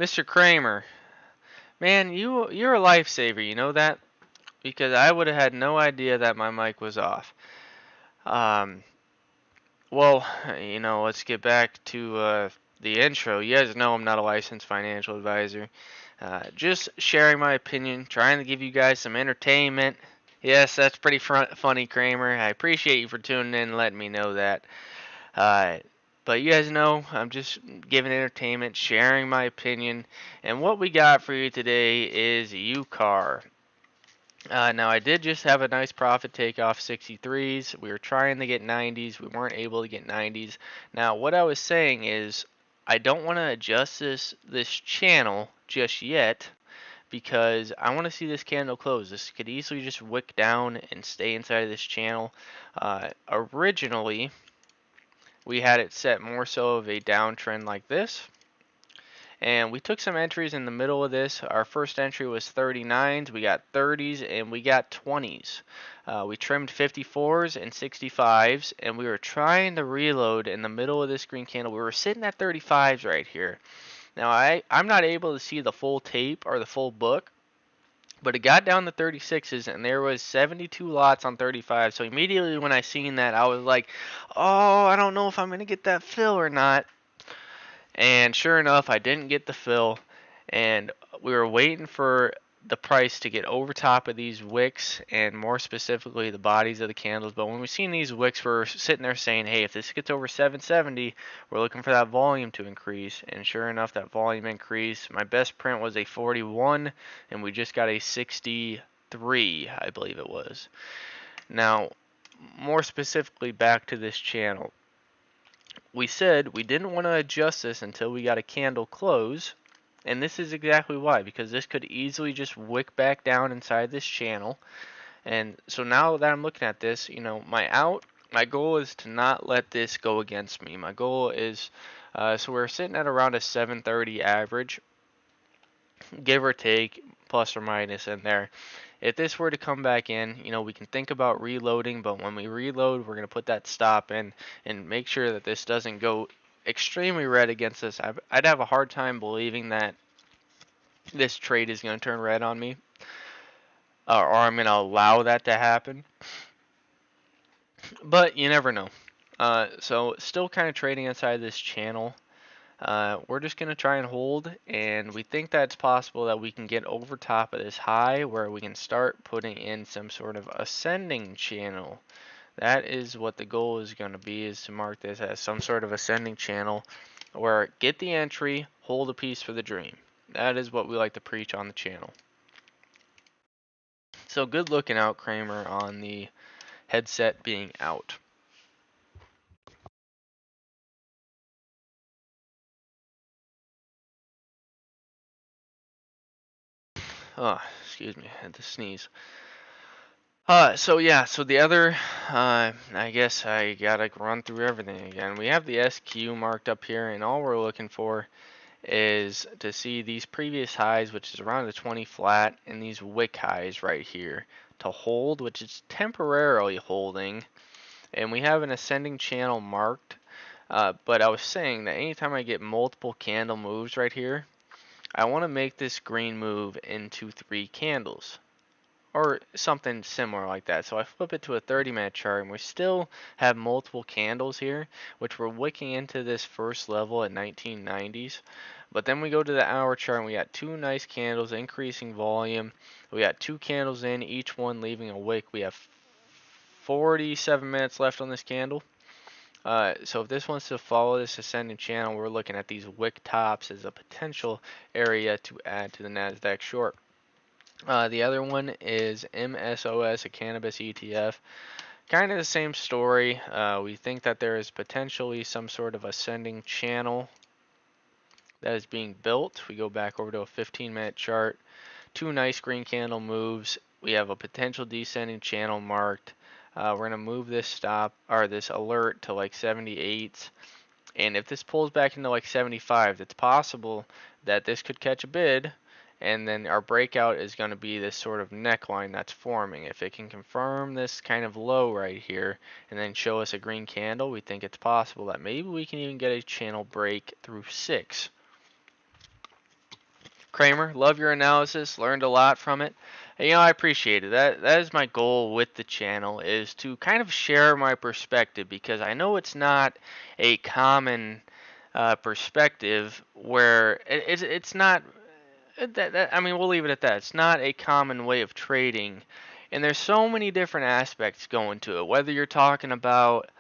Mr. Kramer, man, you're a lifesaver. You know that? Because I would have had no idea that my mic was off. Um, well, let's get back to the intro. You guys know I'm not a licensed financial advisor. Just sharing my opinion, trying to give you guys some entertainment. Yes, that's pretty funny, Kramer. I appreciate you for tuning in and letting me know that. Uh, but you guys know I'm just giving entertainment, sharing my opinion, and what we got for you today is UCAR. Now I did just have a nice profit take off 63s. We were trying to get 90s. We weren't able to get 90s. Now what I was saying is I don't want to adjust this channel just yet because I want to see this candle close. This could easily just wick down and stay inside of this channel. Originally we had it set more so of a downtrend like this. And we took some entries in the middle of this. Our first entry was 39s, we got 30s, and we got 20s. We trimmed 54s and 65s, and we were trying to reload in the middle of this green candle. We were sitting at 35s right here. Now, I'm not able to see the full tape or the full book, but it got down to 36s, and there was 72 lots on 35. So immediately when I seen that, I was like, oh, I don't know if I'm going to get that fill or not. And sure enough, I didn't get the fill, and we were waiting for the price to get over top of these wicks, and more specifically the bodies of the candles. But when we seen these wicks, we're sitting there saying, hey, if this gets over 770, we're looking for that volume to increase. And sure enough, that volume increased. My best print was a 41, and we just got a 63, I believe it was. Now, more specifically, back to this channel. We said we didn't want to adjust this until we got a candle close, and this is exactly why, because this could easily just wick back down inside this channel. And so now that I'm looking at this, my goal is to not let this go against me. My goal is, so we're sitting at around a 730 average, give or take, plus or minus in there. If this were to come back in, we can think about reloading, but when we reload, we're going to put that stop in and make sure that this doesn't go extremely red against us. I'd have a hard time believing that this trade is going to turn red on me, or I'm going to allow that to happen, but you never know. So still kind of trading inside this channel. We're just going to try and hold, and we think that it's possible that we can get over top of this high where we can start putting in some sort of ascending channel. That is what the goal is going to be, is to mark this as some sort of ascending channel where get the entry, hold a piece for the dream. That is what we like to preach on the channel. So good looking out, Kramer, on the headset being out. Oh, excuse me, I had to sneeze. So the other, I guess I gotta run through everything again. We have the SQ marked up here, and all we're looking for is to see these previous highs, which is around the 20 flat, and these wick highs right here to hold, which is temporarily holding, and we have an ascending channel marked. But I was saying that anytime I get multiple candle moves right here, I want to make this green move into 3 candles, or something similar like that. So I flip it to a 30-minute chart, and we still have multiple candles here, which we're wicking into this first level at 1990s. But then we go to the hour chart, and we got 2 nice candles, increasing volume. We got 2 candles in, each one leaving a wick. We have 47 minutes left on this candle. So if this wants to follow this ascending channel, we're looking at these wick tops as a potential area to add to the NASDAQ short. The other one is MSOS, a cannabis ETF. Kind of the same story. We think that there is potentially some sort of ascending channel that is being built. We go back over to a 15-minute chart. 2 nice green candle moves. We have a potential descending channel marked. We're going to move this stop, or this alert, to like 78. And if this pulls back into like 75, it's possible that this could catch a bid, and then our breakout is going to be this sort of neckline that's forming. If it can confirm this kind of low right here and then show us a green candle, we think it's possible that maybe we can even get a channel break through 6. Kramer, love your analysis. Learned a lot from it. And, I appreciate it. That is my goal with the channel, is to kind of share my perspective, because I know it's not a common perspective where it's not I mean, we'll leave it at that. It's not a common way of trading, and there's so many different aspects going to it. Whether you're talking about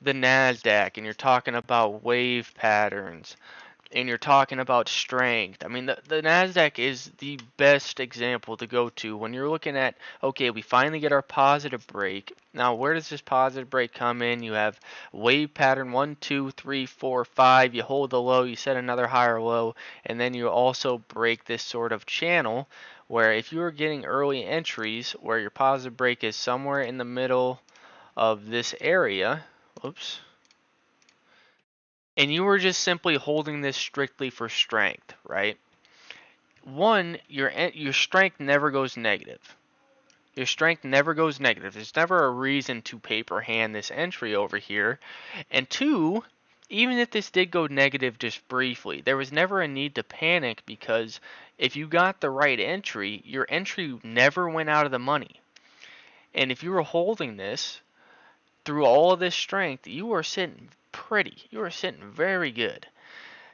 the Nasdaq and you're talking about wave patterns, and you're talking about strength. I mean, the Nasdaq is the best example to go to when you're looking at, okay, we finally get our positive break. Now, where does this positive break come in? You have wave pattern 1, 2, 3, 4, 5. You hold the low, you set another higher low, and then you also break this sort of channel where if you are getting early entries where your positive break is somewhere in the middle of this area, oops, and you were just simply holding this strictly for strength, right? One, your strength never goes negative. Your strength never goes negative. There's never a reason to paper hand this entry over here. And two, even if this did go negative just briefly, there was never a need to panic, because if you got the right entry, your entry never went out of the money. And if you were holding this through all of this strength, you were sitting pretty. You were sitting very good.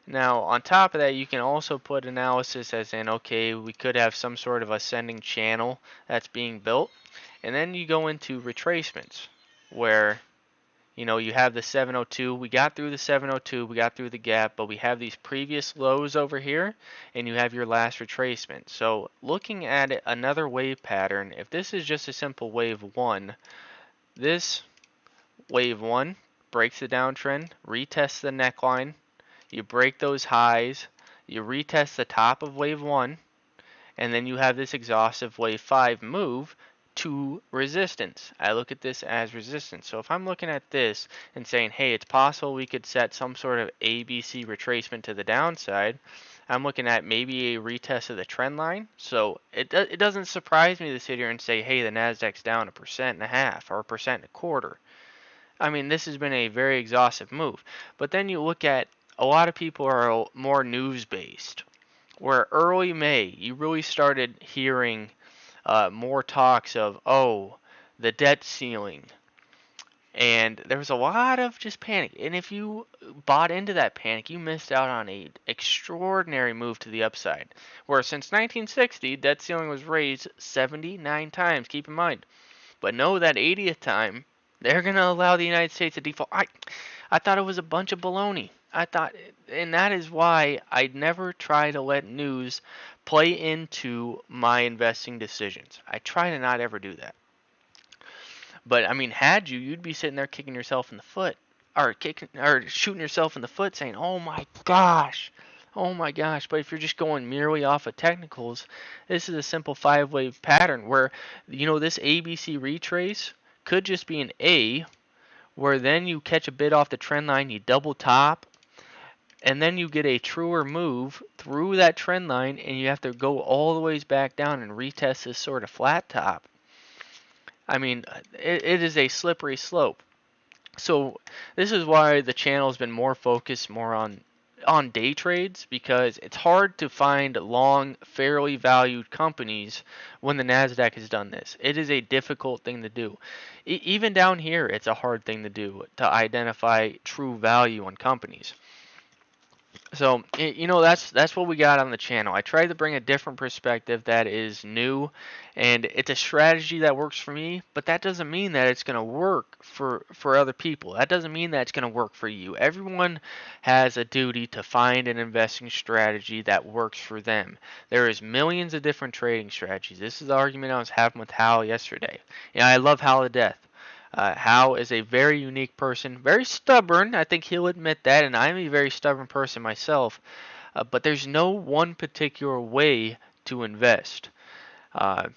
Now, on top of that, you can also put analysis as in, okay, we could have some sort of ascending channel that's being built. And then you go into retracements where, you have the 702. We got through the 702, we got through the gap, but we have these previous lows over here, and you have your last retracement. So looking at it, another wave pattern, if this is just a simple wave 1, this wave 1 breaks the downtrend, retests the neckline, you break those highs, you retest the top of wave 1, and then you have this exhaustive wave 5 move to resistance. I look at this as resistance. So if I'm looking at this and saying, hey, it's possible we could set some sort of ABC retracement to the downside, I'm looking at maybe a retest of the trend line. So it doesn't surprise me to sit here and say, hey, the Nasdaq's down 1.5% or 1.25%. I mean, this has been a very exhaustive move. But then you look at, a lot of people are more news based, where early May you really started hearing more talks of, oh, the debt ceiling, and there was a lot of just panic. And if you bought into that panic, you missed out on a extraordinary move to the upside, where since 1960 debt ceiling was raised 79 times, keep in mind. But no, that 80th time they're going to allow the United States to default. I thought it was a bunch of baloney. I thought, and that is why I never try to let news play into my investing decisions. I try to not ever do that. But I mean, had you'd be sitting there kicking yourself in the foot, or shooting yourself in the foot, saying, "Oh my gosh, oh my gosh." But if you're just going merely off of technicals, this is a simple 5-wave pattern where, this ABC retrace could just be an A, where then you catch a bid off the trend line, you double top, and then you get a truer move through that trend line, and you have to go all the ways back down and retest this sort of flat top. I mean, it is a slippery slope. So this is why the channel has been more focused more on day trades, because it's hard to find long, fairly valued companies when the Nasdaq has done this. It is a difficult thing to do. Even down here, it's a hard thing to do, to identify true value on companies. So, that's what we got on the channel. I tried to bring a different perspective that is new, and it's a strategy that works for me, but that doesn't mean that it's going to work for other people. That doesn't mean that it's going to work for you. Everyone has a duty to find an investing strategy that works for them. There is millions of different trading strategies. This is the argument I was having with Hal yesterday. I love Hal to death. Hal is a very unique person, very stubborn. I think he'll admit that, and I'm a very stubborn person myself. But there's no one particular way to invest. Uh,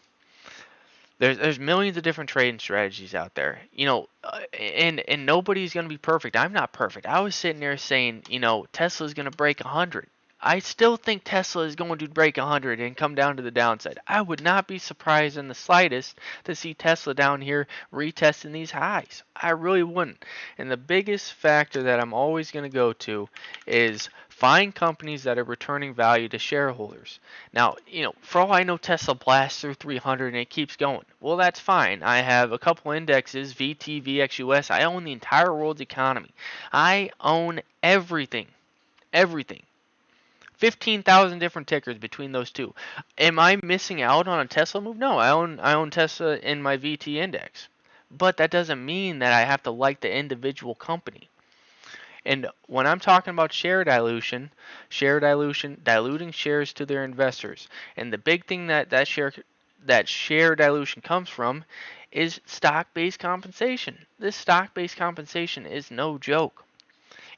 there's millions of different trading strategies out there, and nobody's gonna be perfect. I'm not perfect. I was sitting there saying, Tesla's gonna break 100. I still think Tesla is going to break 100 and come down to the downside. I would not be surprised in the slightest to see Tesla down here retesting these highs. I really wouldn't. And the biggest factor that I'm always going to go to is find companies that are returning value to shareholders. Now, for all I know, Tesla blasts through 300 and it keeps going. Well, that's fine. I have a couple indexes, VT, VXUS. I own the entire world's economy. I own everything. Everything. 15,000 different tickers between those two. Am I missing out on a Tesla move? No, I own Tesla in my VT index. But that doesn't mean that I have to like the individual company. And when I'm talking about share dilution, diluting shares to their investors. And the big thing that share dilution comes from is stock-based compensation. This stock-based compensation is no joke.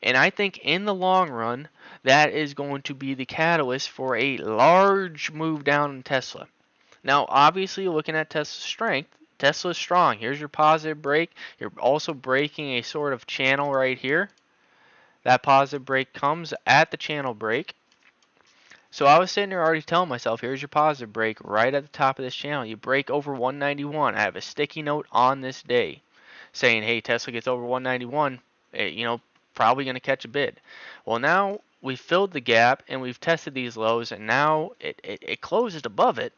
And I think in the long run, that is going to be the catalyst for a large move down in Tesla. Now, obviously, looking at Tesla's strength, Tesla's strong. Here's your positive break. You're also breaking a sort of channel right here. That positive break comes at the channel break. So I was sitting there already telling myself, here's your positive break right at the top of this channel. You break over 191. I have a sticky note on this day saying, hey, Tesla gets over 191. Probably going to catch a bid. Well, now we've filled the gap and we've tested these lows, and now it closes above it.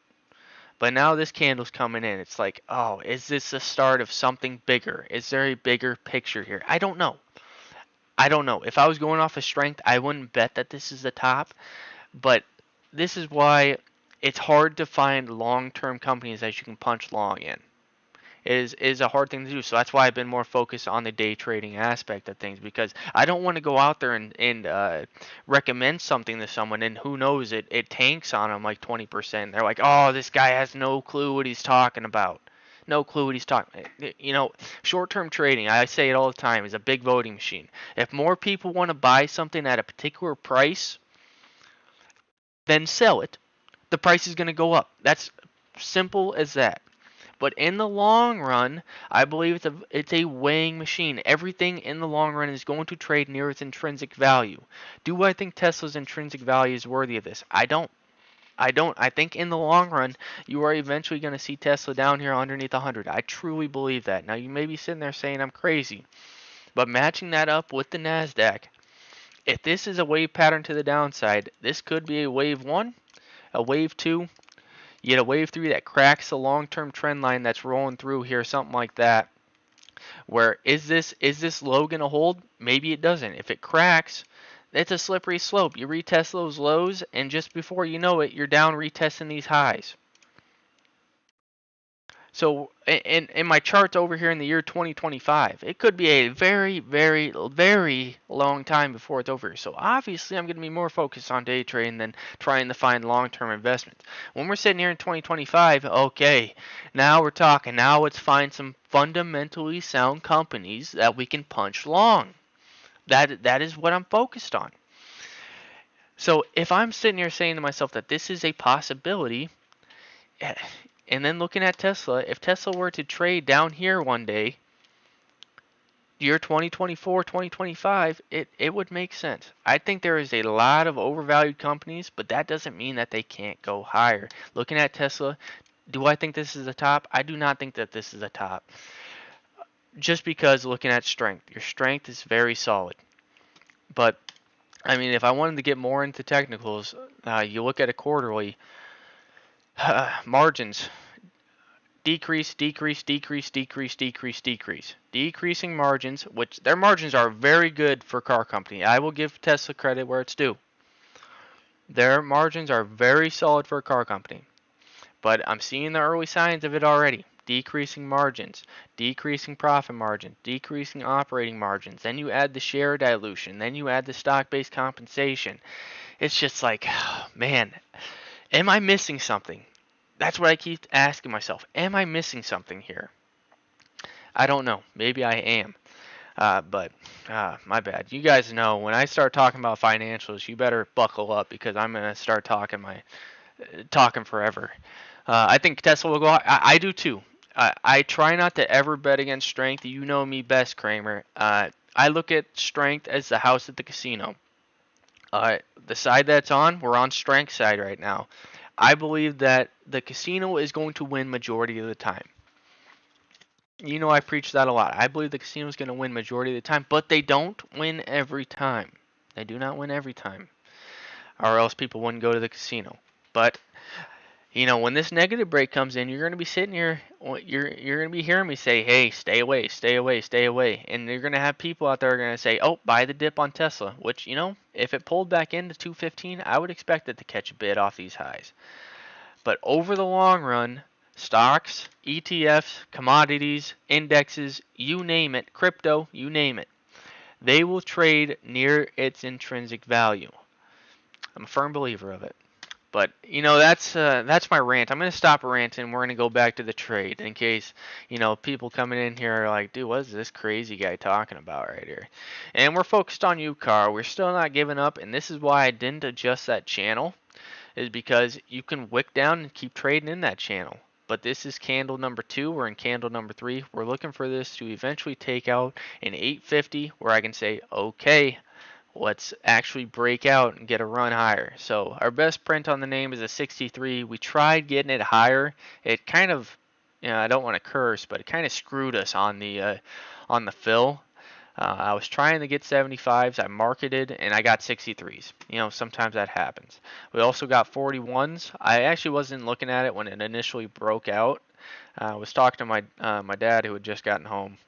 But now this candle's coming in. It's like, oh, is this the start of something bigger? Is there a bigger picture here? I don't know. I don't know. If I was going off of strength, I wouldn't bet that this is the top. But this is why it's hard to find long-term companies that you can punch long in. Is a hard thing to do. So that's why I've been more focused on the day trading aspect of things, because I don't want to go out there and recommend something to someone and who knows it tanks on them like 20%. They're like, oh, this guy has no clue what he's talking about. No clue what he's talking. Short-term trading, I say it all the time, is a big voting machine. If more people want to buy something at a particular price, then sell it. The price is going to go up. That's simple as that. But in the long run, I believe it's a weighing machine. Everything in the long run is going to trade near its intrinsic value. Do I think Tesla's intrinsic value is worthy of this? I don't. I think in the long run, you are eventually going to see Tesla down here underneath 100. I truly believe that. Now, you may be sitting there saying I'm crazy, but matching that up with the NASDAQ, if this is a wave pattern to the downside, this could be a wave 1, a wave 2, you get a wave 3 that cracks the long-term trend line that's rolling through here, something like that. Where is this low going to hold? Maybe it doesn't. If it cracks, it's a slippery slope. You retest those lows, and just before you know it, you're down retesting these highs. So in my charts over here in the year 2025, it could be a very, very, very long time before it's over. So obviously I'm going to be more focused on day trading than trying to find long-term investments. When we're sitting here in 2025, okay, now we're talking. Now let's find some fundamentally sound companies that we can punch long. That is what I'm focused on. So if I'm sitting here saying to myself that this is a possibility, and then looking at Tesla, if Tesla were to trade down here one day, year 2024, 2025, it would make sense. I think there is a lot of overvalued companies, but that doesn't mean that they can't go higher. Looking at Tesla, do I think this is the top? I do not think that this is the top. Just because looking at strength, your strength is very solid. But, I mean, if I wanted to get more into technicals, you look at a quarterly, margins. Decrease, decrease, decrease, decrease, decrease, decrease. Decreasing margins, which their margins are very good for car company. I will give Tesla credit where it's due. Their margins are very solid for a car company. But I'm seeing the early signs of it already. Decreasing margins, decreasing profit margins, decreasing operating margins. Then you add the share dilution. Then you add the stock-based compensation. It's just like, man, am I missing something? That's what I keep asking myself. Am I missing something here? I don't know. Maybe I am. But my bad. You guys know when I start talking about financials, you better buckle up because I'm gonna start talking forever. I think Tesla will go. I do too. I try not to ever bet against strength. You know me best, Kramer. I look at strength as the house at the casino. the side that's on, we're on strength side right now. I believe that the casino is going to win majority of the time. You know, I preach that a lot. I believe the casino is going to win majority of the time, but they don't win every time. They do not win every time, or else people wouldn't go to the casino. But you know, when this negative break comes in, you're going to be sitting here. You're going to be hearing me say, "Hey, stay away, stay away, stay away," and you're going to have people out there are going to say, "Oh, buy the dip on Tesla." Which, you know, if it pulled back into 215, I would expect it to catch a bid off these highs. But over the long run, stocks, ETFs, commodities, indexes, you name it, crypto, you name it, they will trade near its intrinsic value. I'm a firm believer of it. But you know that's my rant. I'm gonna stop ranting. We're gonna go back to the trade in case you know people coming in here are like, dude, what is this crazy guy talking about right here? And we're focused on UCAR. We're still not giving up, and this is why I didn't adjust that channel. Is because you can wick down and keep trading in that channel. But this is candle number 2. We're in candle number 3. We're looking for this to eventually take out an 850 where I can say, okay, let's actually break out and get a run higher. So our best print on the name is a 63. We tried getting it higher. It kind of, you know, I don't want to curse, but it kind of screwed us on the fill. I was trying to get 75s. I marketed and I got 63s. You know, sometimes that happens. We also got 41s. I actually wasn't looking at it when it initially broke out. I was talking to my dad who had just gotten home.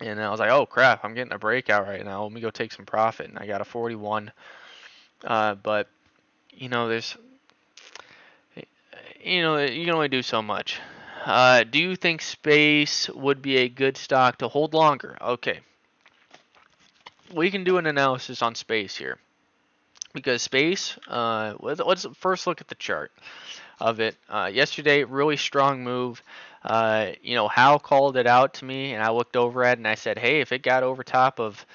And I was like, oh crap, I'm getting a breakout right now. Let me go take some profit. And I got a 41. But, you know, you can only do so much. Do you think space would be a good stock to hold longer? Okay. We can do an analysis on space here. Because space, let's first look at the chart of it. Yesterday, really strong move. You know, Hal called it out to me, and I looked over at it and I said, hey, if it got over top of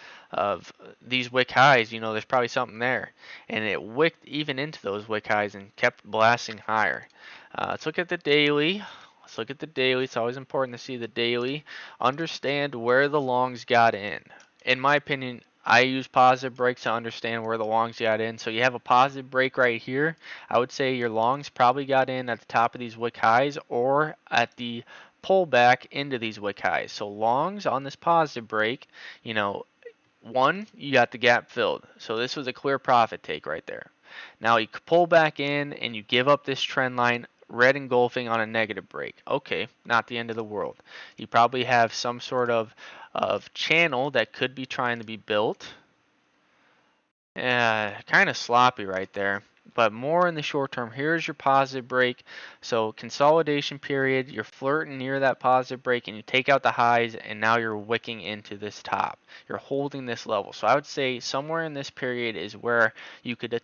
these wick highs, you know, there's probably something there. And it wicked even into those wick highs and kept blasting higher. Let's look at the daily. Let's look at the daily. It's always important to see the daily. Understand where the longs got in. In my opinion, I use positive breaks to understand where the longs got in. So you have a positive break right here. I would say your longs probably got in at the top of these wick highs or at the pullback into these wick highs. So longs on this positive break, you know, one, you got the gap filled. So this was a clear profit take right there. Now you pull back in and you give up this trend line, red engulfing on a negative break. Okay, not the end of the world. You probably have some sort of channel that could be trying to be built. Kind of sloppy right there. But more in the short term, here's your positive break. So consolidation period, you're flirting near that positive break and you take out the highs and now you're wicking into this top. You're holding this level. So I would say somewhere in this period is where you could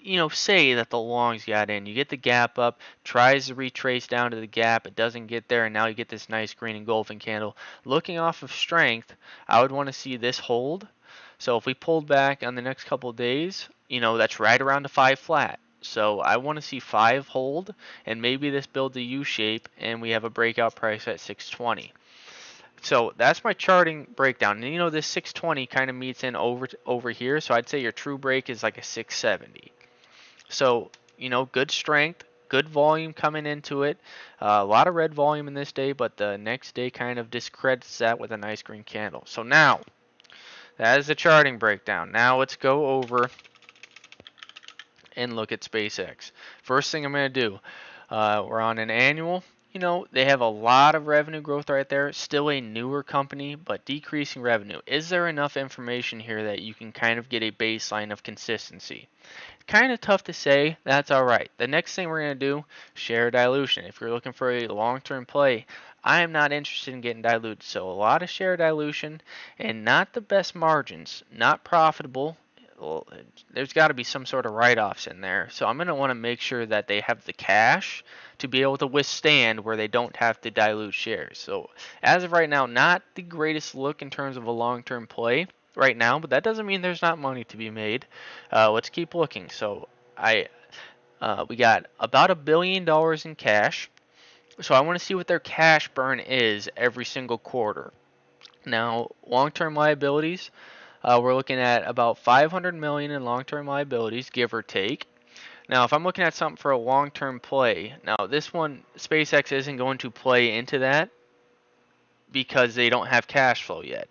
you know, say that the longs got in. You get the gap up, tries to retrace down to the gap, it doesn't get there, and now you get this nice green engulfing candle. Looking off of strength, I would want to see this hold. So if we pulled back on the next couple of days, you know, that's right around the 5 flat. So I want to see 5 hold, and maybe this builds a U shape, and we have a breakout price at 620. So that's my charting breakdown. And you know this 620 kind of meets in over here, so I'd say your true break is like a 670. So, you know, good strength, good volume coming into it. A lot of red volume in this day, but the next day kind of discredits that with a nice green candle. So now, that is the charting breakdown. Now let's go over and look at SpaceX. First thing I'm going to do, we're on an annual. You know, they have a lot of revenue growth right there. Still a newer company, but decreasing revenue. Is there enough information here that you can kind of get a baseline of consistency? Kind of tough to say. That's all right. The next thing we're going to do, share dilution. If you're looking for a long-term play, I am not interested in getting diluted. So a lot of share dilution and not the best margins, not profitable. Well, there's got to be some sort of write-offs in there. So I'm going to want to make sure that they have the cash to be able to withstand where they don't have to dilute shares. So as of right now, not the greatest look in terms of a long-term play right now, but that doesn't mean there's not money to be made. Let's keep looking. So we got about $1 billion in cash. So I want to see what their cash burn is every single quarter. Now, long-term liabilities, We're looking at about 500 million in long-term liabilities, give or take. Now, if I'm looking at something for a long-term play, now this one, SpaceX isn't going to play into that because they don't have cash flow yet.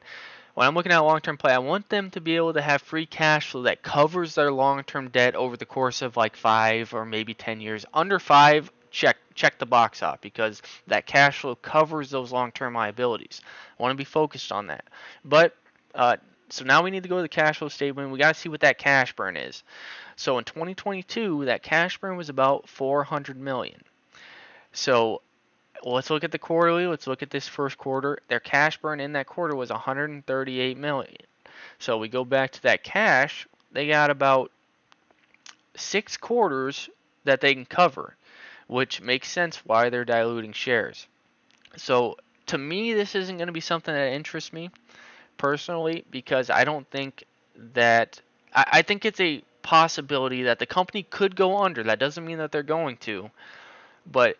When I'm looking at a long-term play, I want them to be able to have free cash flow that covers their long-term debt over the course of like 5 or maybe 10 years. Under 5, check the box off because that cash flow covers those long-term liabilities. I want to be focused on that. But so now we need to go to the cash flow statement. We got to see what that cash burn is. So in 2022, that cash burn was about 400 million. So let's look at the quarterly. Let's look at this first quarter. Their cash burn in that quarter was 138 million. So we go back to that cash. They got about 6 quarters that they can cover, which makes sense why they're diluting shares. So to me, this isn't going to be something that interests me personally because I don't think that I think it's a possibility that the company could go under. That doesn't mean that they're going to, but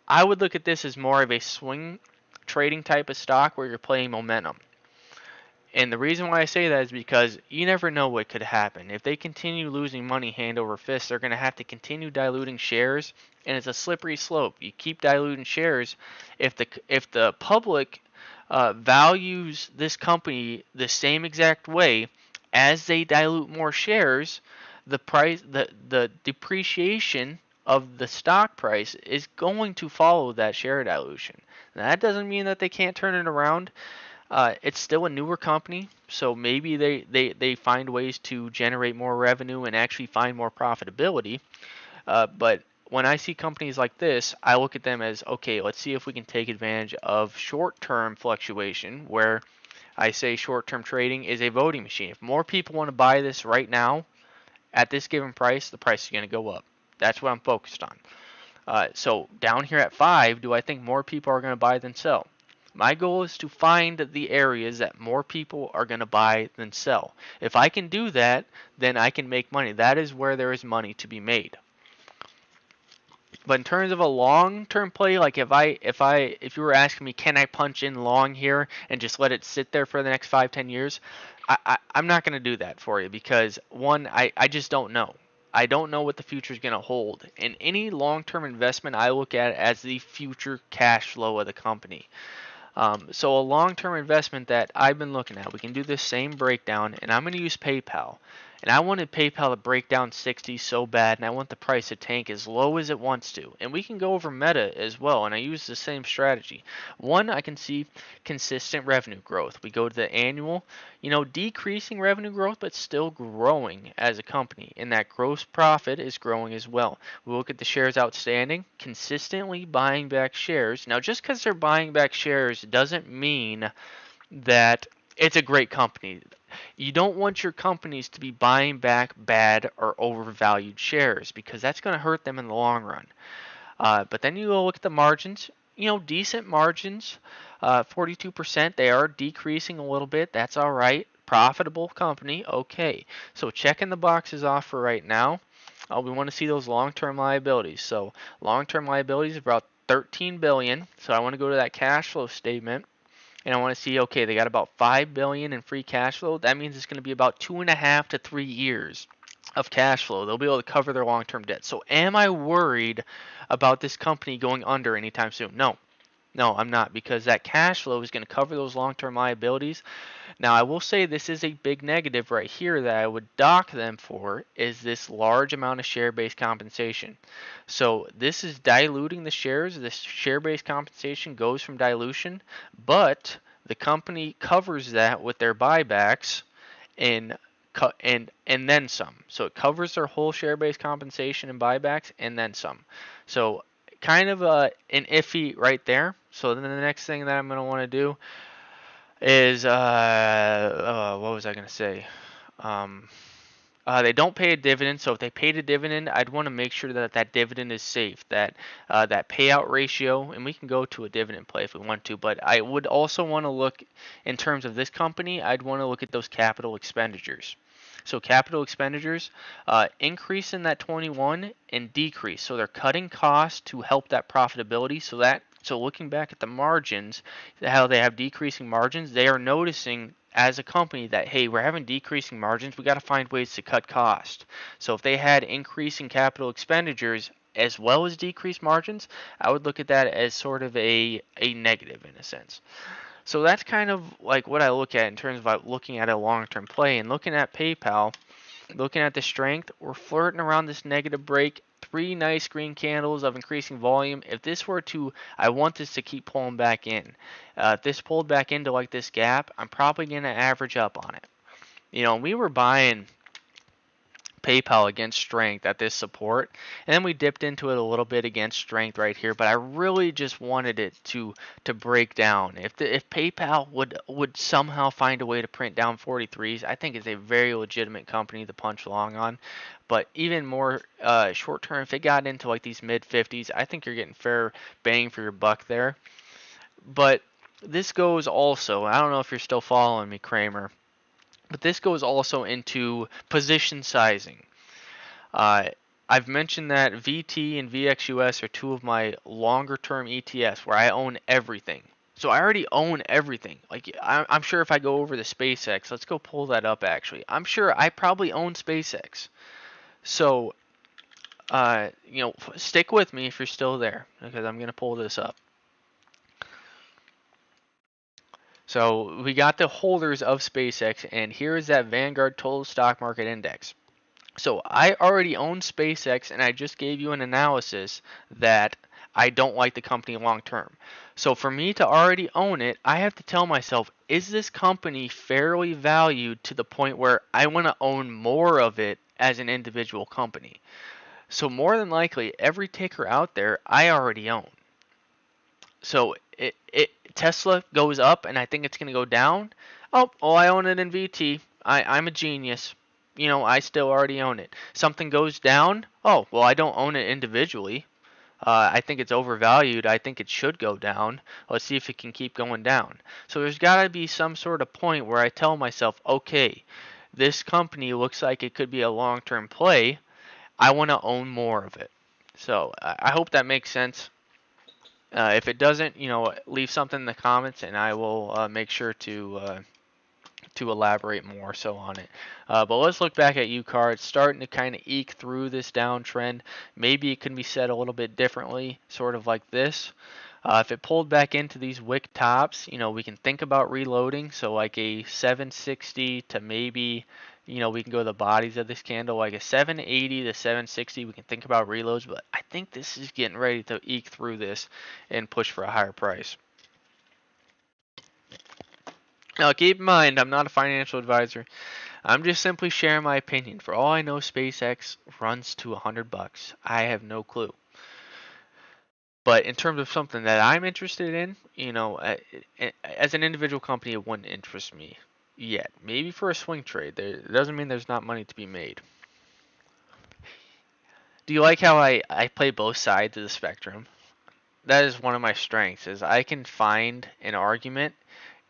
I would look at this as more of a swing trading type of stock where you're playing momentum. And the reason why I say that is because you never know what could happen. If they continue losing money hand over fist, they're going to have to continue diluting shares, and it's a slippery slope. You keep diluting shares. If the public values this company the same exact way as they dilute more shares, the depreciation of the stock price is going to follow that share dilution. Now, that doesn't mean that they can't turn it around. It's still a newer company, so maybe they find ways to generate more revenue and actually find more profitability. But when I see companies like this, I look at them as, okay, let's see if we can take advantage of short-term fluctuation, where I say short-term trading is a voting machine. If more people want to buy this right now at this given price, the price is going to go up. That's what I'm focused on. So down here at 5, do I think more people are going to buy than sell? My goal is to find the areas that more people are going to buy than sell. If I can do that, then I can make money. That is where there is money to be made. But in terms of a long-term play, like if you were asking me, can I punch in long here and just let it sit there for the next 5-10 years? I'm not going to do that for you because one, I just don't know. I don't know what the future is going to hold. And any long-term investment, I look at as the future cash flow of the company. So a long-term investment that I've been looking at, we can do this same breakdown, and I'm going to use PayPal. And I wanted PayPal to break down 60 so bad, and I want the price to tank as low as it wants to. And we can go over Meta as well, and I use the same strategy. One, I can see consistent revenue growth. We go to the annual, decreasing revenue growth, but still growing as a company. And that gross profit is growing as well. We look at the shares outstanding, consistently buying back shares. Now, just because they're buying back shares doesn't mean that it's a great company. You don't want your companies to be buying back bad or overvalued shares because that's going to hurt them in the long run. But then you go look at the margins, decent margins, 42%. They are decreasing a little bit. That's all right. Profitable company. Okay. So checking the boxes off for right now. We want to see those long-term liabilities. So long-term liabilities about 13 billion. So I want to go to that cash flow statement. And I want to see, okay, they got about 5 billion in free cash flow. That means it's going to be about 2.5 to 3 years of cash flow. They'll be able to cover their long-term debt. So am I worried about this company going under anytime soon? No. No, I'm not, because that cash flow is going to cover those long-term liabilities. Now, I will say this is a big negative right here that I would dock them for is this large amount of share-based compensation. So this is diluting the shares. This share-based compensation goes from dilution, but the company covers that with their buybacks and then some. So it covers their whole share-based compensation and buybacks and then some. So kind of an iffy right there. So then the next thing that I'm going to want to do is what was I going to say? They don't pay a dividend, so if they paid a dividend, I'd want to make sure that that dividend is safe, that that payout ratio, and we can go to a dividend play if we want to, but I would also want to look, in terms of this company, I'd want to look at those capital expenditures. So capital expenditures increase in that 21 and decrease. So they're cutting costs to help that profitability. So looking back at the margins, how they have decreasing margins, they are noticing as a company that, hey, we're having decreasing margins, we got to find ways to cut cost. So if they had increasing capital expenditures as well as decreased margins, I would look at that as sort of a negative in a sense. So that's kind of like what I look at in terms of looking at a long-term play. And looking at PayPal, looking at the strength, we're flirting around this negative break. Three nice green candles of increasing volume. If this were to, I want this to keep pulling back in. If this pulled back into like this gap, I'm probably going to average up on it. We were buying PayPal against strength at this support, and then we dipped into it a little bit against strength right here, but I really just wanted it to break down. If PayPal would somehow find a way to print down 43s, I think it's a very legitimate company to punch long on. But even more short term, if it got into like these mid 50s, I think you're getting fair bang for your buck there. But this goes also, I don't know if you're still following me, Kramer, but this goes also into position sizing. Uh, I've mentioned that VT and VXUS are two of my longer term ETFs where I own everything. So I already own everything. Like I'm sure if I go over the SpaceX, let's go pull that up actually. I'm sure I probably own SpaceX. So stick with me if you're still there because I'm gonna pull this up. So we got the holders of SpaceX, and here is that Vanguard Total Stock Market Index. So I already own SpaceX, and I just gave you an analysis that I don't like the company long term. So for me to already own it, I have to tell myself, is this company fairly valued to the point where I want to own more of it as an individual company? So more than likely, every ticker out there, I already own. So Tesla goes up, and I think it's going to go down. Oh, I own it in VT. I'm a genius. I still already own it. Something goes down. Oh, well, I don't own it individually. I think it's overvalued. I think it should go down. Let's see if it can keep going down. So there's got to be some sort of point where I tell myself, okay, this company looks like it could be a long-term play. I want to own more of it. So I hope that makes sense. If it doesn't, leave something in the comments, and I will make sure to elaborate more so on it. But let's look back at UCAR. It's starting to kind of eke through this downtrend. Maybe it can be said a little bit differently, sort of like this. If it pulled back into these wick tops, we can think about reloading. So like a 760 to maybe, we can go to the bodies of this candle, like a 780 to 760. We can think about reloads, but I think this is getting ready to eke through this and push for a higher price. Now keep in mind, I'm not a financial advisor. I'm just simply sharing my opinion. For all I know, SpaceX runs to $100. I have no clue. But in terms of something that I'm interested in, as an individual company, it wouldn't interest me yet. Maybe for a swing trade. It doesn't mean there's not money to be made. Do you like how I play both sides of the spectrum? That is one of my strengths, is I can find an argument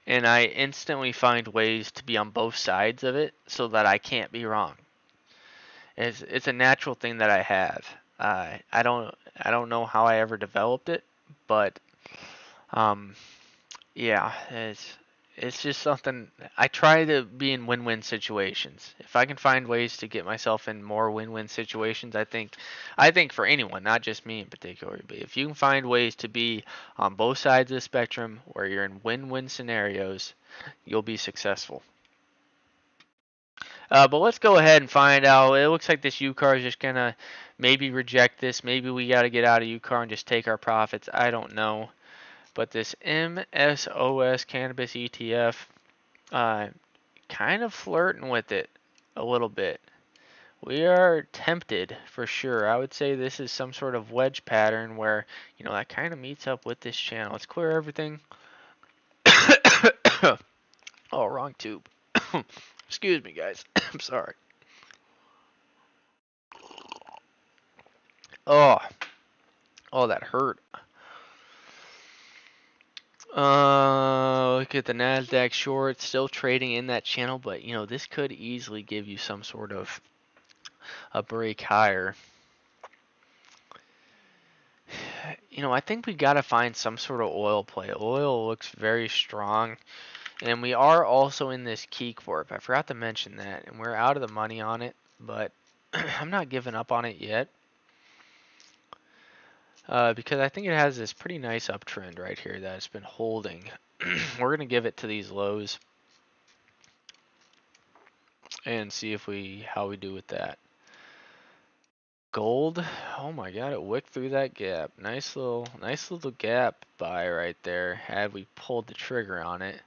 and I instantly find ways to be on both sides of it so that I can't be wrong. It's a natural thing that I have. I don't know how I ever developed it, but um, yeah, it's just something I try to be in win-win situations. If I can find ways to get myself in more win-win situations, I think for anyone, not just me in particular, but if you can find ways to be on both sides of the spectrum where you're in win-win scenarios, you'll be successful. But let's go ahead and find out. It looks like this UCAR is just gonna maybe reject this. Maybe we got to get out of UCAR and just take our profits. I don't know. But this MSOS cannabis ETF, kind of flirting with it a little bit. We are tempted for sure. I would say this is some sort of wedge pattern where, that kind of meets up with this channel. Let's clear everything. Oh, wrong tube. Excuse me, guys. I'm sorry. Oh, that hurt. Look at the NASDAQ short, still trading in that channel, but this could easily give you some sort of a break higher. I think we got to find some sort of oil play. Oil looks very strong. And we are also in this key corp. I forgot to mention that, and we're out of the money on it, but I'm not giving up on it yet. Because I think it has this pretty nice uptrend right here that it's been holding. We're going to give it to these lows and see if how we do with that. Gold, oh my god, it wicked through that gap. Nice little gap buy right there had we pulled the trigger on it.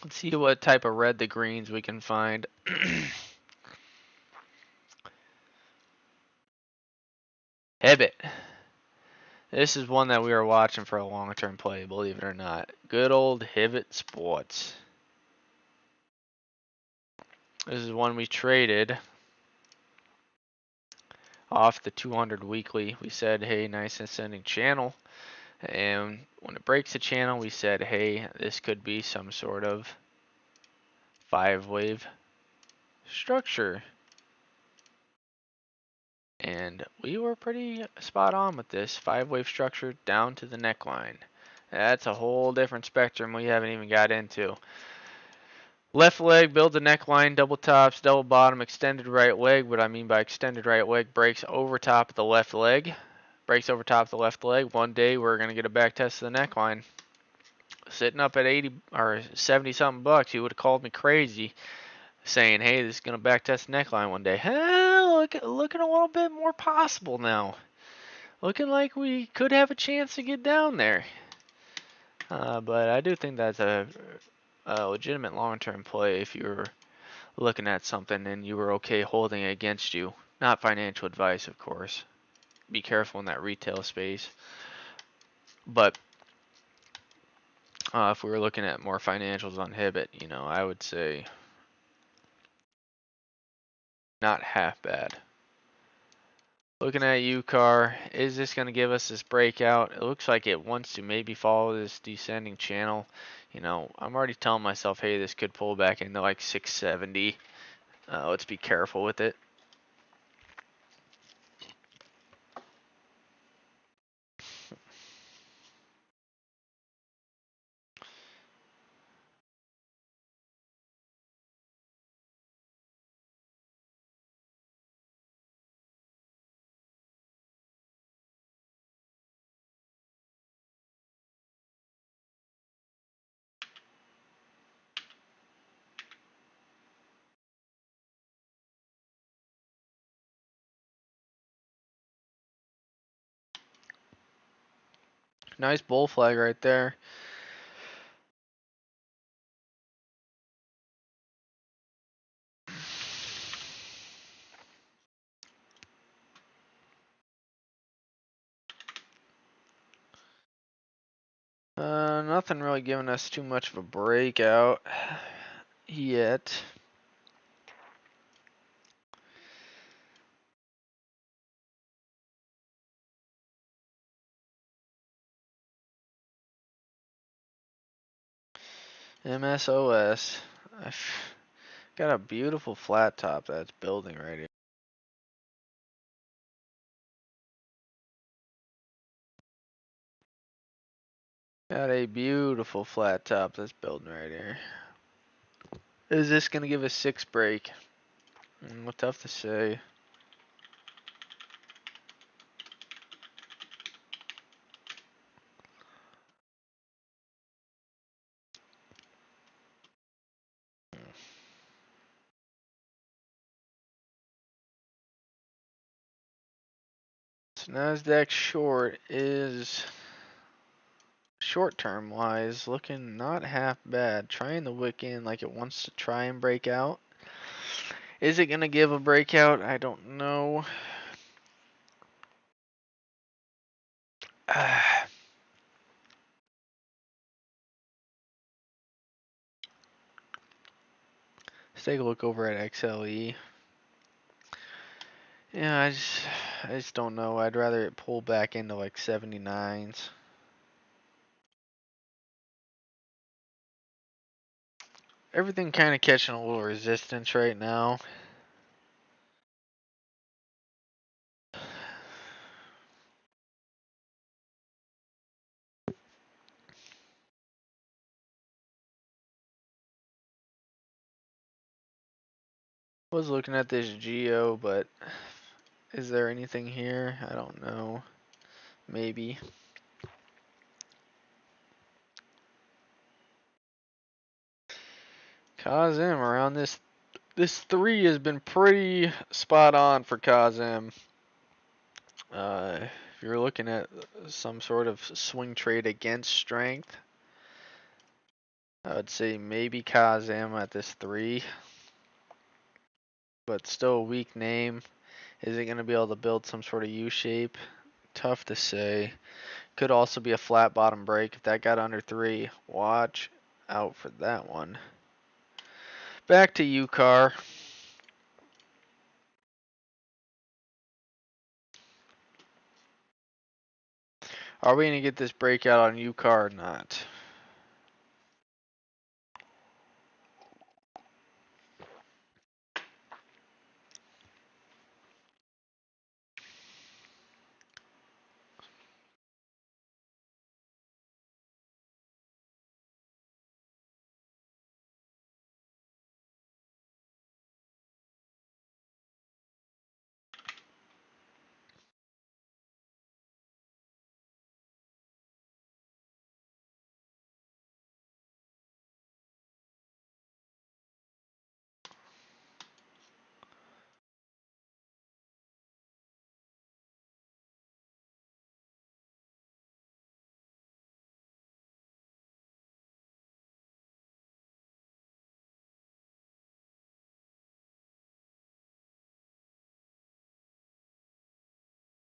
Let's see what type of red to greens we can find. Hibbit. This is one that we were watching for a long-term play, believe it or not. Good old Hibbit Sports. This is one we traded off the 200 weekly. We said, hey, nice ascending channel. And when it breaks the channel, we said, hey, this could be some sort of 5-wave structure. And we were pretty spot on with this 5-wave structure down to the neckline. That's a whole different spectrum we haven't even got into. Left leg, build the neckline, double tops, double bottom, extended right leg. What I mean by extended right leg, breaks over top of the left leg. Breaks over top of the left leg. One day we're going to get a back test of the neckline. Sitting up at 80 or 70 something bucks, you would have called me crazy saying, hey, this is going to back test the neckline one day. Looking a little bit more possible now. Looking like we could have a chance to get down there. But I do think that's a legitimate long-term play if you're looking at something and you were okay holding it against you. Not financial advice, of course. Be careful in that retail space. But if we were looking at more financials on Hibbit, I would say not half bad. Looking at UCAR, is this going to give us this breakout? It looks like it wants to maybe follow this descending channel. I'm already telling myself, hey, this could pull back into like 670. Let's be careful with it. Nice bull flag right there. Nothing really giving us too much of a breakout yet. MSOS. I've got a beautiful flat top that's building right here. Got a beautiful flat top that's building right here. Is this going to give a 6 break? Tough to say. So NASDAQ short is short-term wise looking not half bad. Trying to wick in like it wants to try and break out. Is it going to give a breakout? I don't know. Let's take a look over at XLE. Yeah, I just don't know. I'd rather it pull back into like 79s. Everything kind of catching a little resistance right now. Was looking at this geo, but is there anything here? I don't know. Maybe. Kazim around this 3 has been pretty spot on for Kazim. If you're looking at some sort of swing trade against strength, I would say maybe Kazim at this 3, but still a weak name. Is it going to be able to build some sort of U shape? Tough to say. Could also be a flat bottom break. If that got under 3, watch out for that one. Back to UCAR. Are we going to get this breakout on UCAR or not?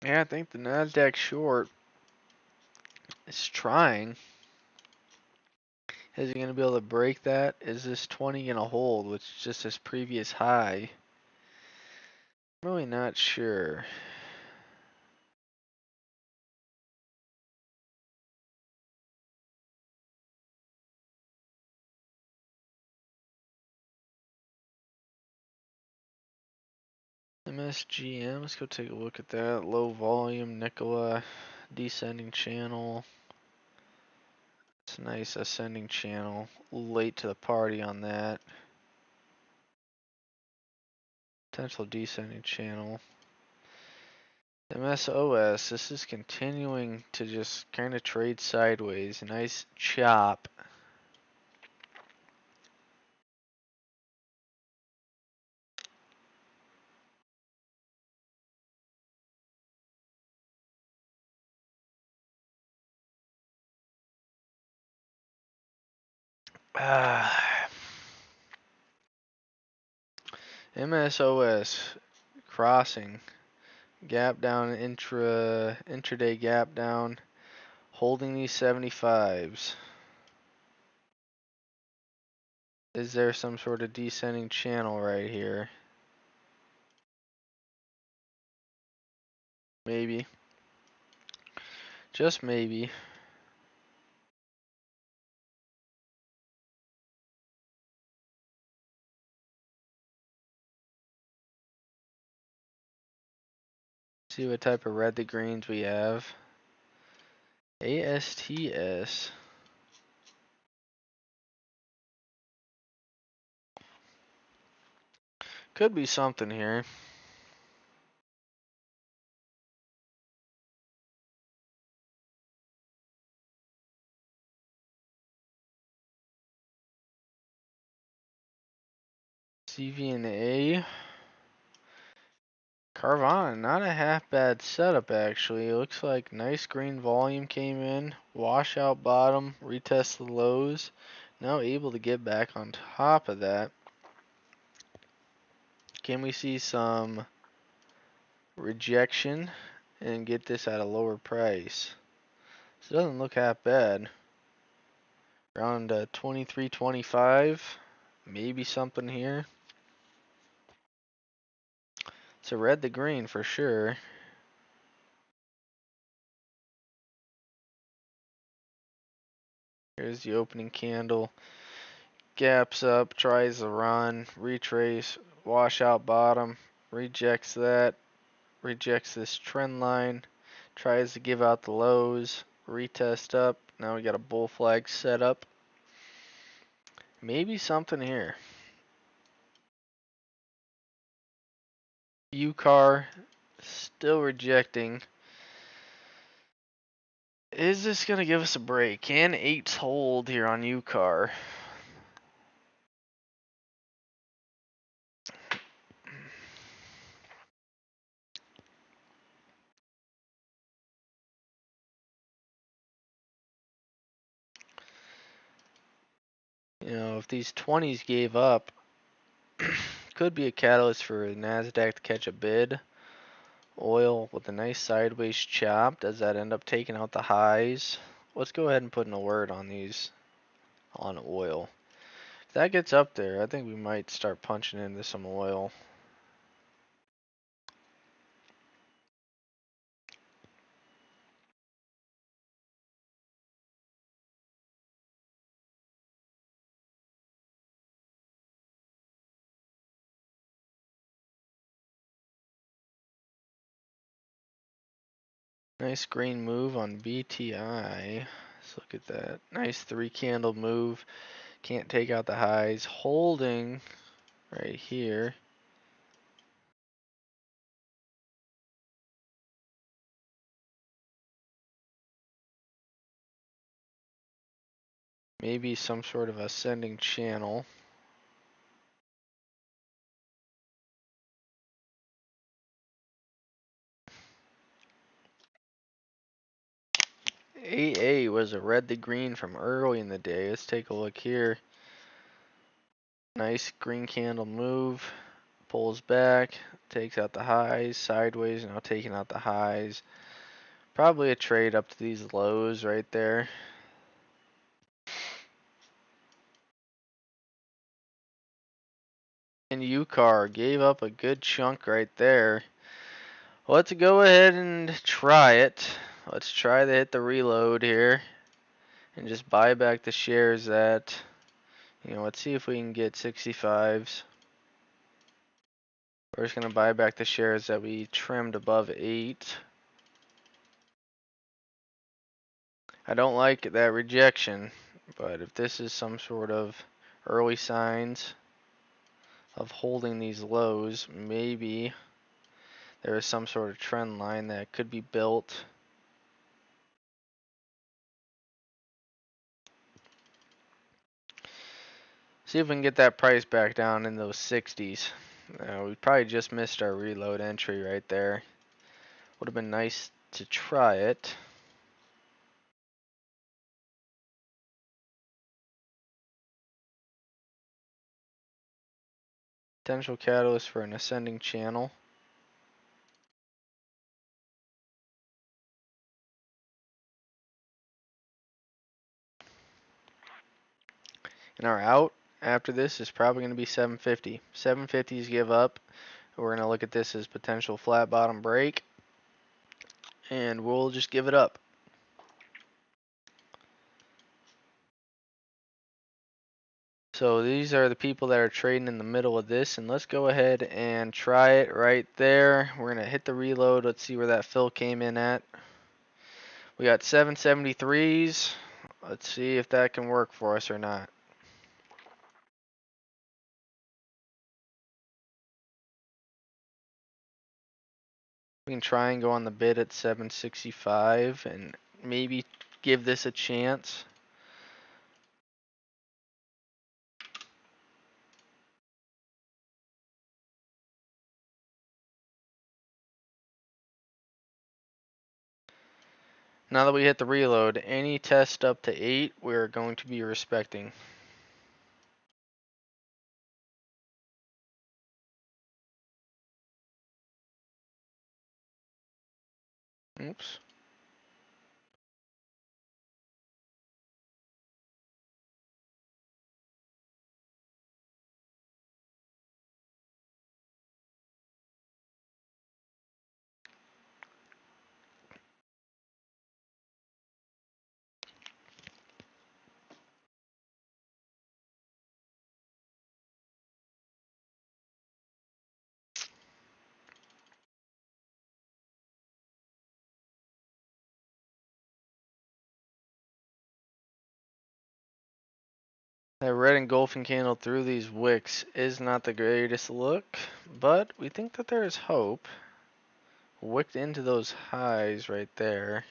Yeah, I think the Nasdaq short is trying. Is he going to be able to break that? Is this 20 going to hold, which is just his previous high? I'm really not sure. MSGM, let's go take a look at that. Low volume, Nikola, descending channel. It's a nice ascending channel. Late to the party on that. Potential descending channel. MSOS, this is continuing to just kind of trade sideways. Nice chop. MSOS crossing. Gap down, intraday gap down. Holding these 75s. Is there some sort of descending channel right here? Maybe. Just maybe. See what type of red to greens we have. ASTS. Could be something here. CVNA. Carvana, not a half bad setup actually. It looks like nice green volume came in. Washout bottom, retest the lows. Now able to get back on top of that. Can we see some rejection and get this at a lower price? This doesn't look half bad. Around 23.25. Maybe something here. It's a red to green for sure. Here's the opening candle. Gaps up, tries to run, retrace, wash out bottom, rejects that, rejects this trend line, tries to give out the lows, retest up. Now we got a bull flag set up. Maybe something here. UCAR still rejecting. Is this going to give us a break? Can 8s hold here on UCAR? You know, if these 20s gave up, could be a catalyst for NASDAQ to catch a bid. Oil with a nice sideways chop. Does that end up taking out the highs? Let's go ahead and put an alert on these on oil. If that gets up there, I think we might start punching into some oil. Nice green move on BTI. Let's look at that. Nice 3-candle move. Can't take out the highs. Holding right here. Maybe some sort of ascending channel. AA was a red to green from early in the day. Let's take a look here. Nice green candle move. Pulls back. Takes out the highs. Sideways. Now taking out the highs. Probably a trade up to these lows right there. And UCAR gave up a good chunk right there. Let's go ahead and try it. Let's try to hit the reload here. And just buy back the shares that, let's see if we can get 65s. We're just going to buy back the shares that we trimmed above 8. I don't like that rejection, but if this is some sort of early signs of holding these lows, maybe there is some sort of trend line that could be built. See if we can get that price back down in those 60s. We probably just missed our reload entry right there. Would have been nice to try it. Potential catalyst for an ascending channel. And our out after this is probably going to be 750. 750s give up. We're going to look at this as potential flat bottom break. And we'll just give it up. So these are the people that are trading in the middle of this. And let's go ahead and try it right there. We're going to hit the reload. Let's see where that fill came in at. We got 773s. Let's see if that can work for us or not. We can try and go on the bid at 765 and maybe give this a chance. Now that we hit the reload, any test up to 8, we're going to be respecting. Oops. That red engulfing candle through these wicks is not the greatest look, but we think that there is hope. Wicked into those highs right there.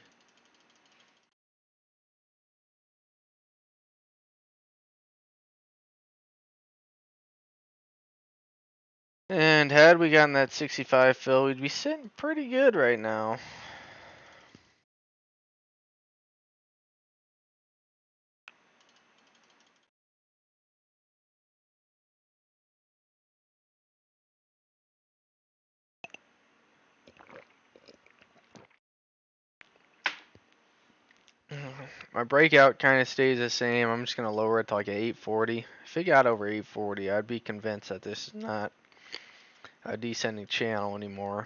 And had we gotten that 65 fill, we'd be sitting pretty good right now. My breakout kind of stays the same. I'm just going to lower it to like a 840. If it got over 840, I'd be convinced that this is not a descending channel anymore.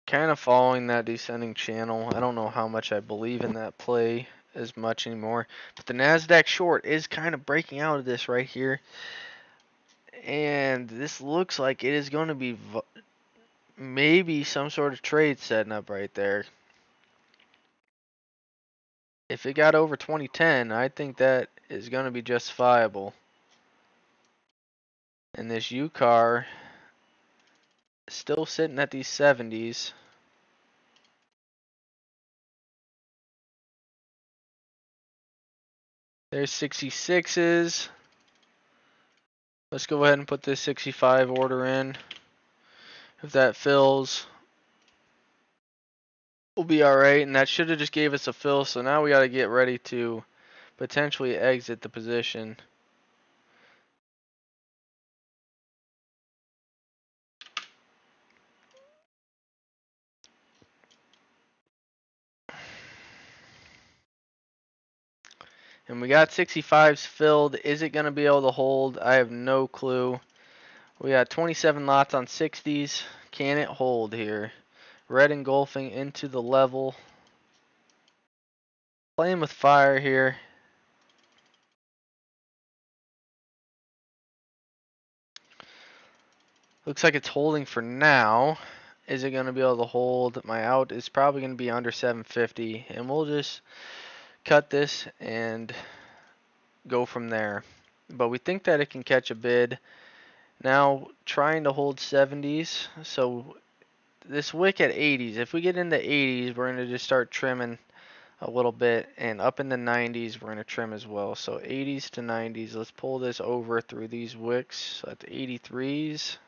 Kind of following that descending channel. I don't know how much I believe in that play as much anymore. But the NASDAQ short is kind of breaking out of this right here. And this looks like it is going to be maybe some sort of trade setting up right there. If it got over 2010, I think that is going to be justifiable. And this UCAR still sitting at these 70s. There's 66s. Let's go ahead and put this 65 order in. If that fills, we'll be alright. And that should have just gave us a fill. So now we got to get ready to potentially exit the position. And we got 65s filled. Is it going to be able to hold? I have no clue. We got 27 lots on 60s. Can it hold here? Red engulfing into the level. Playing with fire here. Looks like it's holding for now. Is it going to be able to hold? My out is probably going to be under 750. And we'll just cut this and go from there. But we think that it can catch a bid. Now trying to hold 70s. So this wick at 80s. If we get into 80s, we're going to just start trimming a little bit. And up in the 90s, we're going to trim as well. So 80s to 90s. Let's pull this over through these wicks. So at the 83s.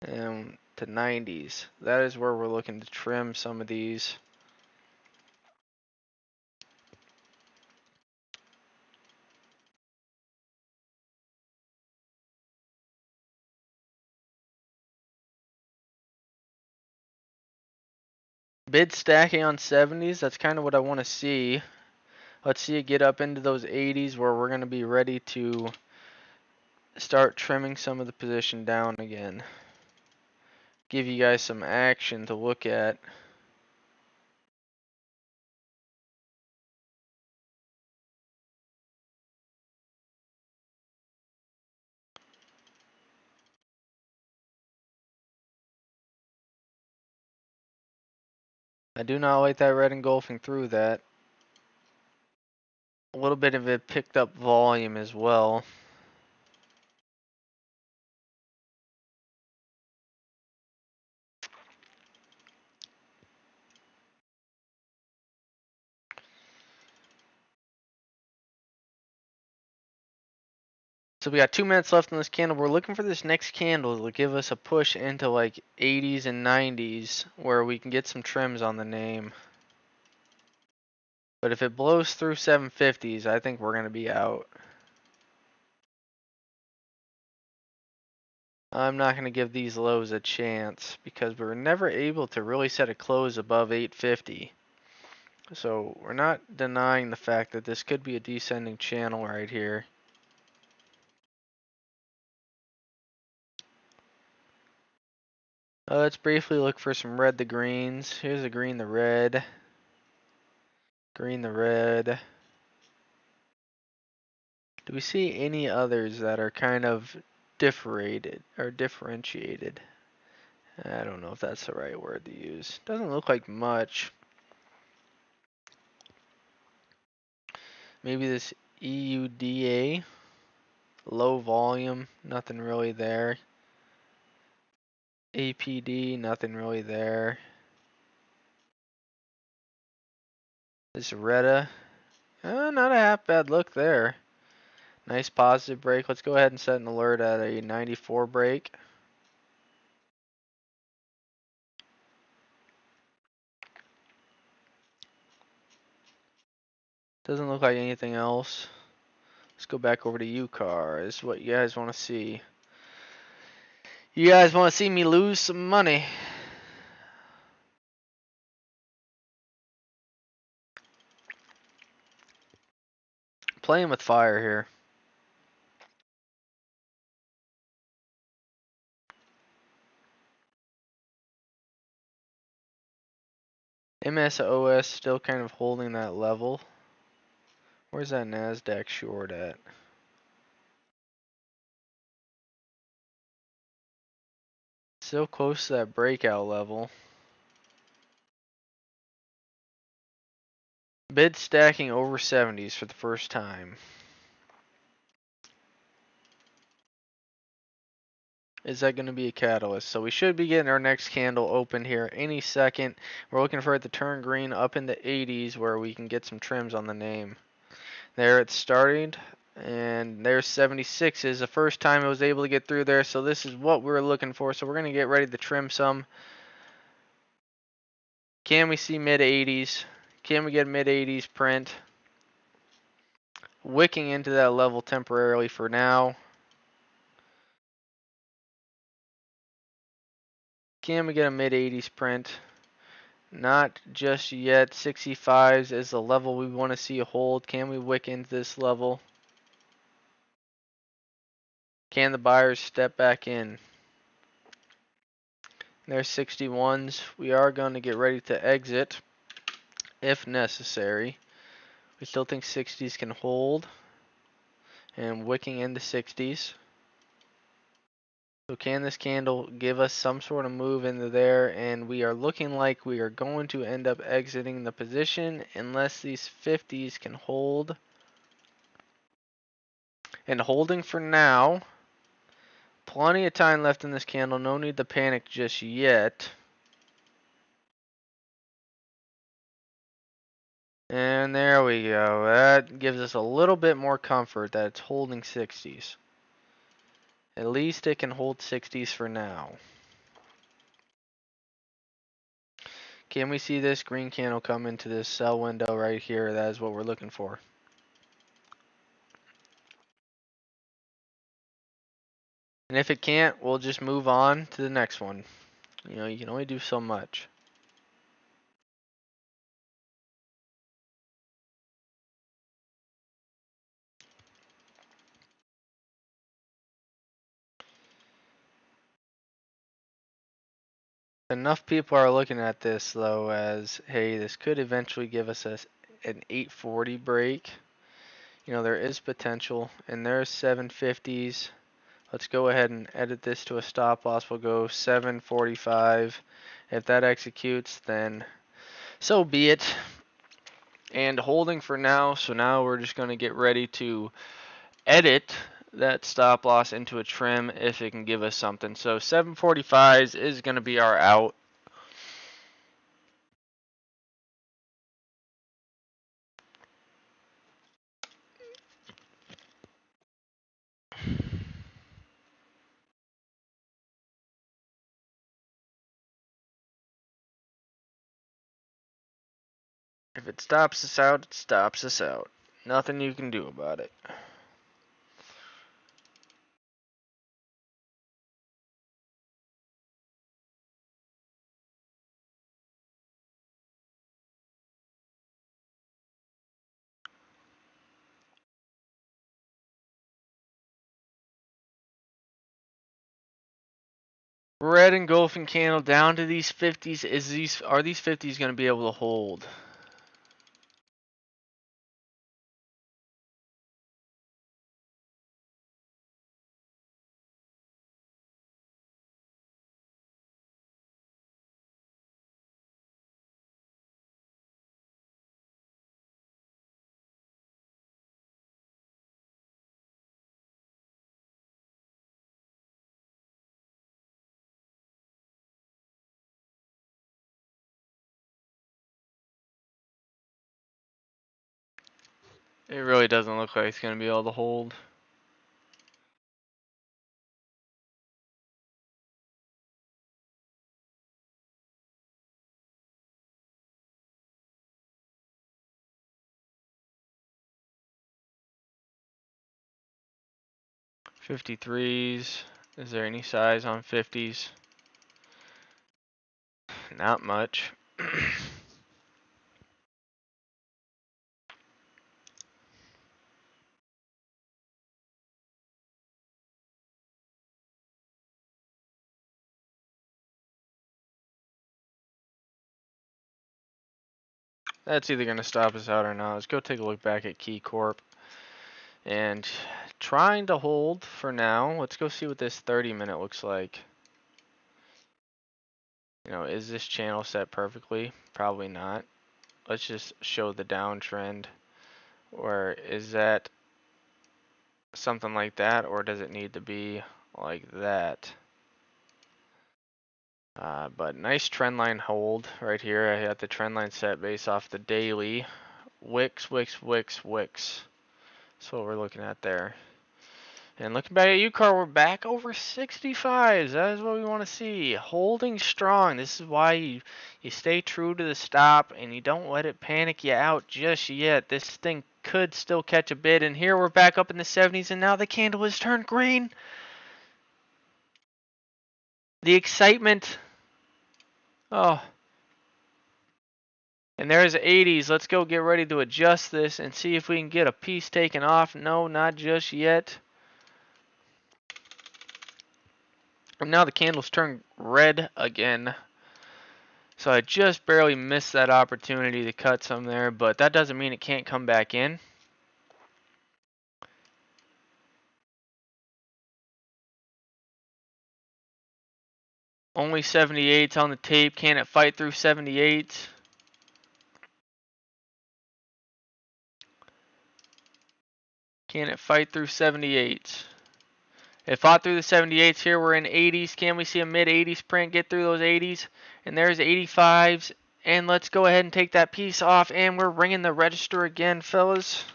And to 90s. That is where we're looking to trim some of these. Bid stacking on 70s, that's kind of what I want to see. Let's see it get up into those 80s where we're going to be ready to start trimming some of the position down again. Give you guys some action to look at. I do not like that red engulfing through that. A little bit of it picked up volume as well. So we got 2 minutes left in this candle. We're looking for this next candle to give us a push into like 80s and 90s where we can get some trims on the name. But if it blows through 750s, I think we're going to be out. I'm not going to give these lows a chance because we were never able to really set a close above 850. So we're not denying the fact that this could be a descending channel right here. Let's briefly look for some red to greens. Here's a green to red. Green to red. Do we see any others that are kind of differentiated? I don't know if that's the right word to use. Doesn't look like much. Maybe this EUDA, low volume, nothing really there. APD, nothing really there. This Retta, not a half bad look there. Nice positive break. Let's go ahead and set an alert at a 94 break. Doesn't look like anything else. Let's go back over to UCAR. This is what you guys want to see. You guys want to see me lose some money. Playing with fire here. MSOS still kind of holding that level. Where's that NASDAQ short at? Still close to that breakout level. Bid stacking over 70s for the first time. Is that going to be a catalyst? So we should be getting our next candle open here any second. We're looking for it to turn green up in the 80s where we can get some trims on the name. There it's starting, and there's 76 is the first time it was able to get through there. So this is what we're looking for. So we're going to get ready to trim some. Can we see mid 80s? Can we get a mid 80s print? Wicking into that level temporarily for now. Can we get a mid 80s print? Not just yet. 65s is the level we want to see a hold. Can we wick into this level? Can the buyers step back in? There's 61s. We are going to get ready to exit if necessary. We still think 60s can hold. And wicking into 60s. So can this candle give us some sort of move into there? And we are looking like we are going to end up exiting the position unless these 50s can hold. And holding for now. Plenty of time left in this candle. No need to panic just yet. And there we go. That gives us a little bit more comfort that it's holding 60s. At least it can hold 60s for now. Can we see this green candle come into this sell window right here? That is what we're looking for. And if it can't, we'll just move on to the next one. You know, you can only do so much. Enough people are looking at this though as, hey, this could eventually give us an 840 break. You know, there is potential, and there's 750s. Let's go ahead and edit this to a stop loss. We'll go 745. If that executes, then so be it. And holding for now, so now we're just going to get ready to edit that stop loss into a trim if it can give us something. So 745s is going to be our out. If it stops us out, it stops us out. Nothing you can do about it. Red engulfing candle down to these 50s. Are these 50s going to be able to hold? It really doesn't look like it's going to be able to hold. '53s. Is there any size on '50s? Not much. That's either going to stop us out or not. Let's go take a look back at Key Corp. And trying to hold for now. Let's go see what this 30-minute looks like. You know, is this channel set perfectly? Probably not. Let's just show the downtrend. Or is that something like that, or does it need to be like that? But nice trend line hold right here. I got the trend line set based off the daily. Wicks, wicks, wicks, wicks. That's what we're looking at there. And looking back at UCAR, we're back over 65s. That is what we want to see. Holding strong. This is why you stay true to the stop and you don't let it panic you out just yet. This thing could still catch a bid. And here we're back up in the 70s, and now the candle has turned green. The excitement. Oh. And there's 80s. Let's go get ready to adjust this and see if we can get a piece taken off. No, not just yet. And now the candles turn red again. So I just barely missed that opportunity to cut some there, but that doesn't mean it can't come back in. Only 78s on the tape. Can it fight through 78s? Can it fight through 78s? It fought through the 78s here. We're in 80s. Can we see a mid 80s print get through those 80s? And there's 85s. And let's go ahead and take that piece off. And we're ringing the register again, fellas.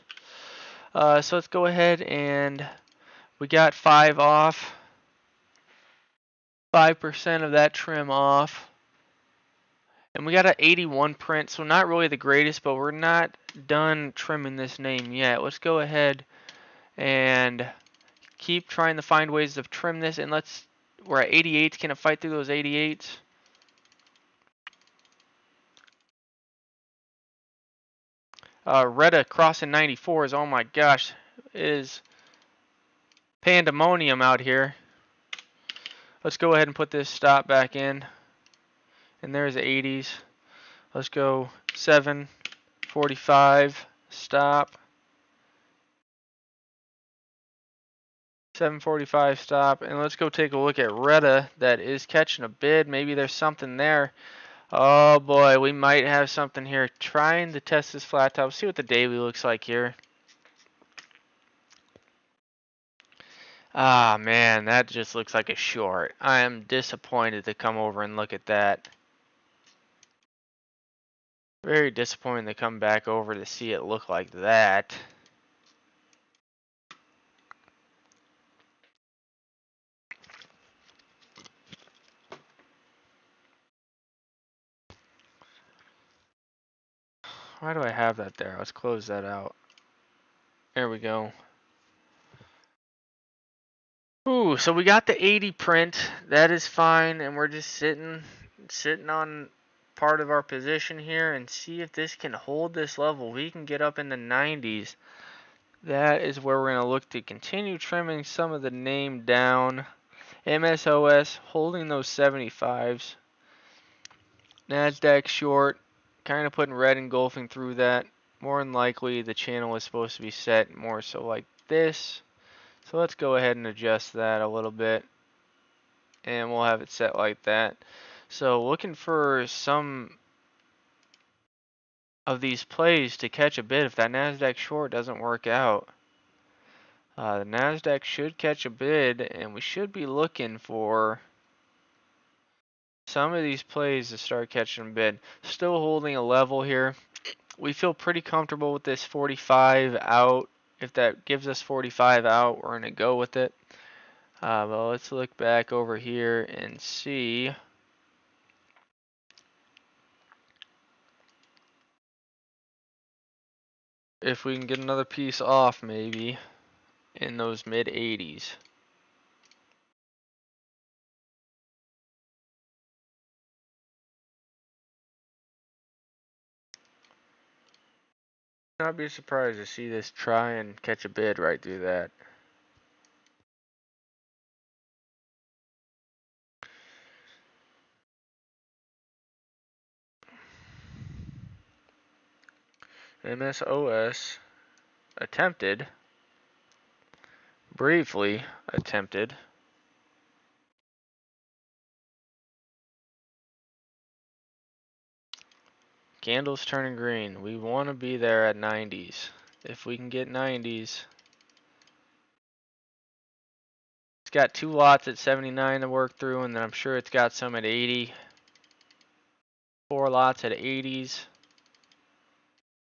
So let's go ahead and we got 5 off. 5% of that trim off. And we got an 81 print, so not really the greatest, but we're not done trimming this name yet. Let's go ahead and keep trying to find ways to trim this, and we're at 88s. Can it fight through those 88s? Retta crossing 94s. Oh my gosh, it is pandemonium out here. Let's go ahead and put this stop back in. And there's the 80s. Let's go 745 stop. 745 stop, and let's go take a look at Retta that is catching a bid. Maybe there's something there. Oh boy, we might have something here. Trying to test this flat top. See what the daily looks like here. Ah man, that just looks like a short. I am disappointed to come over and look at that. Very disappointed to come back over to see it look like that. Why do I have that there? Let's close that out. There we go. Ooh, so we got the 80 print. That is fine, and we're just sitting on part of our position here and see if this can hold this level. We can get up in the 90s. That is where we're going to look to continue trimming some of the name down. MSOS holding those 75s. NASDAQ short, kind of putting red engulfing through that. More than likely the channel is supposed to be set more so like this. So let's go ahead and adjust that a little bit. And we'll have it set like that. So looking for some of these plays to catch a bid if that NASDAQ short doesn't work out. The NASDAQ should catch a bid, and we should be looking for some of these plays to start catching a bid. Still holding a level here. we feel pretty comfortable with this 45 out. If that gives us 45 out, we're going to go with it. But let's look back over here and see if we can get another piece off maybe in those mid 80s. I'd be surprised to see this try and catch a bid right through that. MSOS attempted, briefly attempted. Candle's turning green. We want to be there at 90s. If we can get 90s. It's got 2 lots at 79 to work through, and then I'm sure it's got some at 80. 4 lots at 80s.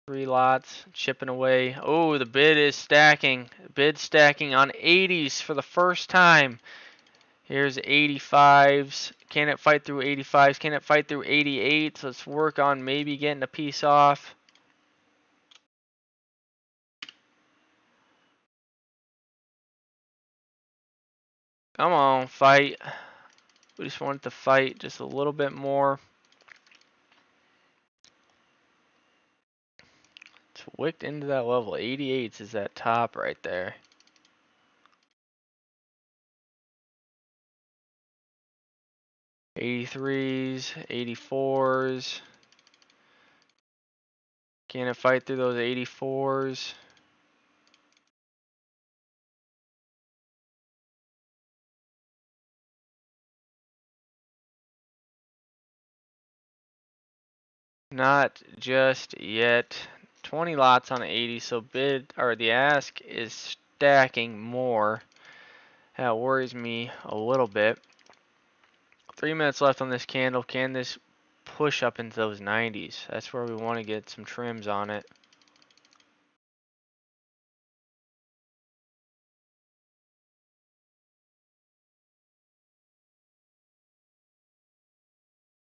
3 lots chipping away. Oh, the bid is stacking. Bid stacking on 80s for the first time. Here's 85s. Can it fight through 85s? Can it fight through 88s? Let's work on maybe getting a piece off. Come on, fight. We just want it to fight just a little bit more. It's wicked into that level. 88s is that top right there. '83s, '84s. Can it fight through those '84s? Not just yet. 20 lots on 80, so bid or the ask is stacking more. That worries me a little bit. 3 minutes left on this candle. Can this push up into those 90s? That's where we want to get some trims on it.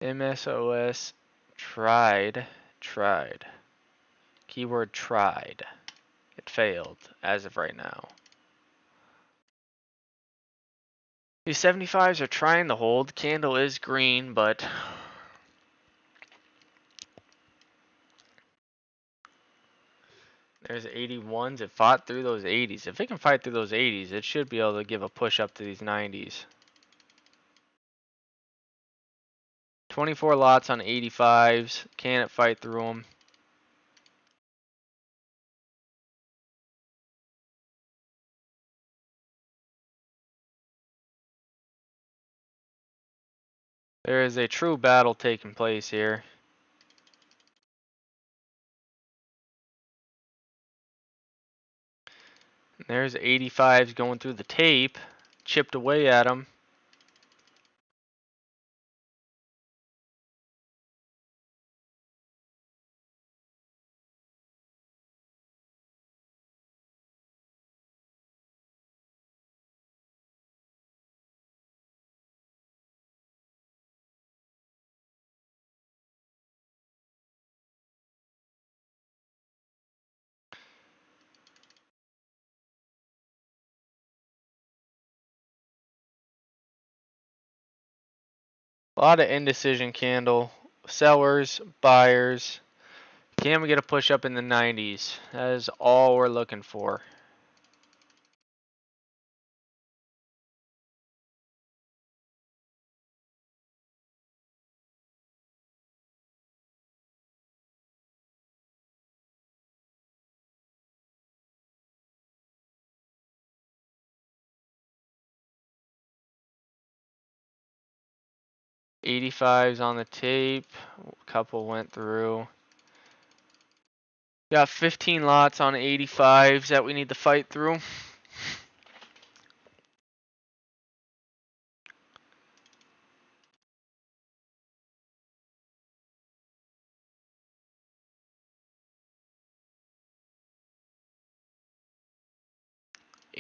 MSOS tried. Keyword tried. It failed as of right now. These 75s are trying to hold. Candle is green, but there's 81s. It fought through those 80s. If it can fight through those 80s, it should be able to give a push up to these 90s. 24 lots on 85s. Can it fight through them? There is a true battle taking place here. There's 85s going through the tape. Chipped away at them. A lot of indecision candle. Sellers, buyers. Can we get a push up in the 90s? That is all we're looking for. '85s on the tape. A couple went through. Got 15 lots on '85s that we need to fight through.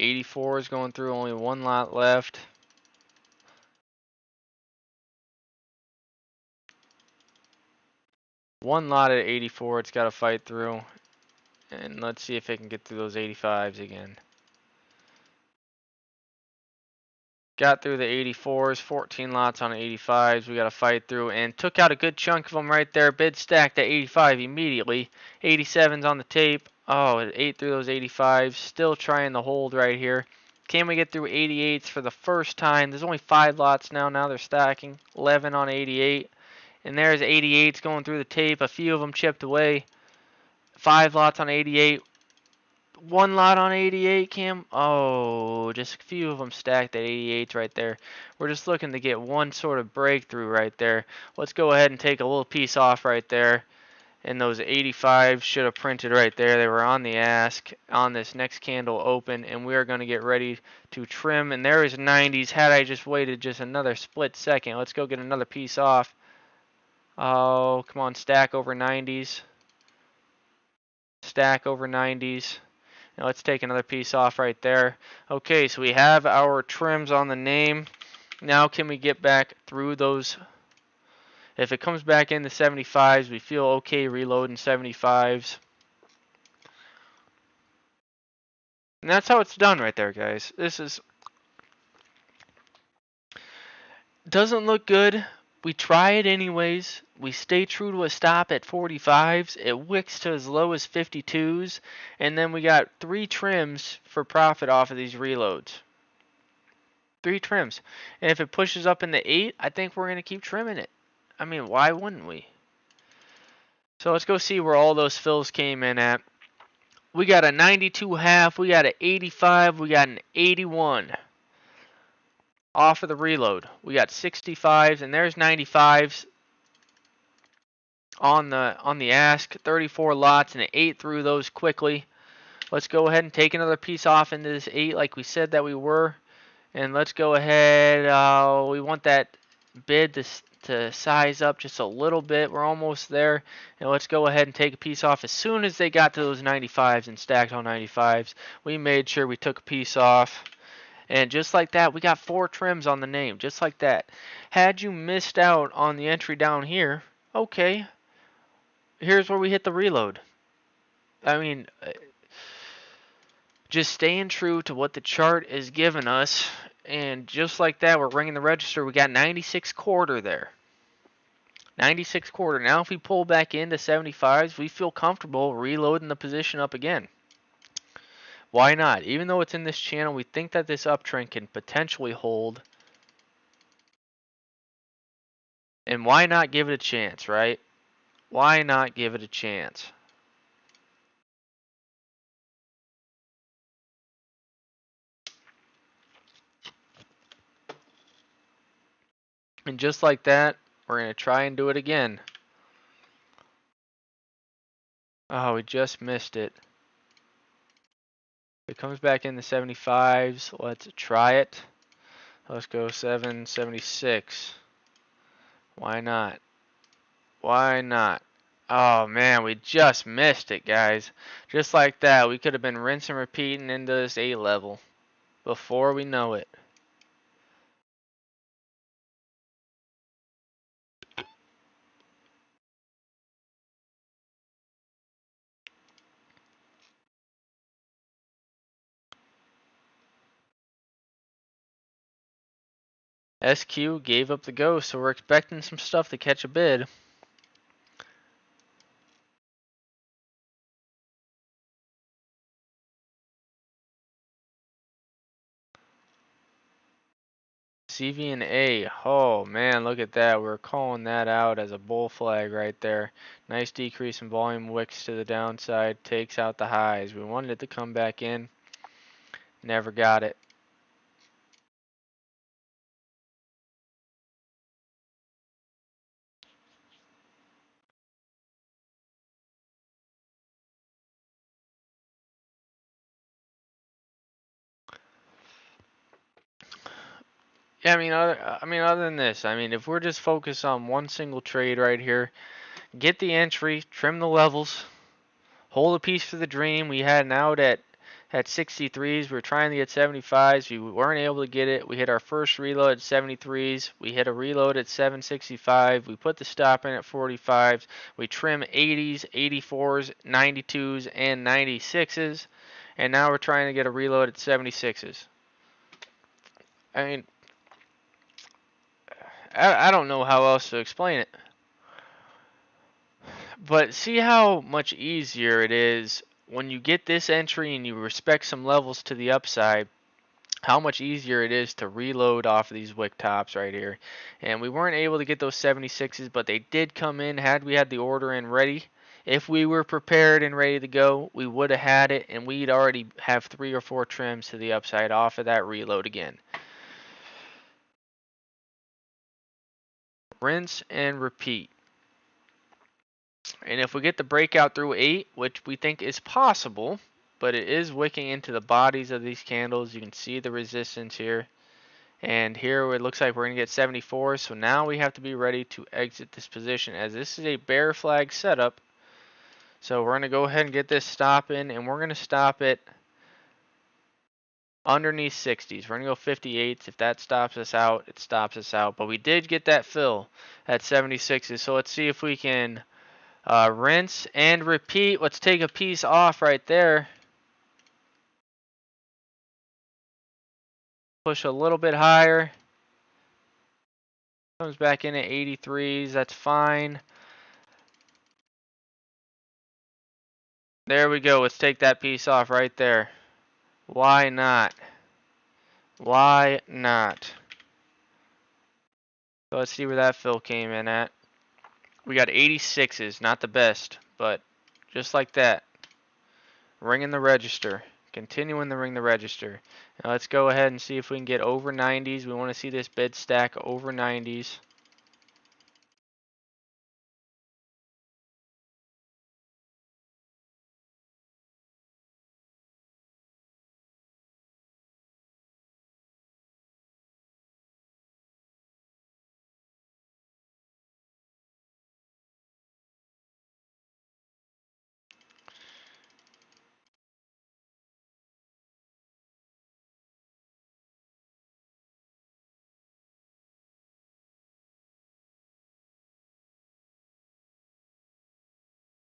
84 is going through, only one lot left. One lot at 84 it's got to fight through. And let's see if it can get through those 85s again. Got through the 84s, 14 lots on 85s. We got to fight through and took out a good chunk of them right there. Bid stacked at 85 immediately. 87s on the tape. Oh, it ate through those 85s. Still trying to hold right here. Can we get through 88s for the first time? There's only 5 lots now. Now they're stacking. 11 on 88. And there's 88s going through the tape. A few of them chipped away. 5 lots on 88. One lot on 88, Cam. Oh, just a few of them stacked at 88s right there. We're just looking to get one sort of breakthrough right there. Let's go ahead and take a little piece off right there. And those 85s should have printed right there. They were on the ask on this next candle open. And we are going to get ready to trim. And there is 90s. Had I just waited just another split second. Let's go get another piece off. Oh, come on. Stack over 90s. Stack over 90s. Now let's take another piece off right there. Okay, so we have our trims on the name. Now can we get back through those? If it comes back into 75s, we feel okay reloading 75s. And that's how it's done right there, guys. This is... doesn't look good. We try it anyways. We stay true to a stop at 45s. It wicks to as low as 52s. And then we got 3 trims for profit off of these reloads. 3 trims. And if it pushes up into 8, I think we're going to keep trimming it. I mean, why wouldn't we? So let's go see where all those fills came in at. We got a 92 half. We got an 85. We got an 81. Off of the reload. We got 65s and there's 95s on the ask. 34 lots and it ate through those quickly. Let's go ahead and take another piece off into this 8 like we said that we were. And let's go ahead. We want that bid to size up just a little bit. We're almost there. And let's go ahead and take a piece off. As soon as they got to those 95s and stacked on 95s, we made sure we took a piece off. And just like that, we got 4 trims on the name. Just like that. Had you missed out on the entry down here, okay. Here's where we hit the reload. I mean, just staying true to what the chart is giving us. And just like that, we're ringing the register. We got 96 quarter there. 96 quarter. Now if we pull back into 75s, we feel comfortable reloading the position up again. Why not? Even though it's in this channel, we think that this uptrend can potentially hold. And why not give it a chance, right? Why not give it a chance? And just like that, we're going to try and do it again. Oh, we just missed it. If it comes back in the 75s, let's try it. Let's go 776. Why not? Why not? Oh man, we just missed it, guys. Just like that, we could have been rinsing and repeating into this 8 level before we know it. SQ gave up the ghost, so we're expecting some stuff to catch a bid. CV and A. Oh man, look at that. We're calling that out as a bull flag right there. Nice decrease in volume, wicks to the downside, takes out the highs. We wanted it to come back in. Never got it. Yeah, other than this, if we're just focused on one single trade right here, get the entry, trim the levels, hold a piece for the dream. We had an out at at 63s. We were trying to get 75s. We weren't able to get it. We hit our first reload at 73s. We hit a reload at 765. We put the stop in at 45s. We trim 80s, 84s, 92s, and 96s. And now we're trying to get a reload at 76s. I mean, I don't know how else to explain it. But see how much easier it is when you get this entry and you respect some levels to the upside, how much easier it is to reload off of these wick tops right here. And we weren't able to get those 76s, but they did come in. Had we had the order in ready, if we were prepared and ready to go, we would have had it, and we'd already have 3 or 4 trims to the upside off of that reload again. Rinse and repeat. And if we get the breakout through 8, which we think is possible, but it is wicking into the bodies of these candles, you can see the resistance here. And here it looks like we're going to get 74, so now we have to be ready to exit this position, as this is a bear flag setup. So we're going to go ahead and get this stop in, and we're going to stop it underneath 60s. We're going to go 58s. If that stops us out, it stops us out. But we did get that fill at 76s, so let's see if we can rinse and repeat. Let's take a piece off right there. Push a little bit higher. Comes back in at 83s. That's fine. There we go. Let's take that piece off right there. Why not? Why not? So let's see where that fill came in at. We got 86s. Not the best, but just like that. Ringing the register. Continuing to ring the register. Now let's go ahead and see if we can get over 90s. We want to see this bid stack over 90s.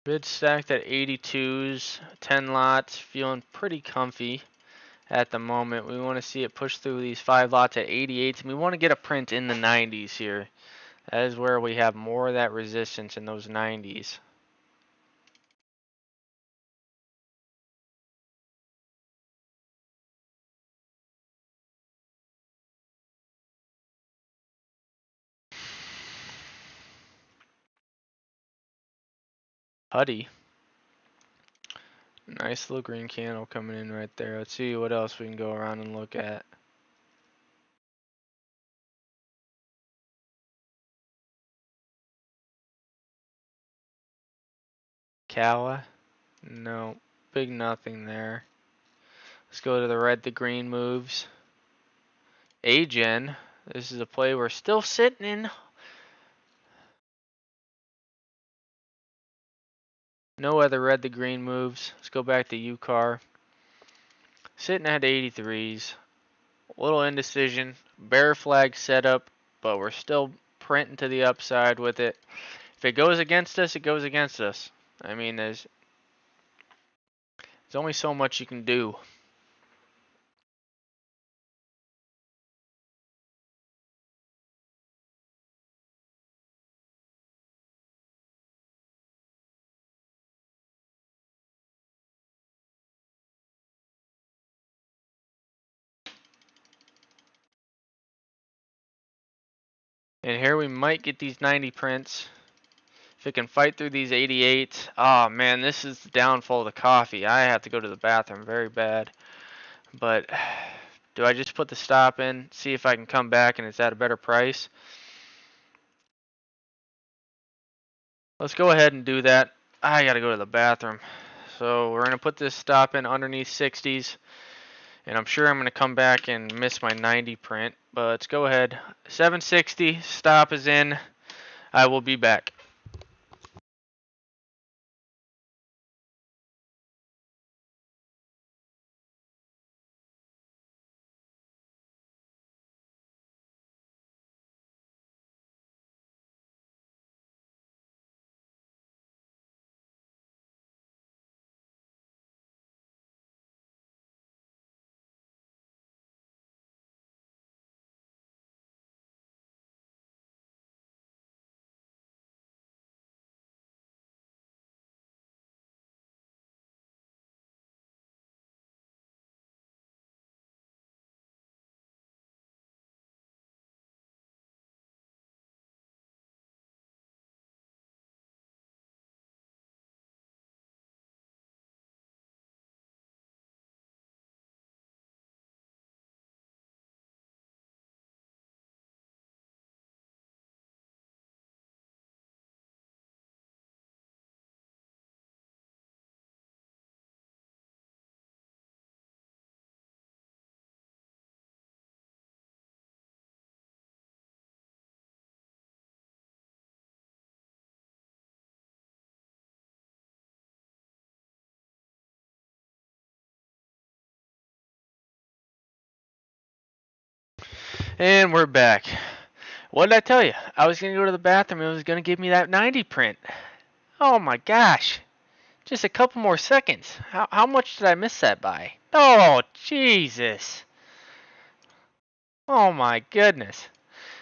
Bid stacked at 82s, 10 lots, feeling pretty comfy at the moment. We want to see it push through these 5 lots at 88s, and we want to get a print in the 90s here. That is where we have more of that resistance in those 90s. Putty. Nice little green candle coming in right there. Let's see what else we can go around and look at. Kala. No. Big nothing there. Let's go to the red to green moves. Agen. This is a play we're still sitting in. No other red to green moves. Let's go back to UCAR. Sitting at 83s. A little indecision. Bear flag setup, but we're still printing to the upside with it. If it goes against us, it goes against us. I mean, there's only so much you can do. And here we might get these 90 prints. If it can fight through these 88s. Oh man, this is the downfall of the coffee. I have to go to the bathroom very bad. But do I just put the stop in, see if I can come back and it's at a better price? Let's go ahead and do that. I gotta go to the bathroom. So we're gonna put this stop in underneath 60s. And I'm sure I'm gonna come back and miss my 90 print. But let's go ahead. 760, stop is in. I will be back. And we're back. What did I tell you? I was going to go to the bathroom and it was going to give me that 90 print. Oh my gosh. Just a couple more seconds. How much did I miss that by? Oh, Jesus. Oh my goodness.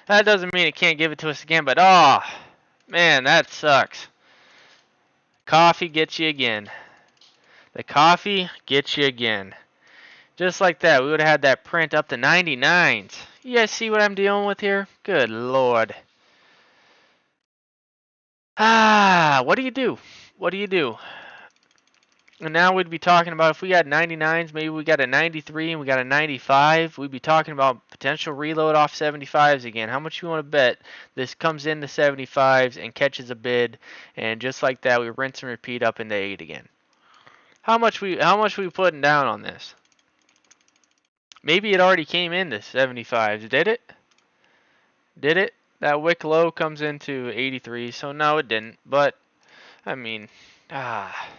That doesn't mean it can't give it to us again, but oh, man, that sucks. Coffee gets you again. The coffee gets you again. Just like that, we would have had that print up to 99s. You guys see what I'm dealing with here? Good Lord. Ah, what do you do? What do you do? And now we'd be talking about if we got 99s, maybe we got a 93 and we got a 95. We'd be talking about potential reload off 75s again. How much you want to bet this comes into 75s and catches a bid, and just like that, we rinse and repeat up into 8 again. How much we putting down on this? Maybe it already came into 75s. Did it? Did it? That wick low comes into 83, so no, it didn't. But I mean, ah.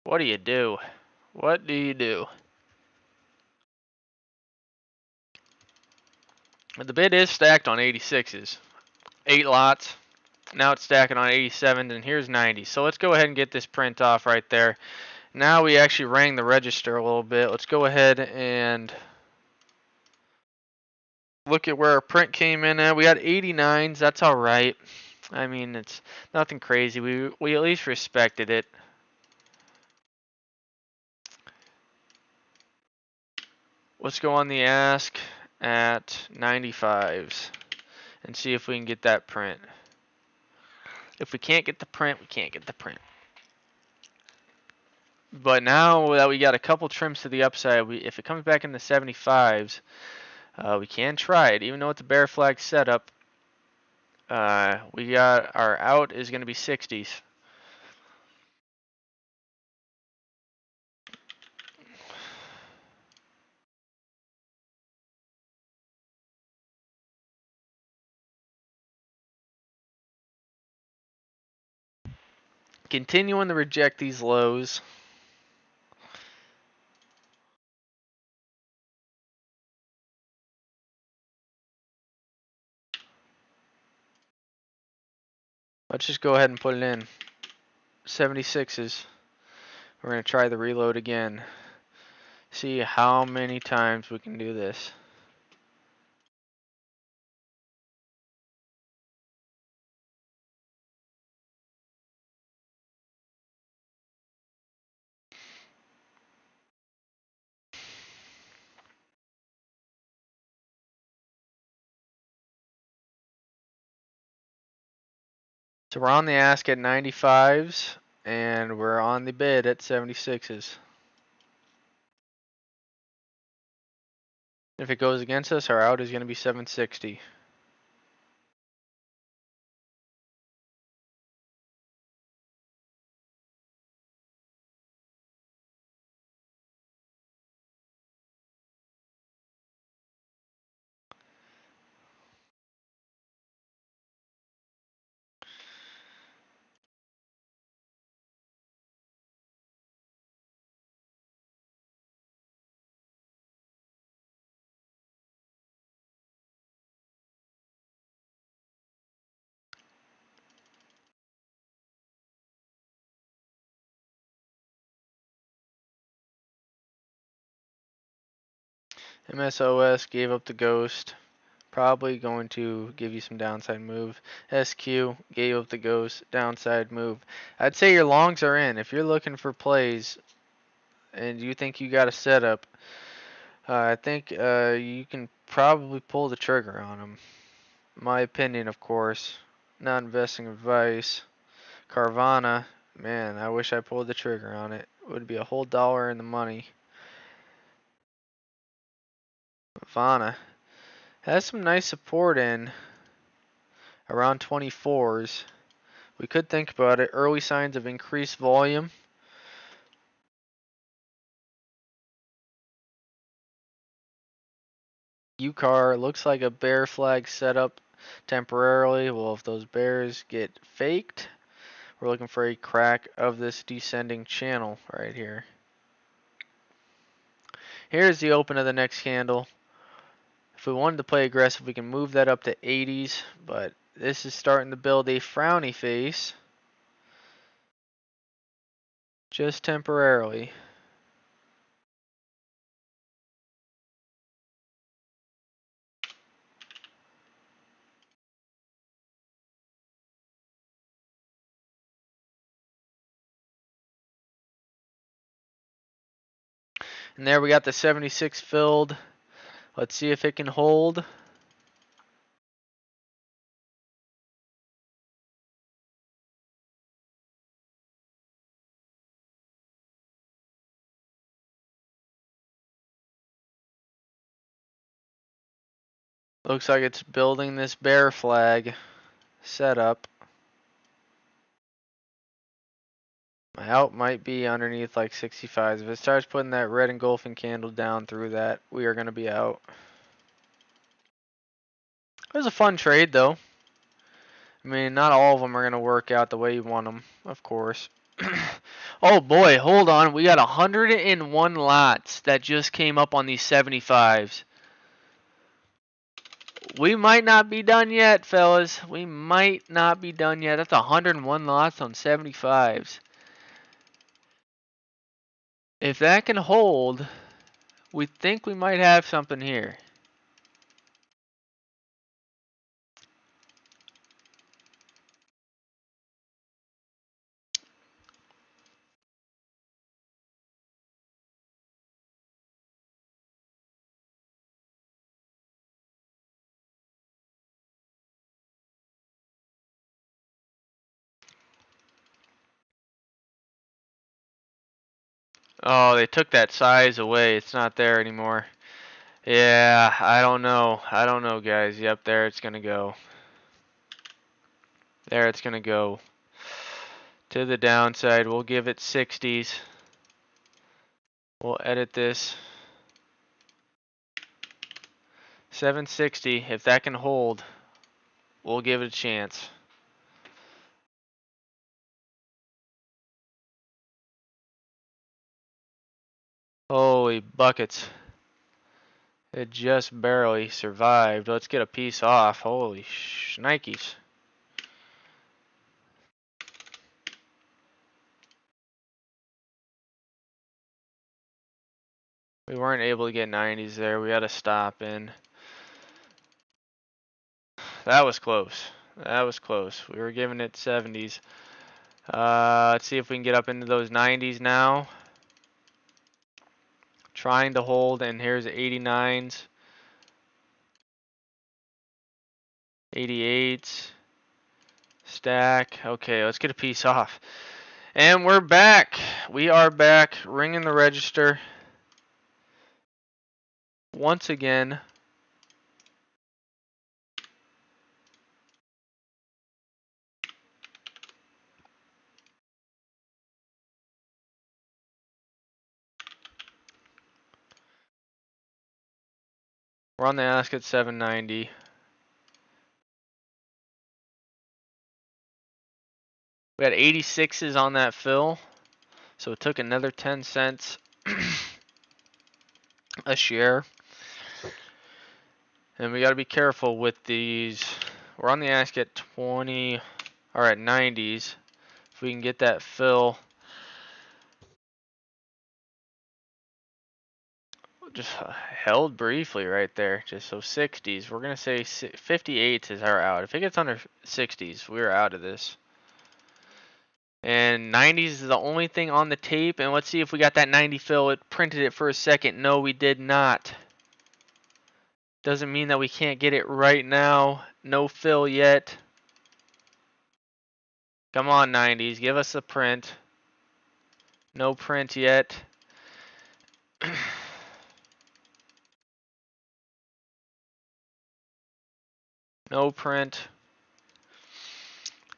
What do you do? What do you do? The bid is stacked on 86s. 8 lots. Now it's stacking on 87s, and here's 90. So let's go ahead and get this print off right there. Now we actually rang the register a little bit. Let's go ahead and look at where our print came in at. We got 89s. That's all right. I mean, it's nothing crazy. We at least respected it. Let's go on the ask at 95s and see if we can get that print. If we can't get the print, we can't get the print. But now that we got a couple trims to the upside, if it comes back in the 75s, we can try it. Even though it's a bear flag setup, we got our out is going to be 60s. Continuing to reject these lows. Let's just go ahead and put it in. 76s. We're going to try the reload again. See how many times we can do this. So we're on the ask at 95s, and we're on the bid at 76s. If it goes against us, our out is going to be 760. MSOS gave up the ghost. Probably going to give you some downside move. SQ gave up the ghost. Downside move. I'd say your longs are in. If you're looking for plays and you think you got a setup, I think you can probably pull the trigger on them. My opinion, of course. Not investing advice. Carvana. Man, I wish I pulled the trigger on it. It would be a whole dollar in the money. Vana has some nice support in around 24s. We could think about it. Early signs of increased volume. UCAR looks like a bear flag setup temporarily. Well, if those bears get faked, we're looking for a crack of this descending channel right here. Here's the open of the next candle. If we wanted to play aggressive, we can move that up to 80s, but this is starting to build a frowny face. Just temporarily. And there we got the 76 filled. Let's see if it can hold. Looks like it's building this bear flag setup. My out might be underneath like 65s. If it starts putting that red engulfing candle down through that, we are going to be out. It was a fun trade though. I mean, not all of them are going to work out the way you want them, of course. Oh boy, hold on. We got 101 lots that just came up on these 75s. We might not be done yet, fellas. We might not be done yet. That's 101 lots on 75s. If that can hold, we think we might have something here. Oh, they took that size away. It's not there anymore. Yeah, I don't know. I don't know, guys. Yep, there it's going to go. There it's going to go. To the downside, we'll give it 60s. We'll edit this. 760. If that can hold, we'll give it a chance. Holy buckets. It just barely survived. Let's get a piece off. Holy shnikes. We weren't able to get 90s there. We had to stop in. That was close. That was close. We were giving it 70s. Let's see if we can get up into those 90s now. Trying to hold, and here's 89s. 88s. Stack. Okay, let's get a piece off. And we're back. We are back. Ringing the register. Once again. We're on the ask at 790. We had 86s on that fill. So it took another 10 cents a share. And we got to be careful with these. We're on the ask at 20 or at 90s. If we can get that fill. Just held briefly right there. Just so 60s. We're going to say 58s is our out. If it gets under 60s, we're out of this. And 90s is the only thing on the tape. And let's see if we got that 90 fill. It printed it for a second. No, we did not. Doesn't mean that we can't get it right now. No fill yet. Come on, 90s. Give us a print. No print yet. No print.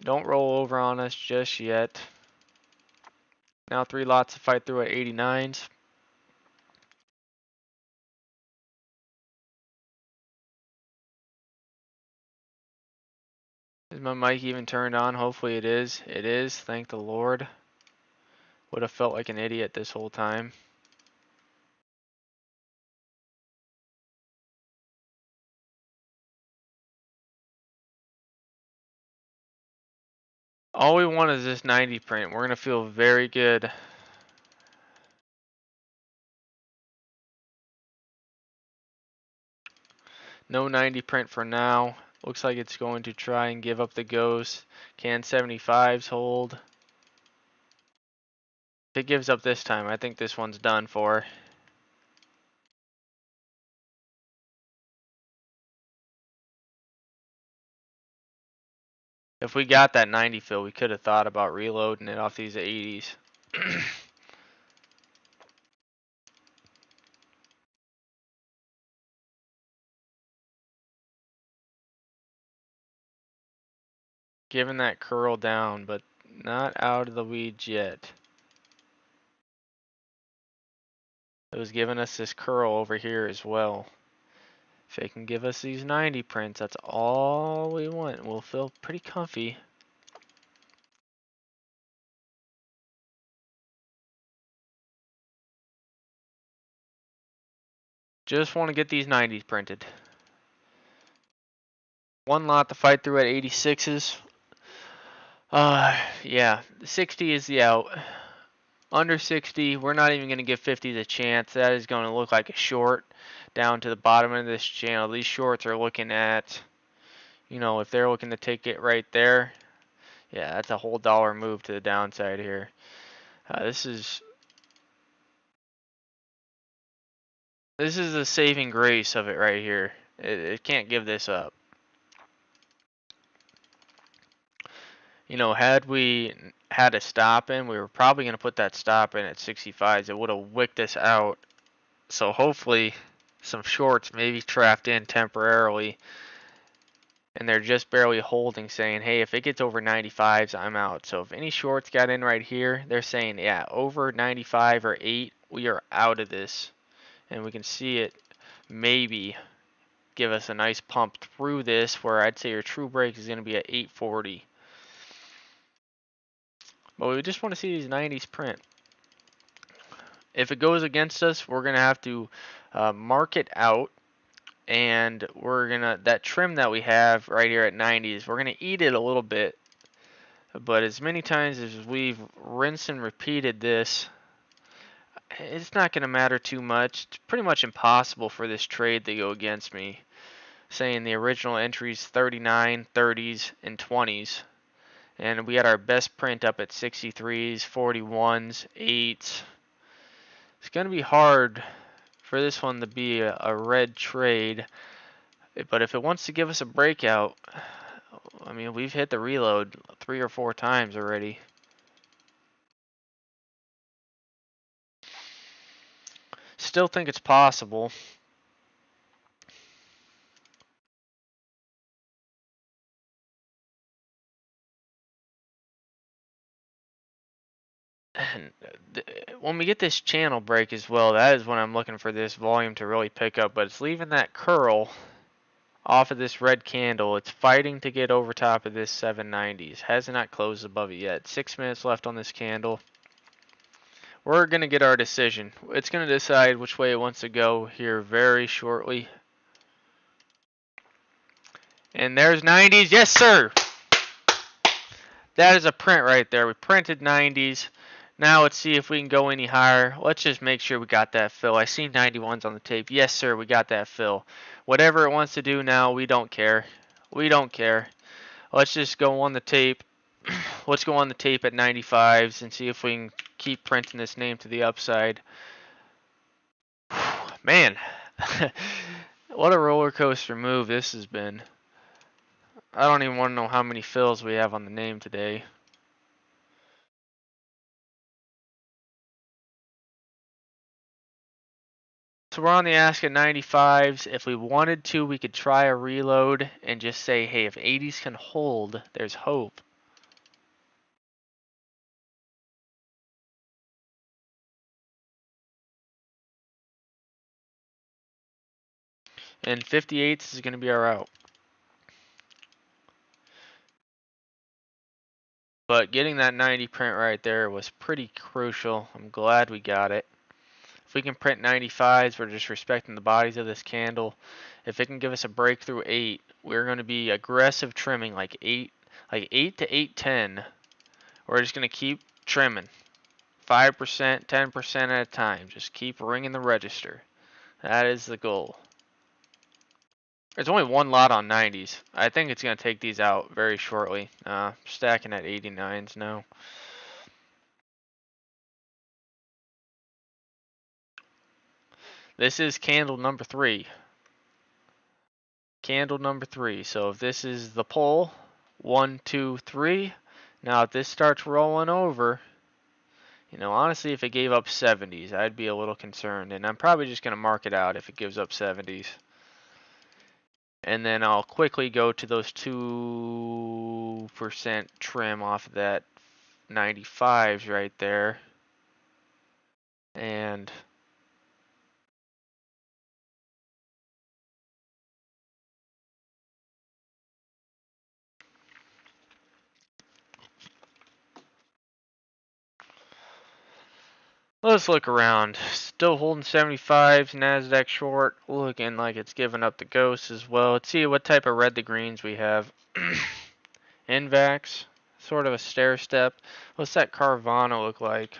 Don't roll over on us just yet. Now 3 lots to fight through at 89s. Is my mic even turned on? Hopefully it is. It is. Thank the Lord. Would have felt like an idiot this whole time. All we want is this 90 print. We're going to feel very good. No 90 print for now. Looks like it's going to try and give up the ghost. Can 75s hold? If it gives up this time, I think this one's done for. If we got that 90 fill, we could have thought about reloading it off these 80s. Giving that curl down, but not out of the weeds yet. It was giving us this curl over here as well. If it can give us these 90 prints, that's all we want. We'll feel pretty comfy. Just want to get these 90s printed. One lot to fight through at 86s. Yeah, 60 is the out. Under 60, we're not even going to give 50s a chance. That is going to look like a short down to the bottom of this channel. These shorts are looking at, if they're looking to take it right there, yeah, that's a whole dollar move to the downside here. This is the saving grace of it right here. It can't give this up. Had we had a stop in, we were probably going to put that stop in at 65s. It would have wicked us out. So hopefully some shorts maybe trapped in temporarily. And they're just barely holding, saying, hey, if it gets over 95s, I'm out. So if any shorts got in right here, they're saying, yeah, over 95 or 8, we are out of this. And we can see it maybe give us a nice pump through this, where I'd say your true break is going to be at 840. But we just want to see these 90s print. If it goes against us, we're going to have to mark it out. And we're going to, that trim that we have right here at 90s, we're going to eat it a little bit. But as many times as we've rinsed and repeated this, it's not going to matter too much. It's pretty much impossible for this trade to go against me. Saying the original entries 39, 30s, and 20s. And we had our best print up at 63s, 41s, 8s. It's going to be hard for this one to be a red trade. But if it wants to give us a breakout, I mean, we've hit the reload 3 or 4 times already. Still think it's possible. And when we get this channel break as well, that is when I'm looking for this volume to really pick up. But it's leaving that curl off of this red candle. It's fighting to get over top of this 790s. Has not closed above it yet. 6 minutes left on this candle. We're going to get our decision. It's going to decide which way it wants to go here very shortly. And there's 90s. Yes, sir. That is a print right there. We printed 90s. Now let's see if we can go any higher. Let's just make sure we got that fill. I see 91s on the tape. Yes, sir, we got that fill. Whatever it wants to do now, we don't care. We don't care. Let's just go on the tape. Let's go on the tape at 95s and see if we can keep printing this name to the upside. Man, what a roller coaster move this has been. I don't even want to know how many fills we have on the name today. So we're on the ask at 95s. If we wanted to, we could try a reload and just say, hey, if 80s can hold, there's hope. And 58s is going to be our out. But getting that 90 print right there was pretty crucial. I'm glad we got it. If we can print 95s, we're just respecting the bodies of this candle. If it can give us a breakthrough 8, we're going to be aggressive trimming like 8 to 810. We're just going to keep trimming. 5%, 10% at a time. Just keep ringing the register. That is the goal. There's only one lot on 90s. I think it's going to take these out very shortly. Stacking at 89s now. This is candle number 3. Candle number 3. So if this is the pole, 1, 2, 3. Now if this starts rolling over, you know, honestly, if it gave up 70s, I'd be a little concerned. And I'm probably just going to mark it out if it gives up 70s. And then I'll quickly go to those 2% trim off of that 95s right there. And let's look around. Still holding 75s, NASDAQ short, looking like it's giving up the ghost as well. Let's see what type of red to greens we have. NVAX, sort of a stair step. What's that Carvana look like?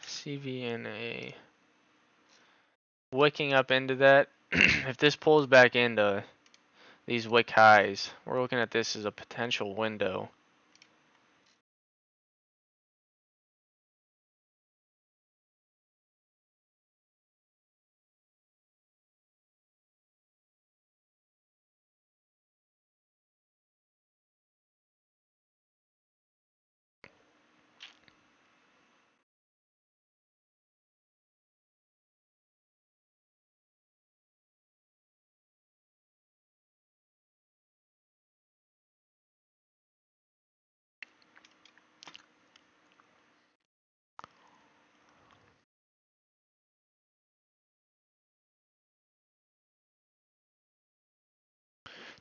CVNA. Wicking up into that. If this pulls back into these wick highs, we're looking at this as a potential window.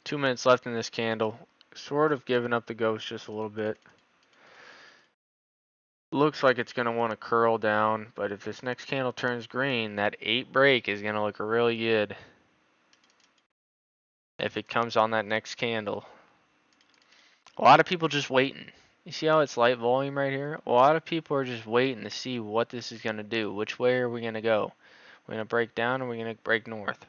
Two minutes left in this candle. Sort of giving up the ghost just a little bit. Looks like it's going to want to curl down, but if this next candle turns green, that 8 break is going to look really good. If it comes on that next candle. A lot of people just waiting. You see how it's light volume right here? A lot of people are just waiting to see what this is going to do. Which way are we going to go? We're going to break down or we're going to break north?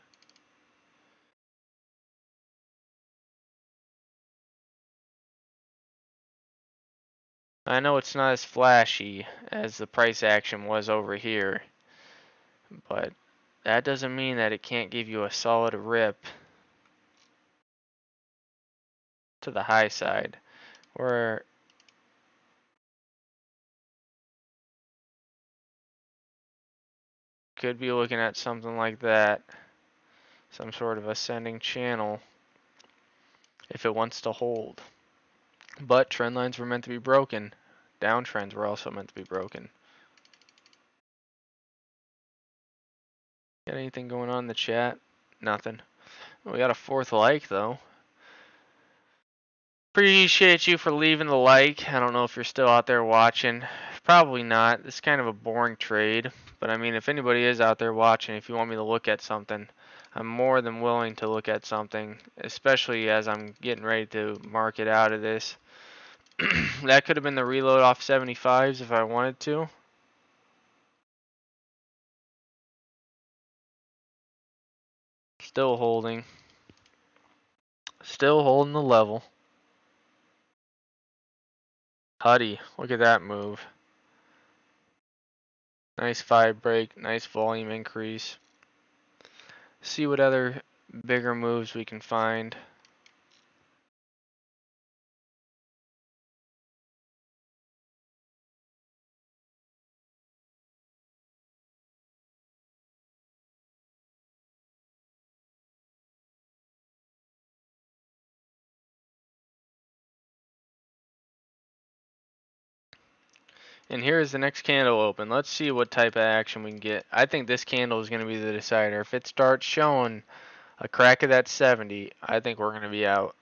I know it's not as flashy as the price action was over here, but that doesn't mean that it can't give you a solid rip to the high side. Or could be looking at something like that. Some sort of ascending channel if it wants to hold. But trend lines were meant to be broken. Downtrends were also meant to be broken. Got anything going on in the chat? Nothing. We got a 4th like though. Appreciate you for leaving the like. I don't know if you're still out there watching. Probably not. It's kind of a boring trade. But I mean, if anybody is out there watching, if you want me to look at something, I'm more than willing to look at something, especially as I'm getting ready to market out of this. That could have been the reload off 75s if I wanted to. Still holding. Still holding the level. Huddy, look at that move. Nice 5 break, nice volume increase. See what other bigger moves we can find. And here's the next candle open. Let's see what type of action we can get. I think this candle is going to be the decider. If it starts showing a crack of that 70, I think we're going to be out.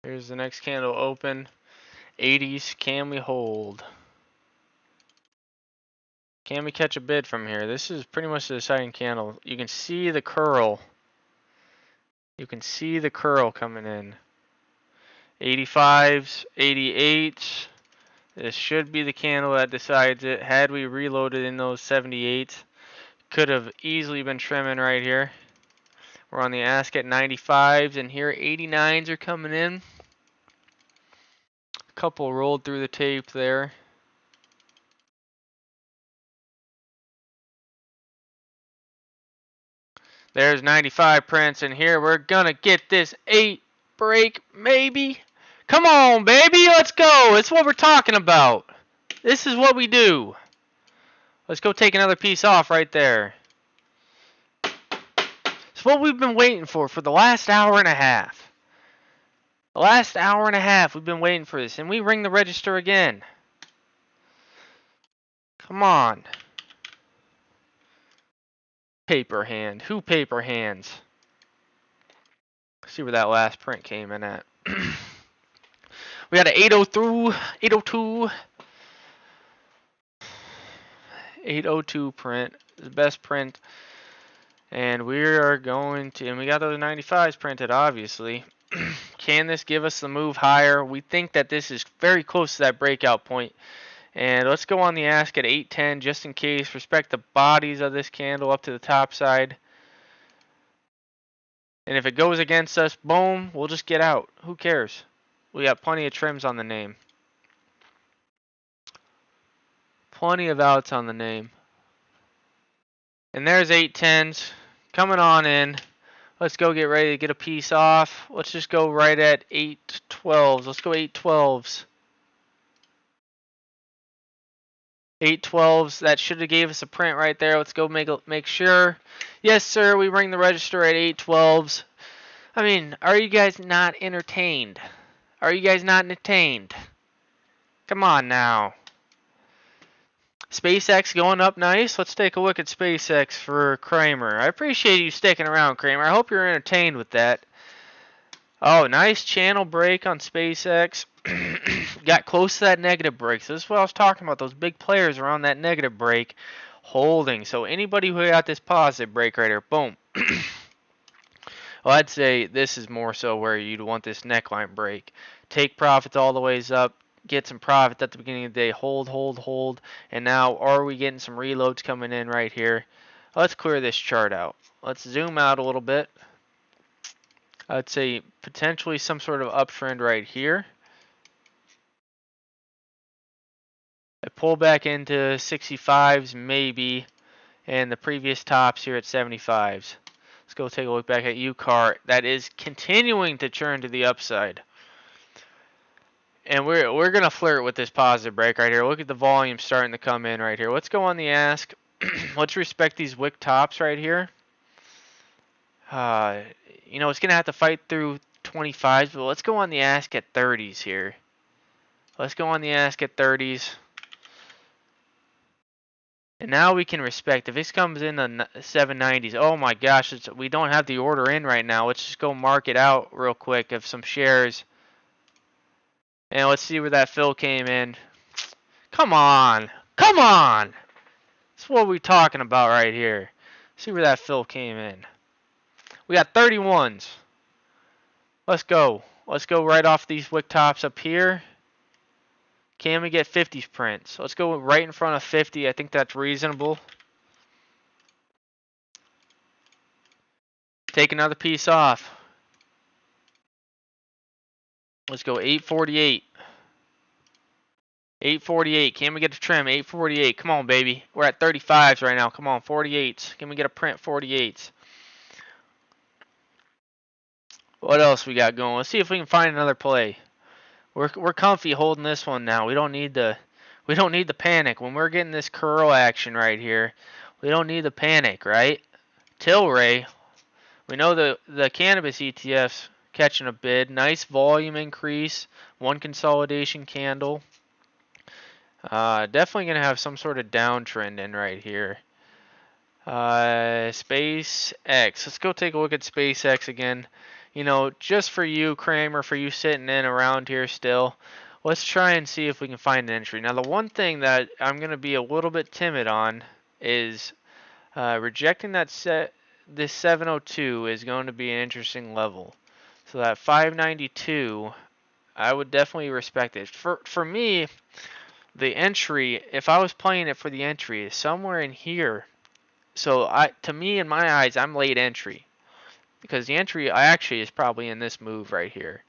Here's the next candle open. 80s, can we hold? Can we catch a bid from here? This is pretty much the deciding candle. You can see the curl. You can see the curl coming in. 85s, 88s. This should be the candle that decides it. Had we reloaded in those 78s, could have easily been trimming right here. We're on the ask at 95s, and here 89s are coming in. A couple rolled through the tape there. There's 95 prints, and here we're gonna get this 8 break, maybe. Come on, baby, let's go. It's what we're talking about. This is what we do. Let's go take another piece off right there. It's what we've been waiting for the last hour and a half. The last hour and a half we've been waiting for this, and we ring the register again. Come on. Paper hand. Who paper hands? See where that last print came in at. We got an 802, 802 print. The best print. And we are going to, and we got those 95s printed, obviously. Can this give us the move higher? We think that this is very close to that breakout point. And let's go on the ask at 810 just in case. Respect the bodies of this candle up to the top side. And if it goes against us, boom, we'll just get out. Who cares? We got plenty of trims on the name. Plenty of outs on the name. And there's 810s coming on in. Let's go get ready to get a piece off. Let's just go right at 812s. Let's go 812s. 812s. That should have gave us a print right there. Let's go make sure. Yes, sir. We ring the register at 812s. I mean, are you guys not entertained? Are you guys not entertained? Come on now. SpaceX going up nice. Let's take a look at SpaceX for Kramer. I appreciate you sticking around, Kramer. I hope you're entertained with that. Oh, nice channel break on SpaceX. Got close to that negative break. So this is what I was talking about. Those big players around that negative break holding. So anybody who got this positive break right here, boom. Well, I'd say this is more so where you'd want this neckline break. Take profits all the ways up. Get some profits at the beginning of the day. Hold. And now are we getting some reloads coming in right here? Let's clear this chart out. Let's zoom out a little bit. I'd say potentially some sort of uptrend right here. I pull back into 65s maybe. And the previous tops here at 75s. Let's go take a look back at UCAR. That is continuing to churn to the upside. And we're going to flirt with this positive break right here. Look at the volume starting to come in right here. Let's go on the ask. Let's respect these wick tops right here. You know, it's going to have to fight through 25s, but let's go on the ask at 30s here. Let's go on the ask at 30s. And now we can respect. If this comes in the 790s, oh my gosh, we don't have the order in right now. Let's just go mark it out real quick of some shares. And let's see where that fill came in. Come on. Come on. That's what we're talking about right here. See where that fill came in. We got 31s. Let's go. Let's go right off these wick tops up here. Can we get 50s prints? Let's go right in front of 50. I think that's reasonable. Take another piece off. Let's go 848. 848. Can we get a trim? 848. Come on, baby. We're at 35s right now. Come on, 48s. Can we get a print 48s? What else we got going? Let's see if we can find another play. We're comfy holding this one now. We don't need the panic when we're getting this curl action right here. We don't need the panic, right? Tilray. We know the cannabis ETFs catching a bid. Nice volume increase. One consolidation candle. Definitely going to have some sort of downtrend in right here. SpaceX. Let's go take a look at SpaceX again. you know, just for you, Kramer, for you sitting in around here still, let's try and see if we can find an entry. Now, the one thing that I'm going to be a little bit timid on is rejecting that set. This 702 is going to be an interesting level. So that 592, I would definitely respect it. For me, the entry, if I was playing it for the entry, is somewhere in here. So to me, in my eyes, I'm late entry because the entry I actually is probably in this move right here.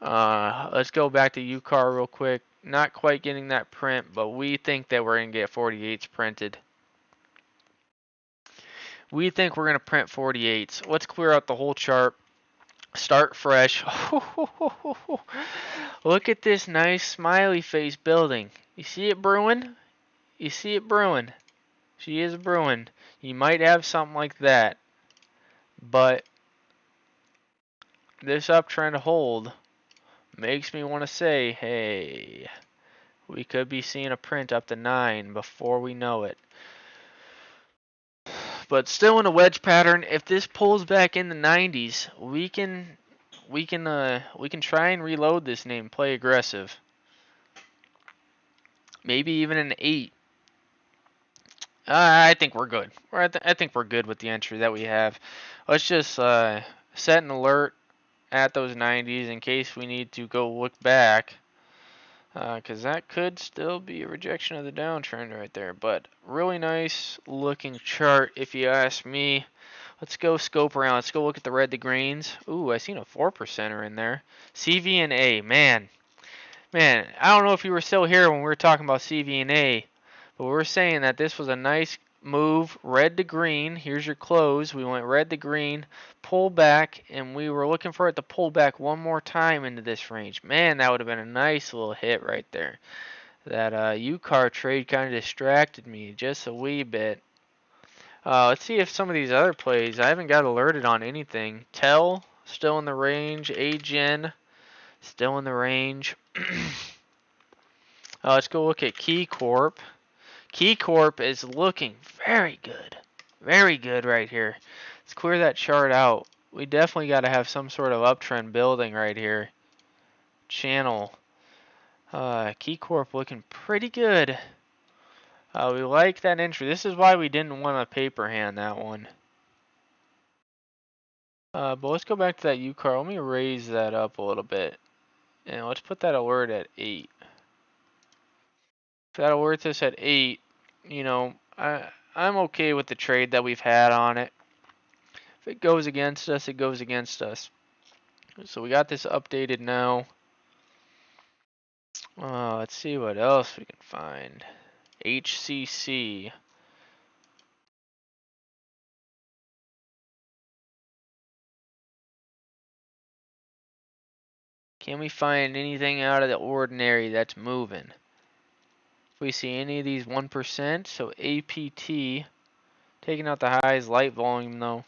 Let's go back to UCAR real quick. Not quite getting that print, but we think that we're gonna get 48s printed. We think we're gonna print 48s. Let's clear out the whole chart. Start fresh. Look at this nice smiley face building. You see it brewing? You see it brewing. She is brewing. You might have something like that. But this uptrend hold makes me want to say, hey, we could be seeing a print up to 9 before we know it. But still in a wedge pattern. If this pulls back in the 90s, we can try and reload this name, play aggressive. Maybe even an 8. I think we're good. I think we're good with the entry that we have. Let's just set an alert at those 90s in case we need to go look back. Because that could still be a rejection of the downtrend right there. But really nice looking chart if you ask me. Let's go scope around. Let's go look at the red to greens. Ooh, I seen a 4%er in there. CV and A, man. Man, I don't know if you were still here when we were talking about CV and A. But we were saying that this was a nice move, red to green. Here's your close. We went red to green, pull back, and we were looking for it to pull back one more time into this range. Man, that would have been a nice little hit right there. That UCAR trade kind of distracted me just a wee bit. Let's see if some of these other plays, I haven't got alerted on anything. Tell, still in the range. AGen, still in the range. Let's go look at Key Corp. Key Corp is looking very good. Very good right here. Let's clear that chart out. We definitely got to have some sort of uptrend building right here. Channel. Key Corp looking pretty good. We like that entry. This is why we didn't want to paper hand that one. But let's go back to that UCAR. Let me raise that up a little bit. And let's put that alert at 8. If that alerts us at 8, you know, I'm okay with the trade that we've had on it. If it goes against us, it goes against us. So we got this updated now. Let's see what else we can find. HCC. Can we find anything out of the ordinary that's moving? If we see any of these 1%, so APT, taking out the highs, light volume though.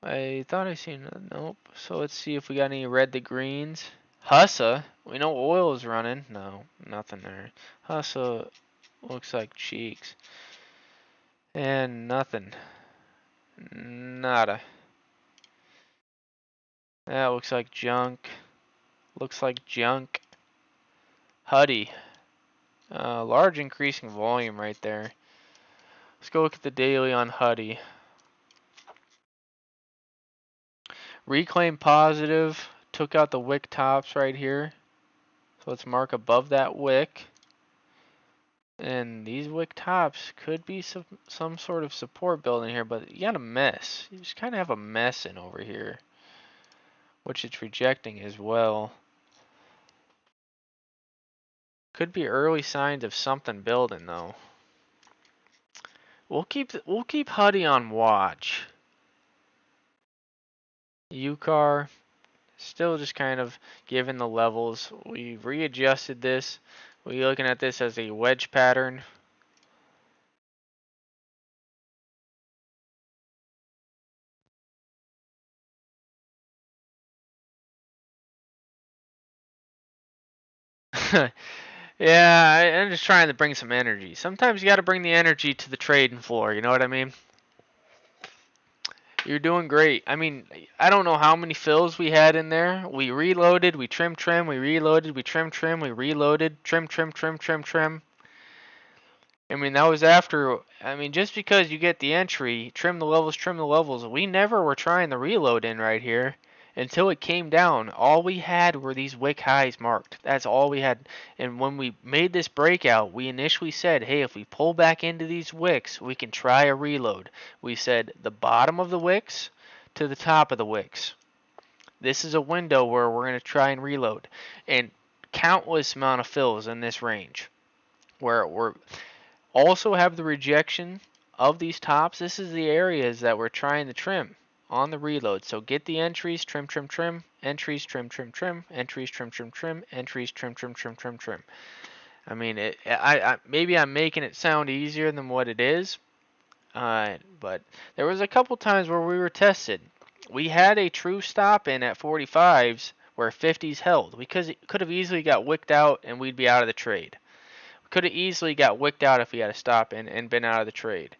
I thought I seen, nope. So let's see if we got any red to greens. HUSA, we know oil is running. No, nothing there. HUSA looks like cheeks. And nothing. Nada. That looks like junk. Looks like junk. Huddy. Large increasing volume right there. Let's go look at the daily on Huddy. Reclaim positive. Took out the wick tops right here. So let's mark above that wick. And these wick tops could be some sort of support building here, but you got a mess. You just kind of have a mess in over here, which it's rejecting as well. Could be early signs of something building though. We'll keep Huddy on watch. UCAR still just kind of given the levels. We've readjusted this. We're looking at this as a wedge pattern. Yeah, I'm just trying to bring some energy. Sometimes you got to bring the energy to the trading floor, you know what I mean? You're doing great. I mean, I don't know how many fills we had in there. We reloaded, we trim, we reloaded, we trim, we reloaded, trim. I mean, that was after, I mean, just because you get the entry, trim the levels, we never were trying the reload in right here until it came down. All we had were these wick highs marked. That's all we had. And when we made this breakout, we initially said, hey, if we pull back into these wicks, we can try a reload. We said the bottom of the wicks to the top of the wicks. This is a window where we're going to try and reload. And countless amount of fills in this range where we're also have the rejection of these tops. This is the areas that we're trying to trim on the reload. So get the entries, trim, entries, trim, entries, trim, entries, trim. I mean, maybe I'm making it sound easier than what it is, but there was a couple times where we were tested. We had a true stop in at 45s where 50s held. We could have easily got wicked out and we'd be out of the trade. Could have easily got wicked out if we had a stop and been out of the trade.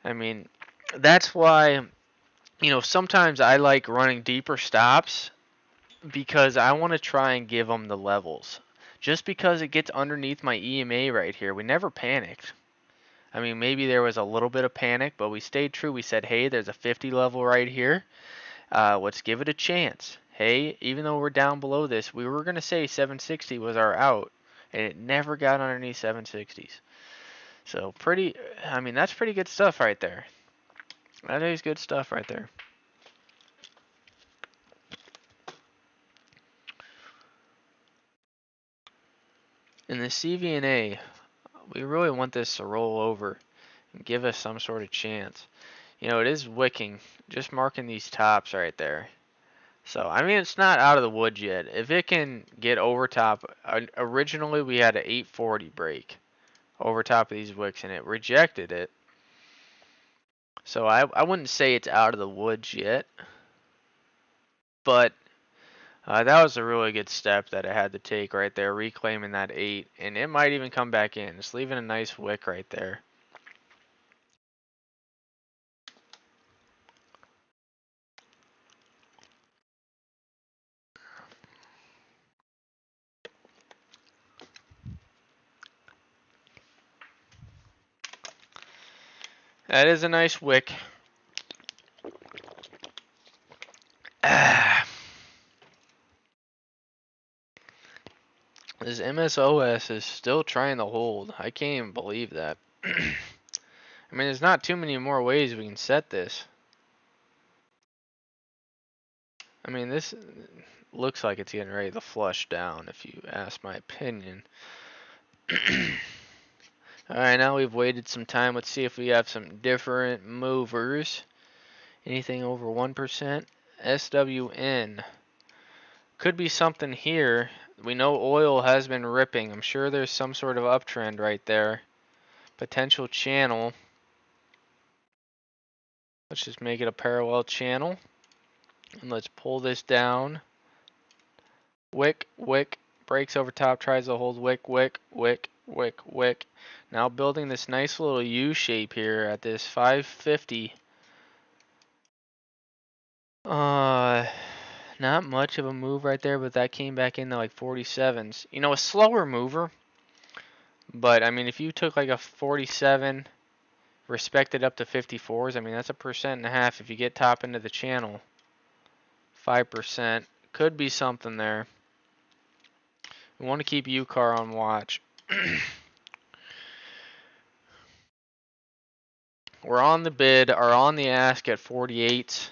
I mean, that's why, sometimes I like running deeper stops because I want to try and give them the levels. Just because it gets underneath my EMA right here, we never panicked. I mean, maybe there was a little bit of panic, but we stayed true. We said, hey, there's a 50 level right here. Let's give it a chance. Hey, even though we're down below this, we were going to say 760 was our out, and it never got underneath 760s. So I mean, that's pretty good stuff right there. That is good stuff right there. In the CVNA, we really want this to roll over and give us some sort of chance. It is wicking, just marking these tops right there. So, I mean, it's not out of the woods yet. If it can get over top, originally we had an 840 break over top of these wicks, and it rejected it. So I wouldn't say it's out of the woods yet, but that was a really good step that it had to take right there, reclaiming that 8, and it might even come back in. It's leaving a nice wick right there. That is a nice wick. This MSOS is still trying to hold. I can't even believe that. I mean, there's not too many more ways we can set this. I mean, this looks like it's getting ready to flush down, if you ask my opinion. Alright, now we've waited some time. Let's see if we have some different movers. Anything over 1%. SWN. Could be something here. We know oil has been ripping. I'm sure there's some sort of uptrend right there. Potential channel. Let's just make it a parallel channel. And let's pull this down. Wick. Breaks over top, tries to hold wick. Now building this nice little U shape here at this 550. Not much of a move right there, but that came back into like 47s. A slower mover. But I mean, if you took like a 47, respected up to 54s, I mean that's 1.5% if you get top into the channel. 5% could be something there. We want to keep UCAR on watch. We're on the bid, or on the ask at 48s.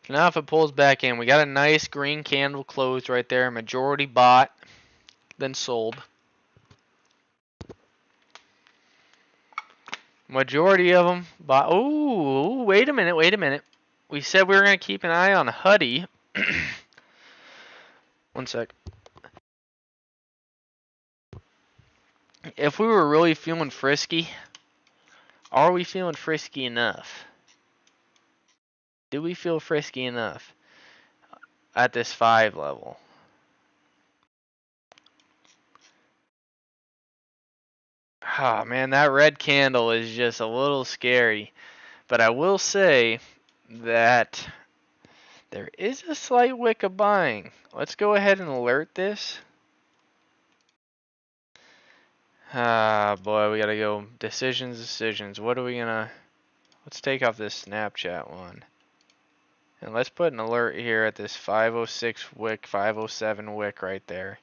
Now if it pulls back in, we got a nice green candle closed right there. Majority bought, then sold. Majority of them bought. Oh, wait a minute. We said we were going to keep an eye on Huddy. One sec. If we were really feeling frisky, are we feeling frisky enough? Do we feel frisky enough at this 5 level? Ah, man, that red candle is just a little scary. But I will say that there is a slight wick of buying. Let's go ahead and alert this. Ah, boy, we gotta go decisions. What are we gonna... Let's take off this Snapchat one. And let's put an alert here at this 506 wick, 507 wick right there.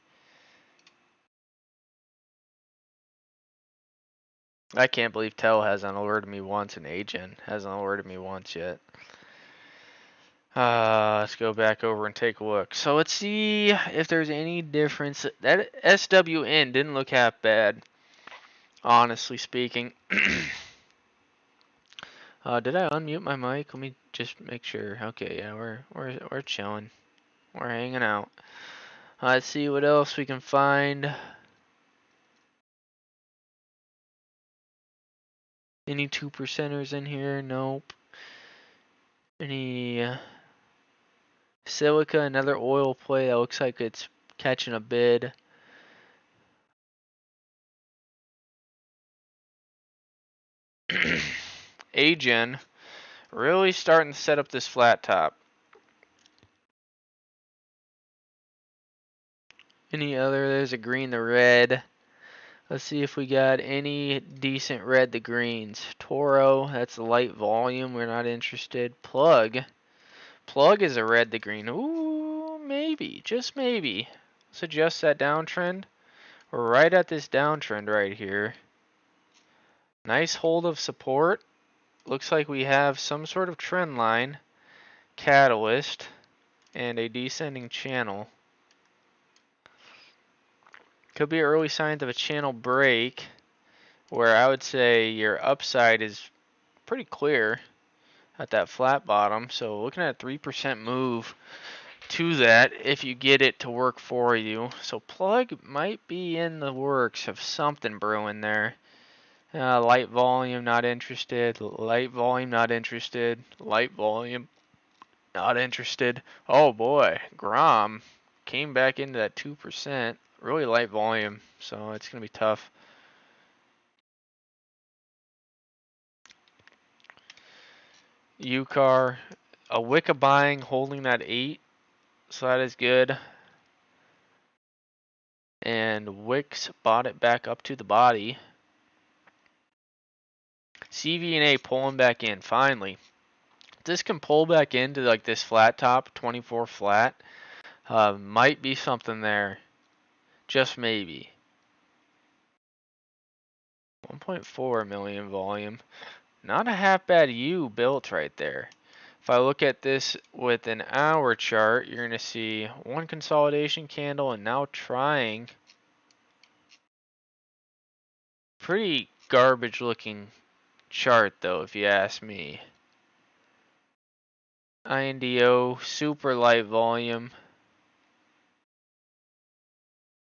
I can't believe Tel hasn't alerted me once and Agen hasn't alerted me once yet. Let's go back over and take a look. So let's see if there's any difference. That SWN didn't look half bad, honestly speaking. Did I unmute my mic? Let me just make sure. Okay, yeah, we're chilling. We're hanging out. Let's see what else we can find. Any 2%ers in here? Nope. Any silica, another oil play that looks like it's catching a bid. Agen really starting to set up this flat top. Any other? There's a green, the red. Let's see if we got any decent red, the greens. Toro, that's light volume. We're not interested. Plug. Plug is a red, the green. Ooh, maybe. Just maybe. Let's adjust that downtrend. We're right at this downtrend right here. Nice hold of support. Looks like we have some sort of trend line, catalyst, and a descending channel. Could be early signs of a channel break, where I would say your upside is pretty clear at that flat bottom. So looking at a 3% move to that if you get it to work for you. So plug might be in the works of something brewing there. Light volume, not interested. Light volume, not interested. Light volume, not interested. Oh boy, Grom came back into that 2%. Really light volume, so it's going to be tough. UCAR, a wick of buying, holding that 8, so that is good. And Wicks bought it back up to the body. CVNA pulling back in, finally. This can pull back into like this flat top, 24 flat. Might be something there. Just maybe. 1.4 million volume. Not a half bad U built right there. If I look at this with an hour chart, you're going to see one consolidation candle and now trying. Pretty garbage looking chart though, if you ask me. INDO, super light volume.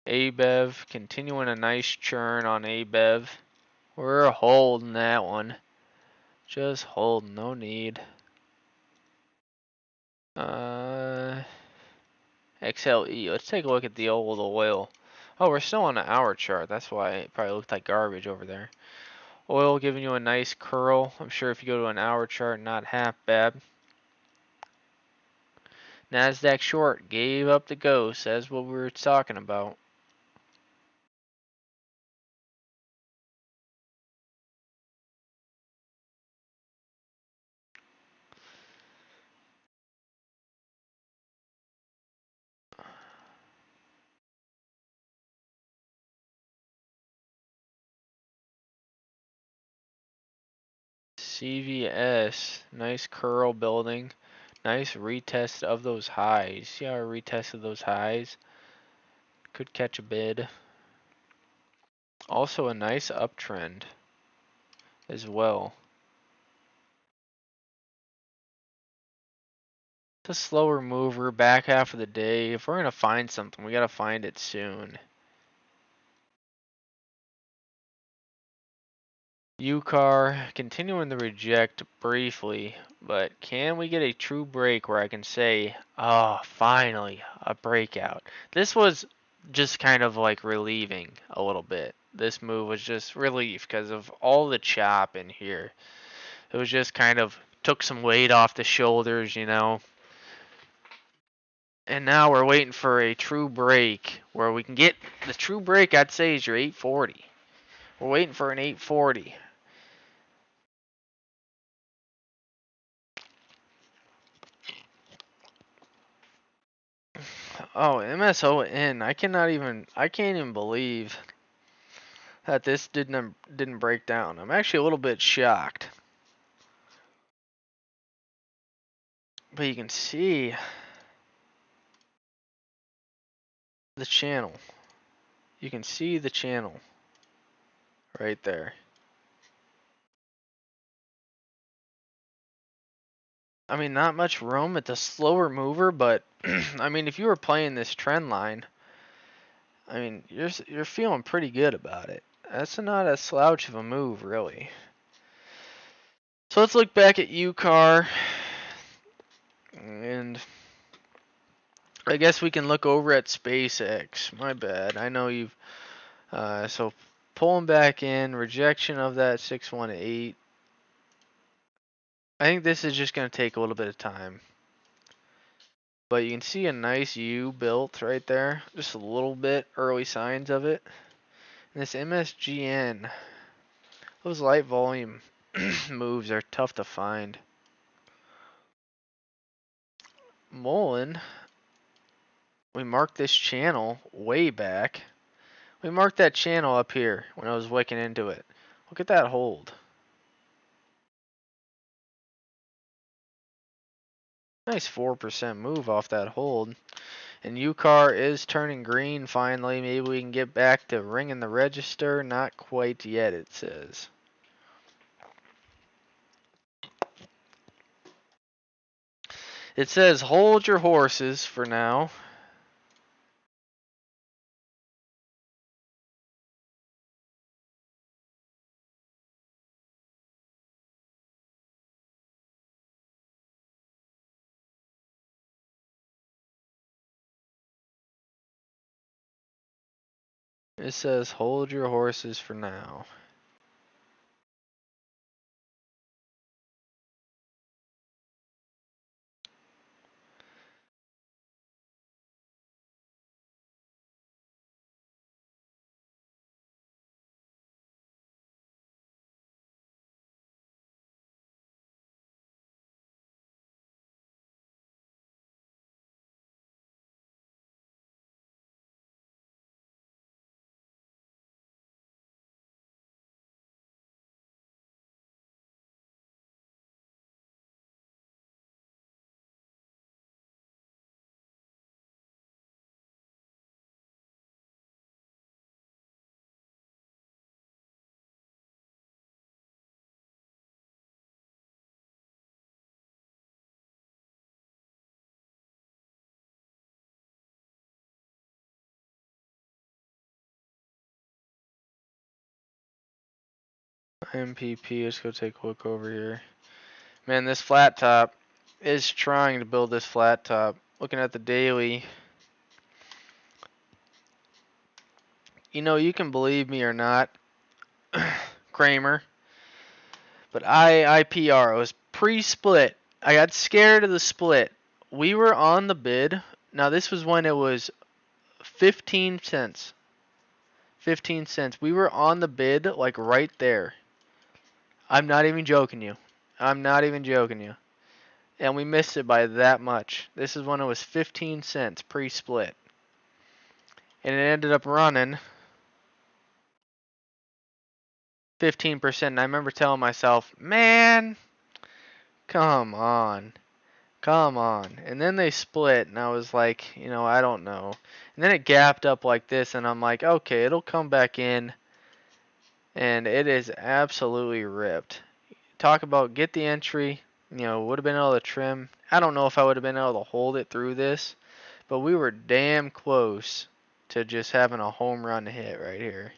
ABEV, continuing a nice churn on ABEV. We're holding that one. Just holding, no need. XLE, let's take a look at the old oil. Oh, we're still on an hour chart. That's why it probably looked like garbage over there. Oil giving you a nice curl. I'm sure if you go to an hour chart, not half bad. NASDAQ short gave up the ghost. That's what we were talking about. CVS, nice curl building. Nice retest of those highs. See how I retested those highs? Could catch a bid. Also a nice uptrend as well. It's a slower mover, back half of the day. If we're going to find something, we got to find it soon. UCAR, continuing to reject briefly, but can we get a true break where I can say, oh, finally, a breakout. This was just kind of like relieving a little bit. this move was just relief because of all the chop in here. It was just kind of took some weight off the shoulders, you know. And now we're waiting for a true break where we can get the true break. I'd say is your 840. We're waiting for an 840. Oh, MSON. I can't even believe that this didn't break down. I'm actually a little bit shocked. But you can see the channel. You can see the channel right there. I mean, not much room. It's a slower mover, but I mean, if you were playing this trend line, I mean, you're feeling pretty good about it. That's not a slouch of a move, really. So let's look back at UCAR, and I guess we can look over at SpaceX. My bad. I know you've so pulling back in, rejection of that 618. I think this is just going to take a little bit of time. But you can see a nice U built right there. Just a little bit early signs of it. And this MSGN, those light volume moves are tough to find. Mullen, we marked this channel way back. We marked that channel up here when I was wicking into it. Look at that hold. Nice 4% move off that hold. And UCAR is turning green finally. Maybe we can get back to ringing the register. Not quite yet, it says. It says hold your horses for now. It says hold your horses for now. MPP, let's go take a look over here. Man, this flat top is trying to build this flat top. Looking at the daily, you know, you can believe me or not, Kramer, but IPR was pre-split. I got scared of the split. We were on the bid. Now this was when it was 15 cents. 15 cents. We were on the bid like right there. I'm not even joking you. I'm not even joking you. And we missed it by that much. This is when it was 15 cents pre-split. And it ended up running 15%. And I remember telling myself, man, come on. Come on. And then they split, and I was like, you know, I don't know. And then it gapped up like this, and I'm like, okay, it'll come back in. And it is absolutely ripped. Talk about get the entry. You know, would have been able to trim. I don't know if I would have been able to hold it through this, but we were damn close to just having a home run hit right here.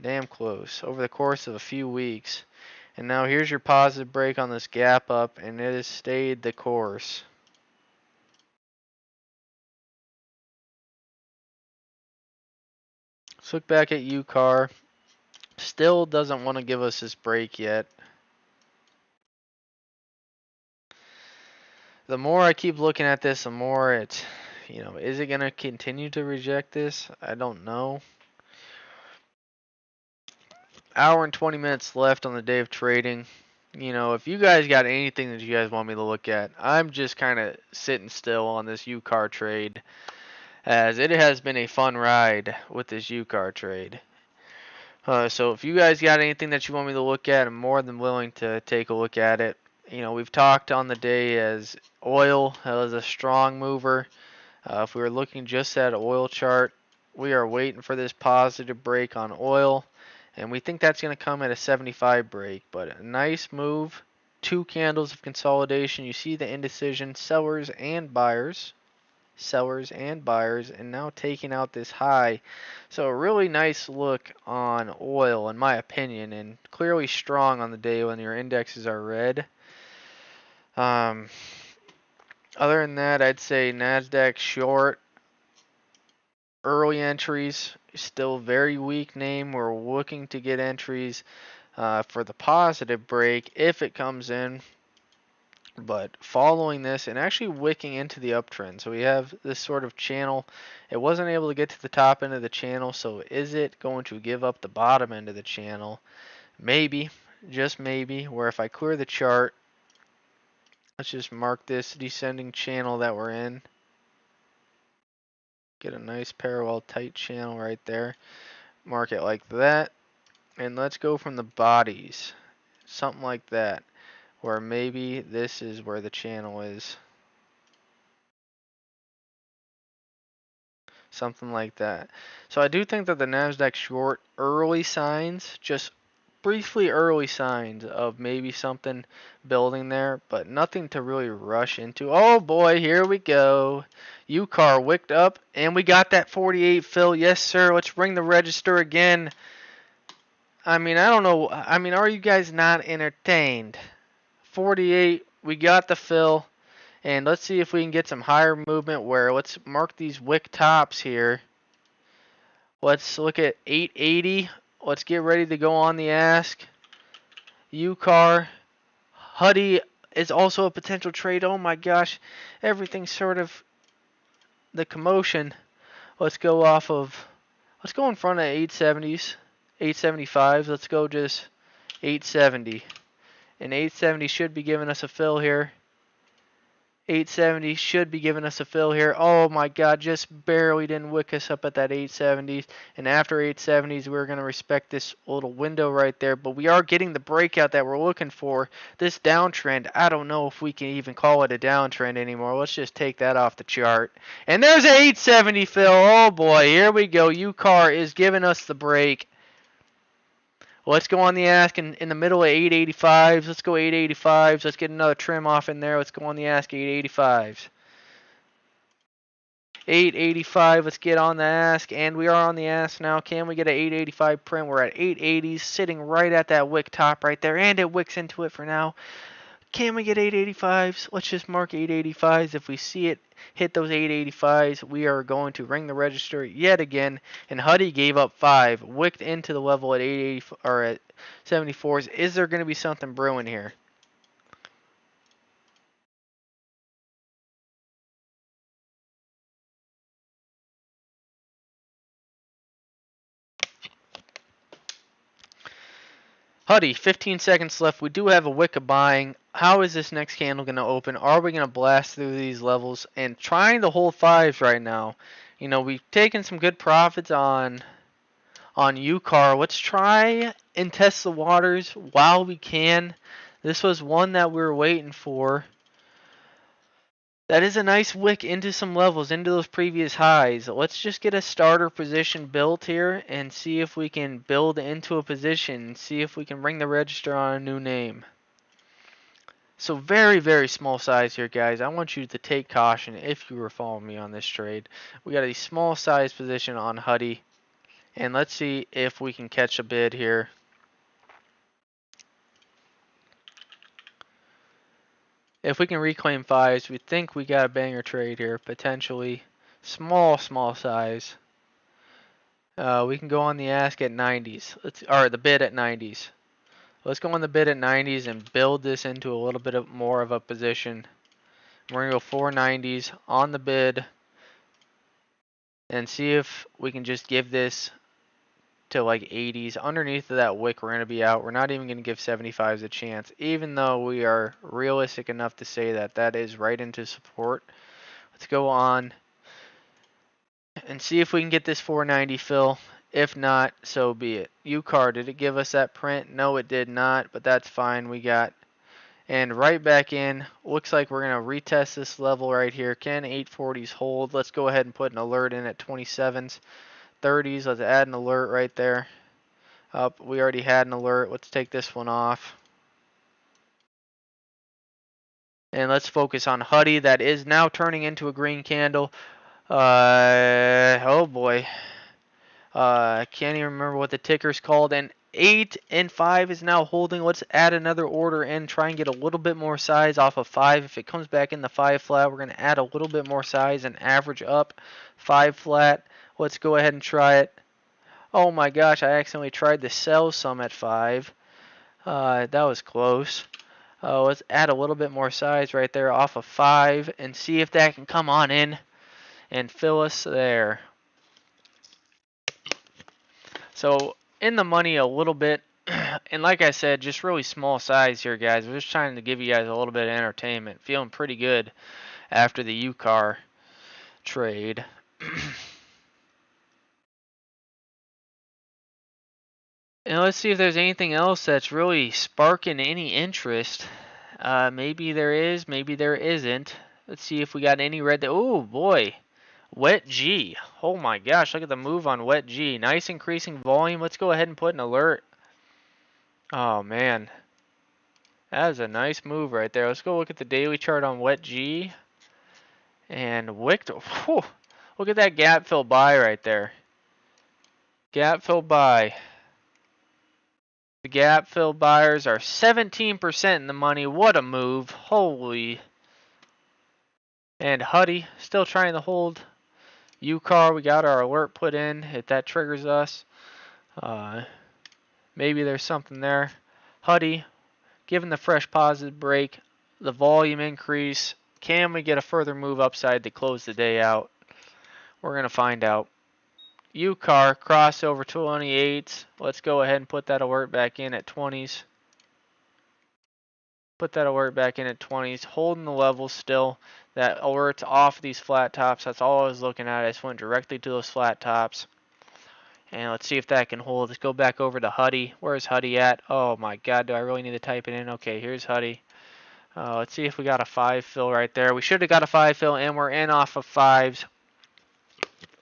Damn close. Over the course of a few weeks. And now here's your positive break on this gap up, and it has stayed the course. Let's look back at UCAR. Still doesn't want to give us this break yet. The more I keep looking at this, the more it's, is it going to continue to reject this? I don't know. Hour and 20 minutes left on the day of trading. If you guys got anything that you guys want me to look at, I'm just kind of sitting still on this UCAR trade, as it has been a fun ride with this UCAR trade. So if you guys got anything that you want me to look at, I'm more than willing to take a look at it. We've talked on the day as oil as a strong mover. If we were looking just at an oil chart, we are waiting for this positive break on oil, and we think that's going to come at a 75 break. But a nice move, 2 candles of consolidation. You see the indecision, sellers and buyers, and now taking out this high. So a really nice look on oil, in my opinion, and clearly strong on the day when your indexes are red. Other than that, I'd say NASDAQ short. Early entries, still very weak name. We're looking to get entries for the positive break if it comes in. But following this and actually wicking into the uptrend. So we have this sort of channel. It wasn't able to get to the top end of the channel. So is it going to give up the bottom end of the channel? Maybe, just maybe. Where if I clear the chart, let's just mark this descending channel that we're in. Get a nice parallel tight channel right there. Mark it like that. And let's go from the bodies. Something like that. Where maybe this is where the channel is. Something like that. So I do think that the NASDAQ short early signs, just briefly early signs of maybe something building there, but nothing to really rush into. Oh boy, here we go. UCAR wicked up, and we got that 48 fill. Yes, sir. Let's ring the register again. I don't know. Are you guys not entertained? 48, we got the fill. And let's see if we can get some higher movement where let's mark these wick tops here. Let's look at 880. Let's get ready to go on the ask. UCAR. Huddy is also a potential trade. Oh my gosh. Everything's sort of the commotion. Let's go in front of 870s. 875s. Let's go just 870. And 870 should be giving us a fill here. 870 should be giving us a fill here. Oh my god, just barely didn't wick us up at that 870s. And after 870s, we're going to respect this little window right there. But we are getting the breakout that we're looking for. This downtrend, I don't know if we can even call it a downtrend anymore. Let's just take that off the chart. And there's an 870 fill. Oh boy, here we go. UCAR is giving us the break. Let's go on the ask in the middle of 885s. Let's go 885s. Let's get another trim off in there. Let's go on the ask 885s. 885. Let's get on the ask, and we are on the ask now. Can we get an 885 print? We're at 880s, sitting right at that wick top right there, and it wicks into it for now. Can we get 885s? Let's just mark 885s. If we see it hit those 885s, we are going to ring the register yet again. And Huddy gave up 5, wicked into the level at 880 or at 74s. Is there going to be something brewing here? Huddy, 15 seconds left. We do have a wick of buying. How is this next candle going to open? Are we going to blast through these levels? And trying to hold 5s right now. We've taken some good profits on UCAR. Let's try and test the waters while we can. This was one that we were waiting for. That is a nice wick into some levels, into those previous highs. Let's just get a starter position built here and see if we can build into a position. See if we can ring the register on a new name. So very, very small size here, guys. I want you to take caution if you were following me on this trade. We got a small size position on Huddy. And let's see if we can catch a bid here. If we can reclaim 5s, we think we got a banger trade here, potentially. Small size. We can go on the ask at 90s. Or the bid at 90s. Let's go on the bid at 90s and build this into a little bit of more of a position. We're gonna go 490s on the bid and see if we can just give this to like 80s. Underneath of that wick, we're gonna be out. We're not even gonna give 75s a chance, even though we are realistic enough to say that that is right into support. Let's go on and see if we can get this 490 fill. If not, so be it. UCAR, did it give us that print? No, it did not, but that's fine. We got, and right back in. Looks like we're going to retest this level right here. Can 840s hold? Let's go ahead and put an alert in at 27s, 30s. Let's add an alert right there. Up, we already had an alert. Let's take this one off. And let's focus on Huddy. That is now turning into a green candle. Oh boy. I can't even remember what the ticker's called. And 8 and 5 is now holding. Let's add another order in. Try and get a little bit more size off of 5. If it comes back in the 5 flat, we're going to add a little bit more size and average up 5 flat. Let's go ahead and try it. Oh my gosh, I accidentally tried to sell some at 5. That was close. Let's add a little bit more size right there off of 5 and see if that can come on in and fill us there. So in the money a little bit, and like I said, just really small size here, guys. We're just trying to give you guys a little bit of entertainment. Feeling pretty good after the UCAR trade. And let's see if there's anything else that's really sparking any interest. Maybe there is, maybe there isn't. Let's see if we got any red. Oh boy, Wet G. Oh my gosh, look at the move on Wet G. Nice increasing volume. Let's go ahead and put an alert. Oh man, that was a nice move right there. Let's go look at the daily chart on Wet G. And wicked. Whew, look at that gap fill buy right there. Gap fill buy. The gap fill buyers are 17% in the money. What a move. Holy. And Huddy still trying to hold. UCAR, we got our alert put in. If that triggers us. Maybe there's something there. Huddy, given the fresh positive break, the volume increase, can we get a further move upside to close the day out? We're going to find out. UCAR, crossover 28s. Let's go ahead and put that alert back in at 20s. Put that alert back in at 20s. Holding the level still. That alert's off these flat tops. That's all I was looking at. I just went directly to those flat tops. And let's see if that can hold. Let's go back over to Huddy. Where's Huddy at? Oh my god, do I really need to type it in? Okay, here's Huddy. Let's see if we got a 5 fill right there. We should have got a 5 fill, and we're in off of 5s.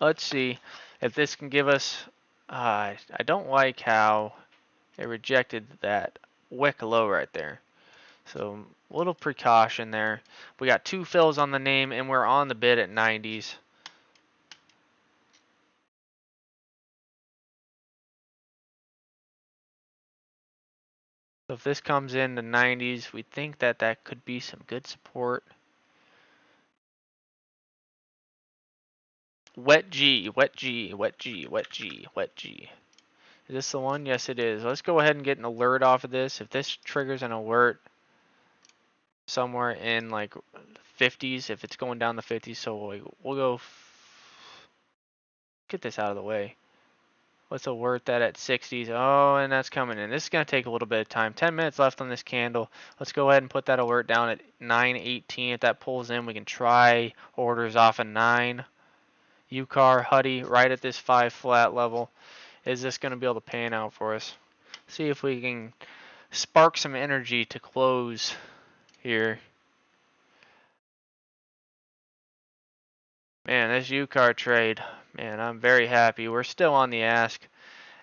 Let's see if this can give us... I don't like how it rejected that wick low right there. So, a little precaution there. We got 2 fills on the name, and we're on the bid at 90s. So if this comes in the 90s, we think that that could be some good support. Wet G, Wet G, Wet G, Wet G, Wet G. Is this the one? Yes, it is. Let's go ahead and get an alert off of this. If this triggers an alert somewhere in like 50s, if it's going down the 50s, so like we'll go get this out of the way. Let's alert that at 60s. Oh, and that's coming in. This is going to take a little bit of time. 10 minutes left on this candle. Let's go ahead and put that alert down at 9:18. If that pulls in, we can try orders off of 9. UCAR, Huddy, right at this 5 flat level. Is this going to be able to pan out for us? See if we can spark some energy to close here. Man, this UCAR trade, man, I'm very happy. We're still on the ask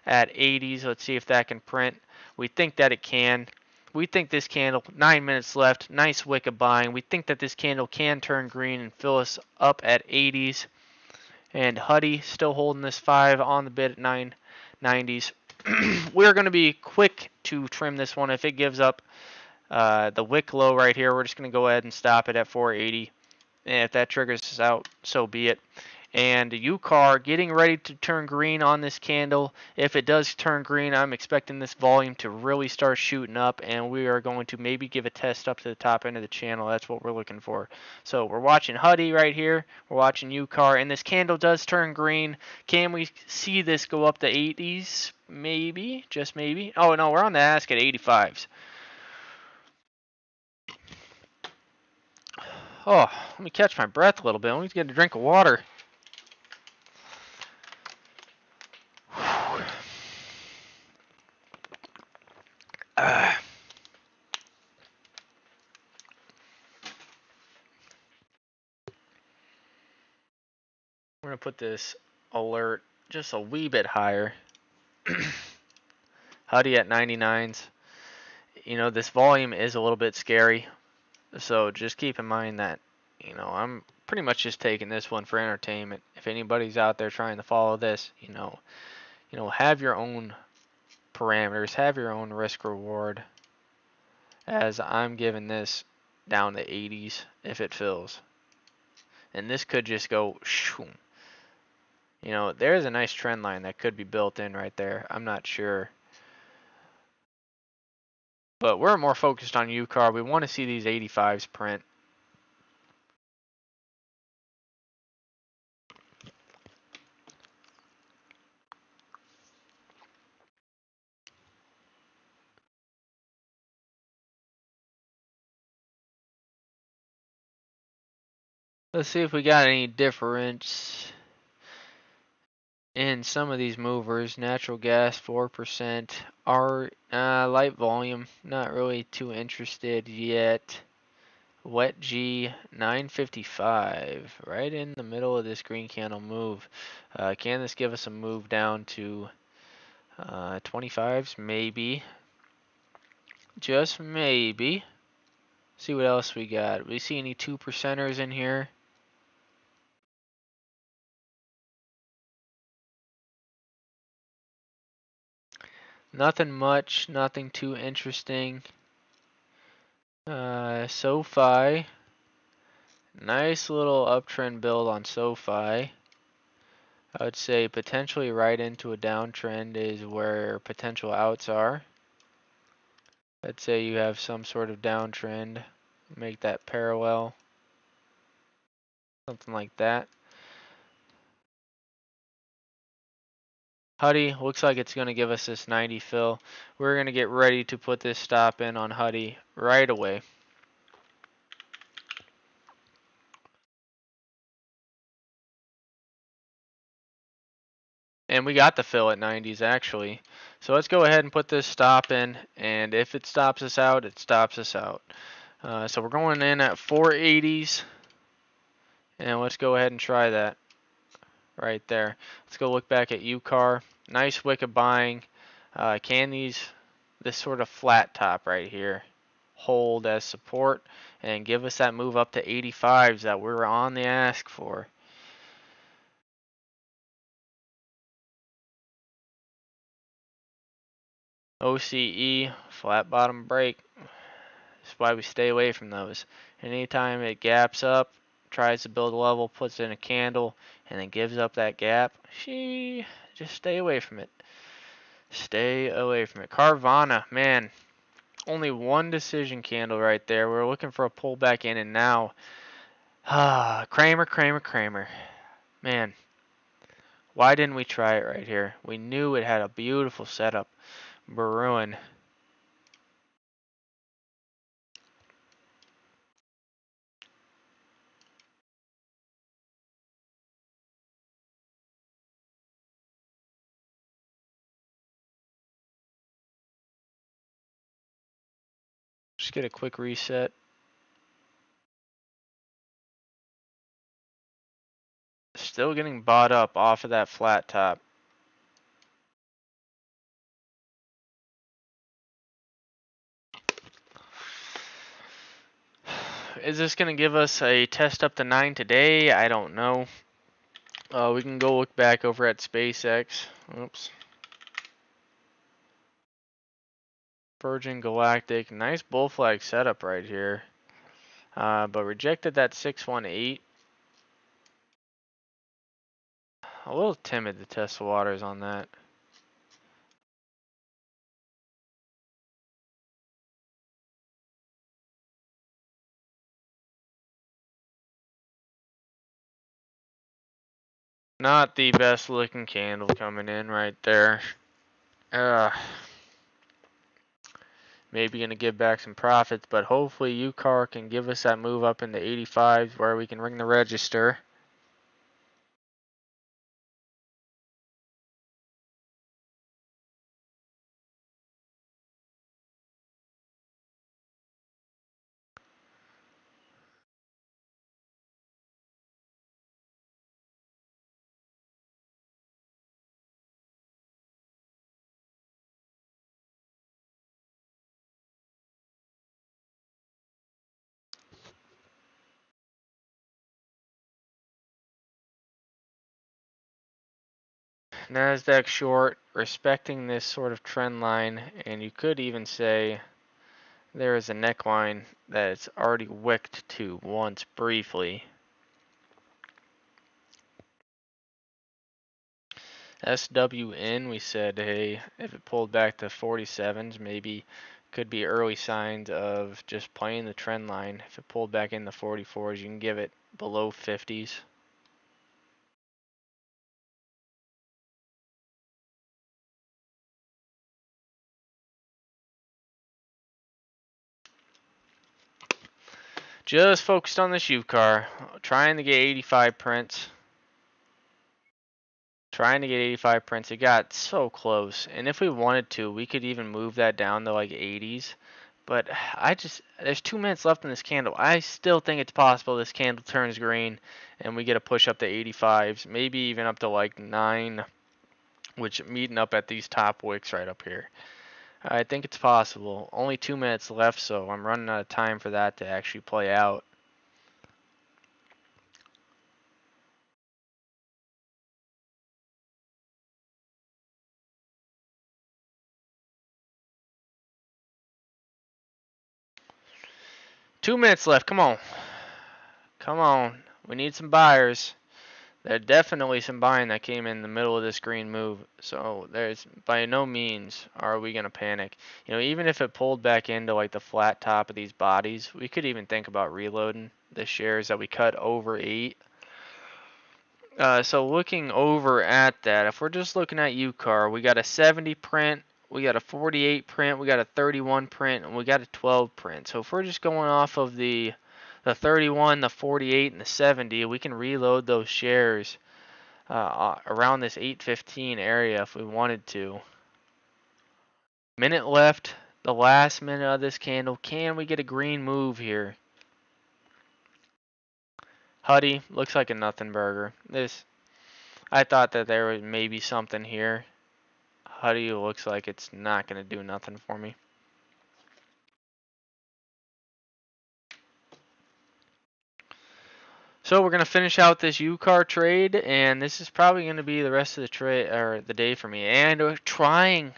at 80s. Let's see if that can print. We think that it can. We think this candle, 9 minutes left, nice wick of buying. We think that this candle can turn green and fill us up at 80s. And Huddy still holding this 5 on the bid at 990s. We're going to be quick to trim this one. If it gives up the wick low right here, we're just going to go ahead and stop it at 480. And if that triggers us out, so be it. And UCAR getting ready to turn green on this candle. If it does turn green, I'm expecting this volume to really start shooting up, and we are going to maybe give a test up to the top end of the channel. That's what we're looking for. So we're watching Huddy right here. We're watching UCAR, and this candle does turn green. Can we see this go up to 80s? Maybe, just maybe. Oh no, we're on the ask at 85s. Oh, let me catch my breath a little bit. Let me get a drink of water. Uh, we're going to put this alert just a wee bit higher. Huddy at 99s. You know, this volume is a little bit scary. So just keep in mind that, you know, I'm pretty much just taking this one for entertainment. If anybody's out there trying to follow this, have your own parameters, have your own risk reward, as I'm giving this down to 80s if it fills. And this could just go shoo. You know, there's a nice trend line that could be built in right there. I'm not sure. But we're more focused on UCAR. We want to see these 85s print. Let's see if we got any difference in some of these movers. Natural gas 4%. Our light volume, not really too interested yet. Wet G 955, right in the middle of this green candle move. Can this give us a move down to 25s? Maybe. Just maybe. See what else we got. We see any 2%ers in here? Nothing much, nothing too interesting. SoFi. Nice little uptrend build on SoFi. I would say potentially right into a downtrend is where potential outs are. Let's say you have some sort of downtrend. Make that parallel. Something like that. Huddy looks like it's going to give us this 90 fill. We're going to get ready to put this stop in on Huddy right away. And we got the fill at 90s actually. So let's go ahead and put this stop in, and if it stops us out, it stops us out. So we're going in at 480s, and let's go ahead and try that right there. Let's go look back at UCAR. Nice wick of buying. Can this sort of flat top right here hold as support and give us that move up to 85s that we're on the ask for? OCE, flat bottom break. That's why we stay away from those. Anytime it gaps up, tries to build a level, puts in a candle, and then gives up that gap, just stay away from it. Stay away from it. Carvana, man, only one decision candle right there. We're looking for a pullback in, and now, Kramer. Man, why didn't we try it right here? We knew it had a beautiful setup. Bruin. Just get a quick reset. Still getting bought up off of that flat top. Is this going to give us a test up to 9 today? I don't know. We can go look back over at SpaceX. Oops. Virgin Galactic. Nice bull flag setup right here. But rejected that 618. a little timid to test the waters on that. Not the best looking candle coming in right there. Uh, maybe gonna give back some profits, but hopefully UCAR can give us that move up into 85s where we can ring the register. NASDAQ short, respecting this sort of trend line, and you could even say there is a neckline that it's already wicked to once briefly. SWN, we said, hey, if it pulled back to 47s, maybe could be early signs of just playing the trend line. If it pulled back in the 44s, you can give it below 50s. Just focused on this UCAR, trying to get 85 prints. Trying to get 85 prints. It got so close. And if we wanted to, we could even move that down to like 80s. But there's 2 minutes left in this candle. I still think it's possible this candle turns green and we get a push up to 85s, maybe even up to like 9, which meeting up at these top wicks right up here. I think it's possible. Only 2 minutes left, so I'm running out of time for that to actually play out. Two minutes left. Come on. Come on. We need some buyers. There's definitely some buying that came in the middle of this green move. So there's by no means are we going to panic. You know, even if it pulled back into like the flat top of these bodies, we could even think about reloading the shares that we cut over 8. So looking over at that, if we're just looking at UCAR, we got a 70 print, we got a 48 print, we got a 31 print, and we got a 12 print. So if we're just going off of the 31, the 48, and the 70, we can reload those shares around this 8:15 area if we wanted to. Minute left, the last minute of this candle. Can we get a green move here? Huddy looks like a nothing burger. I thought that there was maybe something here. Huddy looks like it's not going to do nothing for me. So we're going to finish out this UCAR trade, and this is probably going to be the rest of the trade or the day for me. And we're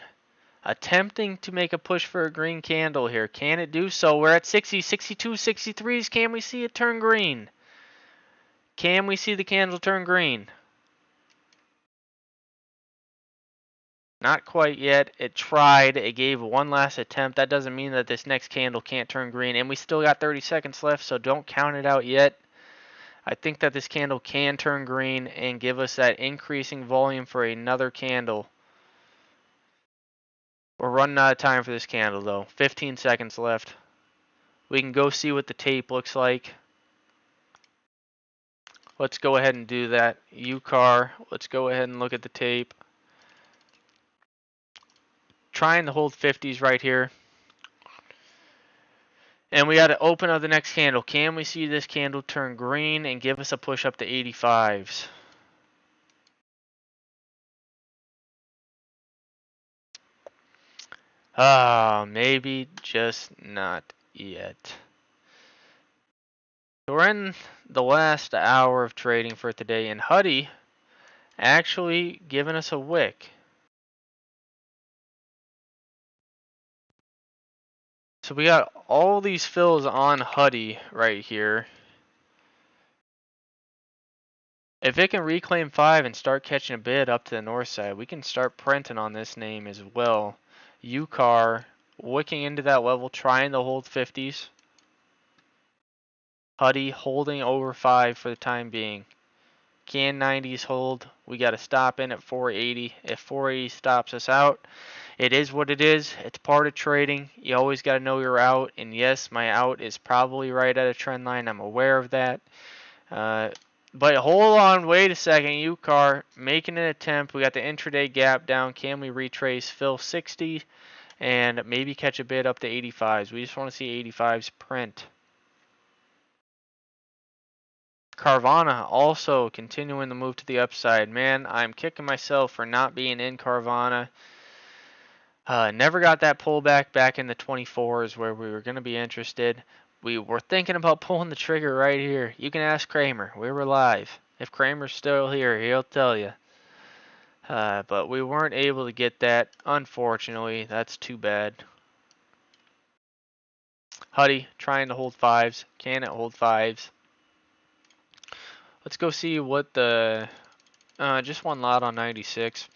attempting to make a push for a green candle here. Can it do so? We're at 60, 62, 63s. Can we see it turn green? Can we see the candle turn green? Not quite yet. It tried. It gave one last attempt. That doesn't mean that this next candle can't turn green. And we still got 30 seconds left, so don't count it out yet. I think that this candle can turn green and give us that increasing volume for another candle. We're running out of time for this candle, though. 15 seconds left. We can go see what the tape looks like. Let's go ahead and do that. UCAR, let's go ahead and look at the tape. Trying to hold 50s right here. And we got to open up the next candle. Can we see this candle turn green and give us a push up to 85s? Maybe just not yet. So we're in the last hour of trading for today, and Huddy actually giving us a wick. So we got all these fills on Huddy right here. If it can reclaim 5 and start catching a bid up to the north side, we can start printing on this name as well. UCAR wicking into that level, trying to hold 50s. Huddy holding over 5 for the time being. Can 90s hold? We got to stop in at 480. If 480 stops us out, it is what it is. It's part of trading. You always got to know your out. And yes, my out is probably right at a trend line. I'm aware of that. But hold on, wait a second. UCAR making an attempt. We got the intraday gap down. Can we retrace? Fill 60 and maybe catch a bid up to 85s. We just want to see 85s print. Carvana also continuing the move to the upside. Man, I'm kicking myself for not being in Carvana. Never got that pullback back in the 24s where we were going to be interested. We were thinking about pulling the trigger right here. You can ask Kramer. We were live. If Kramer's still here, he'll tell you. But we weren't able to get that. Unfortunately, that's too bad. Huddy trying to hold 5s. Can it hold 5s? Let's go see what the... just one lot on 96.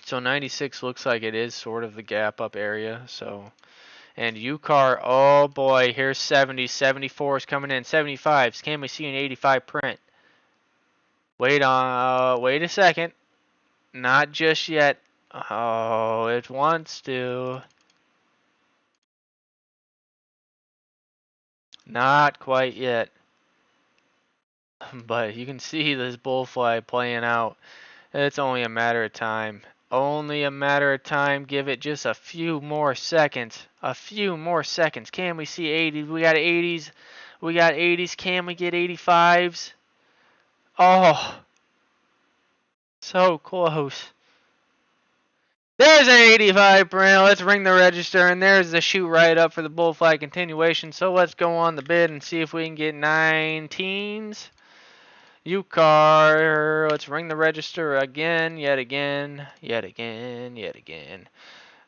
So 96 looks like it is sort of the gap up area. So, and UCAR, oh boy, here's 70s, 74s coming in, 75s. Can we see an 85 print? Wait a second. Not just yet. Oh, it wants to. Not quite yet. But you can see this bull flag playing out. It's only a matter of time. Only a matter of time. Give it just a few more seconds. A few more seconds. Can we see 80s? We got 80s. We got 80s. Can we get 85s? Oh, so close. There's an 85 print. Let's ring the register, and there's the shoot right up for the bull flag continuation. So let's go on the bid and see if we can get 19s. UCAR, let's ring the register again, yet again, yet again, yet again.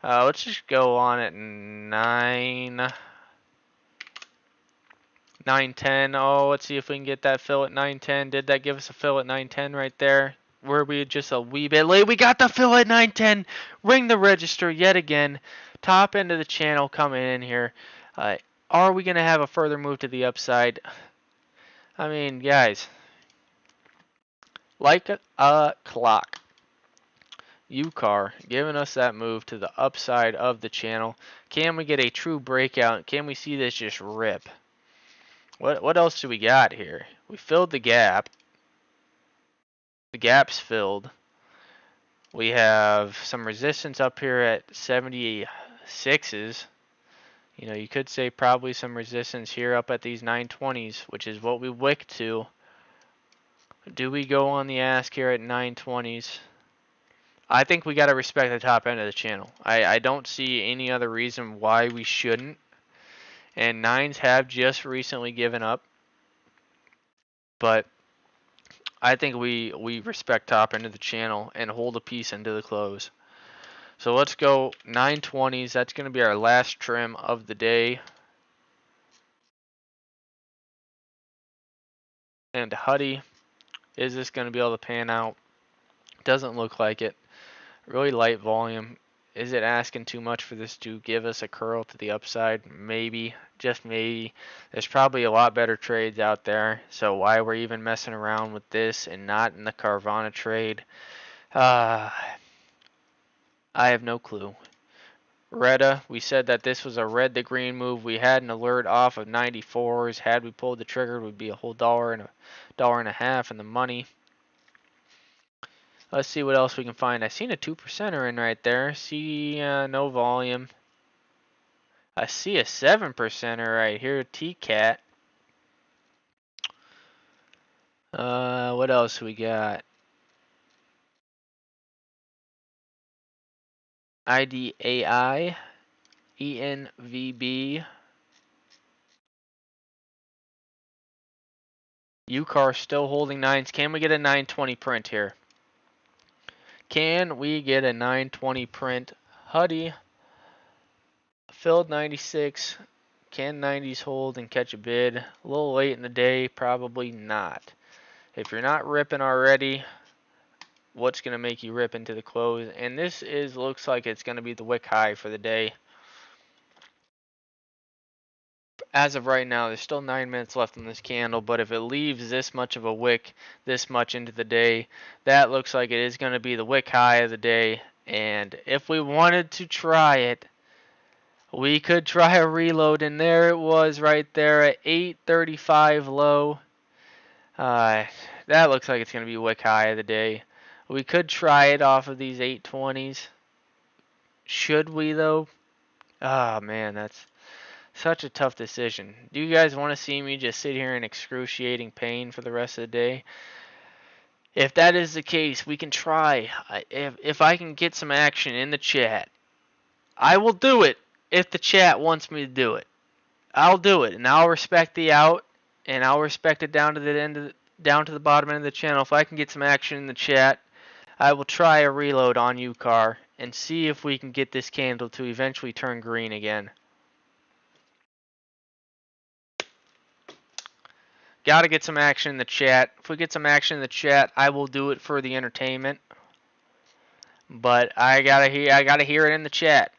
Let's just go on at 910. Oh, let's see if we can get that fill at 910. Did that give us a fill at 910 right there? Were we just a wee bit late? We got the fill at 910. Ring the register yet again. Top end of the channel coming in here. Are we going to have a further move to the upside? I mean, guys, like a clock. UCAR giving us that move to the upside of the channel. Can we get a true breakout? Can we see this just rip? What else do we got here? We filled the gap. The gap's filled. We have some resistance up here at 76s. You know, you could say probably some resistance here up at these 920s, which is what we wicked to. Do we go on the ask here at 920s? I think we got to respect the top end of the channel. I don't see any other reason why we shouldn't. And 9s have just recently given up. But I think we respect top end of the channel and hold a piece into the close. So let's go 920s. That's going to be our last trim of the day. And Huddy, is this going to be able to pan out? Doesn't look like it. Really light volume. Is it asking too much for this to give us a curl to the upside? Maybe, just maybe. There's probably a lot better trades out there. So why we're even messing around with this and not in the Carvana trade? I have no clue. Retta, we said that this was a red to green move. We had an alert off of 94s. Had we pulled the trigger, it would be a whole $1.50 in the money. Let's see what else we can find. I seen a 2%er in right there. See no volume. I see a 7%er right here. T-Cat. What else we got? IDAI. ENVB. UCAR still holding 9s. Can we get a 920 print here? Can we get a 920 print? Huddy. Filled 96. Can 90s hold and catch a bid? A little late in the day, probably not. If you're not ripping already, what's going to make you rip into the close? And this looks like it's going to be the wick high for the day. As of right now, there's still 9 minutes left on this candle, but if it leaves this much of a wick this much into the day, that looks like it is going to be the wick high of the day. And if we wanted to try it, we could try a reload, and there it was right there at 835 low. That looks like it's going to be wick high of the day. We could try it off of these 820s. Should we, though? Oh, man, that's such a tough decision. Do you guys want to see me just sit here in excruciating pain for the rest of the day? If that is the case, we can try. If I can get some action in the chat, I will do it if the chat wants me to do it. I'll do it, and I'll respect the out, and I'll respect it down to the down to the bottom end of the channel. If I can get some action in the chat, I will try a reload on UCAR and see if we can get this candle to eventually turn green again. Gotta get some action in the chat. If we get some action in the chat, I will do it for the entertainment. But I gotta hear it in the chat.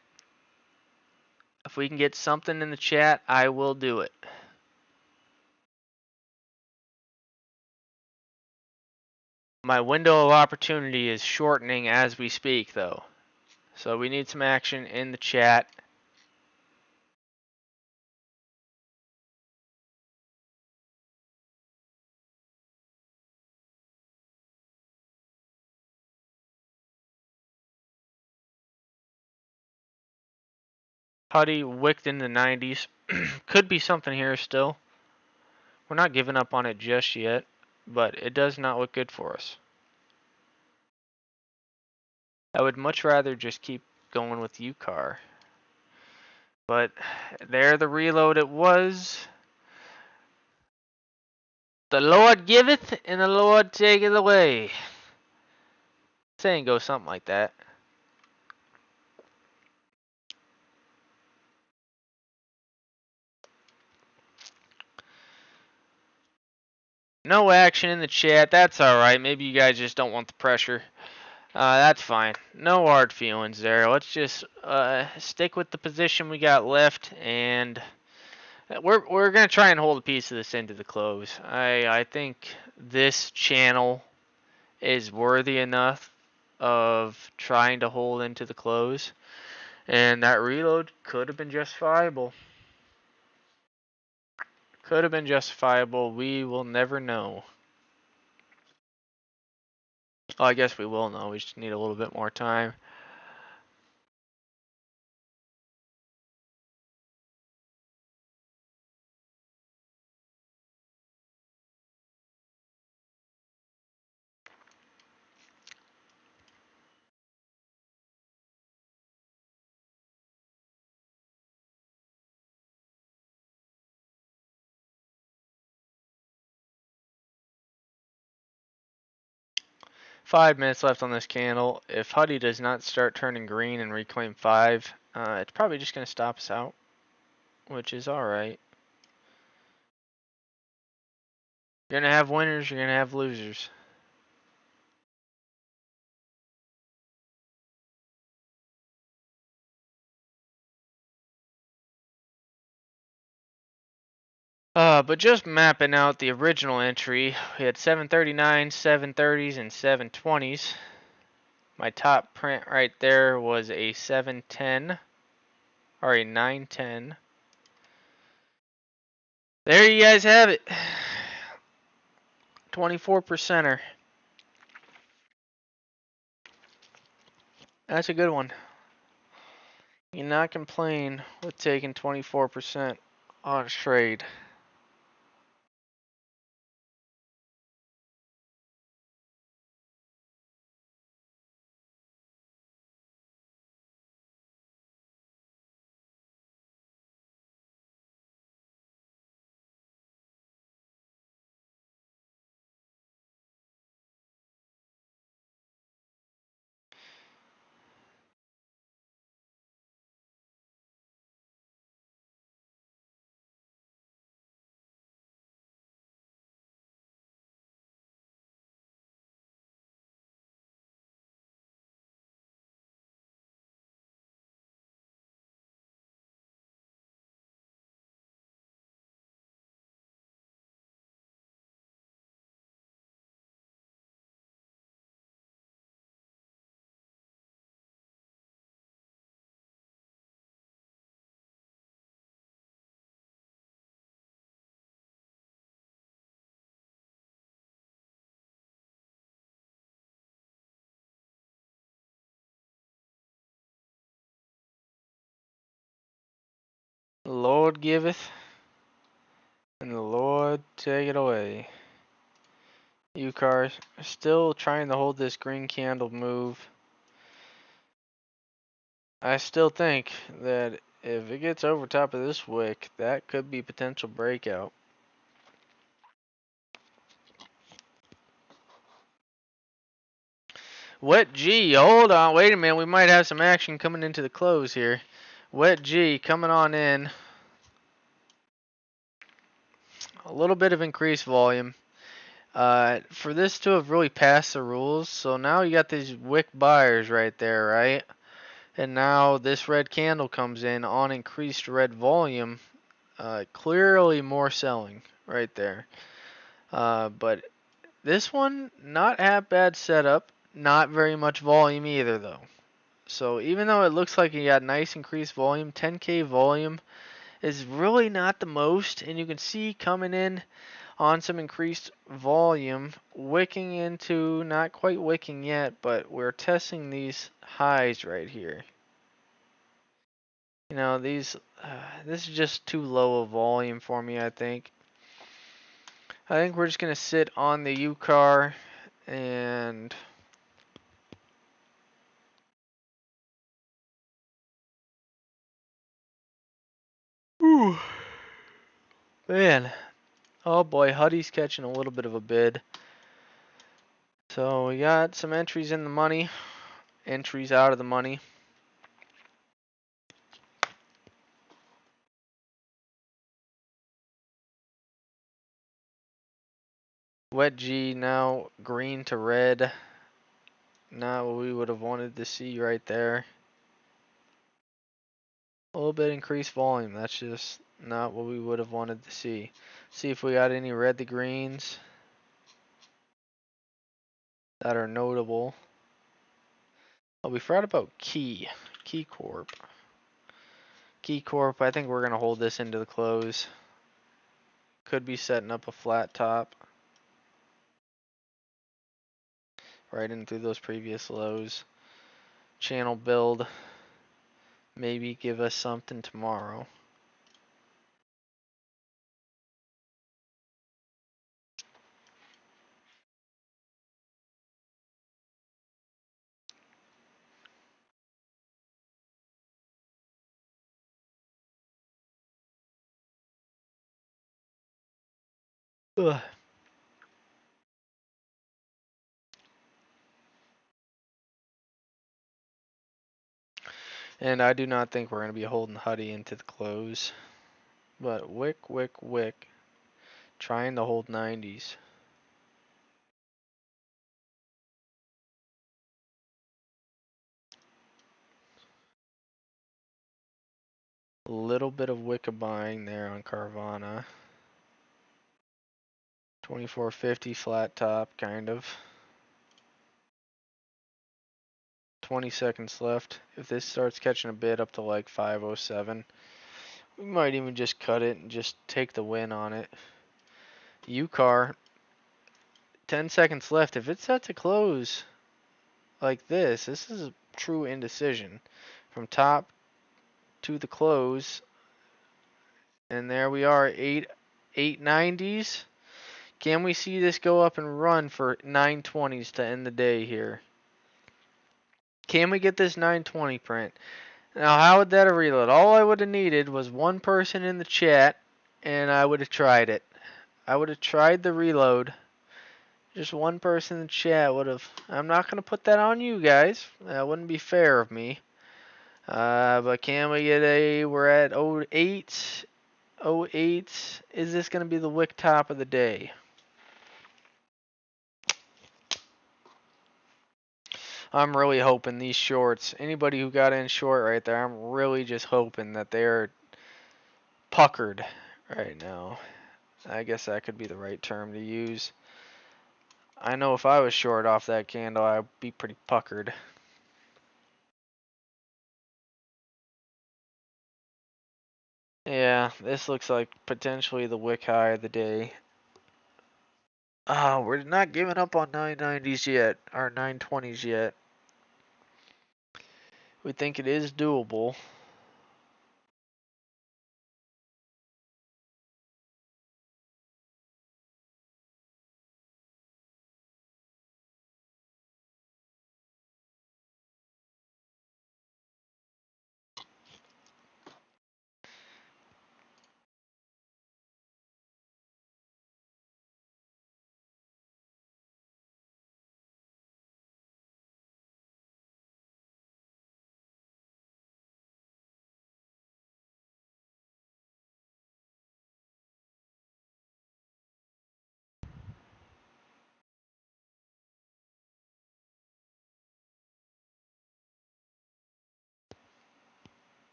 If we can get something in the chat, I will do it. My window of opportunity is shortening as we speak, though. So we need some action in the chat. Putty wicked in the 90s. Could be something here still. We're not giving up on it just yet, but it does not look good for us. I would much rather just keep going with UCAR. But there the reload it was. The Lord giveth and the Lord taketh away. Saying goes something like that. No action in the chat. That's alright. Maybe you guys just don't want the pressure. That's fine. No hard feelings there. Let's just stick with the position we got left, and we're gonna try and hold a piece of this into the close. I think this channel is worthy enough of trying to hold into the close, and that reload could have been justifiable. Could have been justifiable. We will never know. Well, I guess we will know. We just need a little bit more time. Five minutes left on this candle. If Huddy does not start turning green and reclaim 5, it's probably just going to stop us out, which is alright. You're going to have winners, you're going to have losers. But just mapping out the original entry, we had 739, 730s, and 720s. My top print right there was a 710, or a 910. There you guys have it. 24%er. That's a good one. You cannot complain with taking 24% on a trade. The Lord giveth, and the Lord take it away. UCAR still trying to hold this green candle move. I still think that if it gets over top of this wick, that could be potential breakout. Wet G, hold on, wait a minute, we might have some action coming into the close here. Wet G coming on in. A little bit of increased volume. For this to have really passed the rules, so now you got these wick buyers right there, right? And now this red candle comes in on increased red volume. Clearly more selling right there. But this one, not half bad setup. Not very much volume either, though. So even though it looks like you got nice increased volume, 10K volume is really not the most. And you can see coming in on some increased volume, wicking into, not quite wicking yet, but we're testing these highs right here. You know, this is just too low a volume for me, I think. I think we're just going to sit on the UCAR and whew, man, oh boy, Huddy's catching a little bit of a bid. So we got some entries in the money, entries out of the money. Wet G now green to red. Not what we would have wanted to see right there. A little bit increased volume. That's just not what we would have wanted to see. See if we got any red to greens that are notable. Oh, we forgot about Key Corp. Key Corp, I think we're going to hold this into the close. Could be setting up a flat top. Right in through those previous lows. Channel build. Maybe give us something tomorrow. Ugh. And I do not think we're going to be holding Huddy into the close. But wick. Trying to hold 90s. A little bit of wick buying there on Carvana. 2450 flat top, kind of. 20 seconds left. If this starts catching a bid up to like 507, we might even just cut it and just take the win on it. UCAR, 10 seconds left. If it's set to close like this is a true indecision. From top to the close. And there we are, 890s. Can we see this go up and run for 920s to end the day here? Can we get this 920 print? Now, how would that have reload? All I would have needed was one person in the chat, and I would have tried it. I would have tried the reload. Just one person in the chat would have. I'm not going to put that on you guys. That wouldn't be fair of me. But can we get a. We're at 08. 08. Is this going to be the wick top of the day? I'm really hoping these shorts, anybody who got in short right there, I'm really just hoping that they're puckered right now. I guess that could be the right term to use. I know if I was short off that candle, I'd be pretty puckered. Yeah, this looks like potentially the wick high of the day. We're not giving up on 990s yet, or 920s yet. We think it is doable.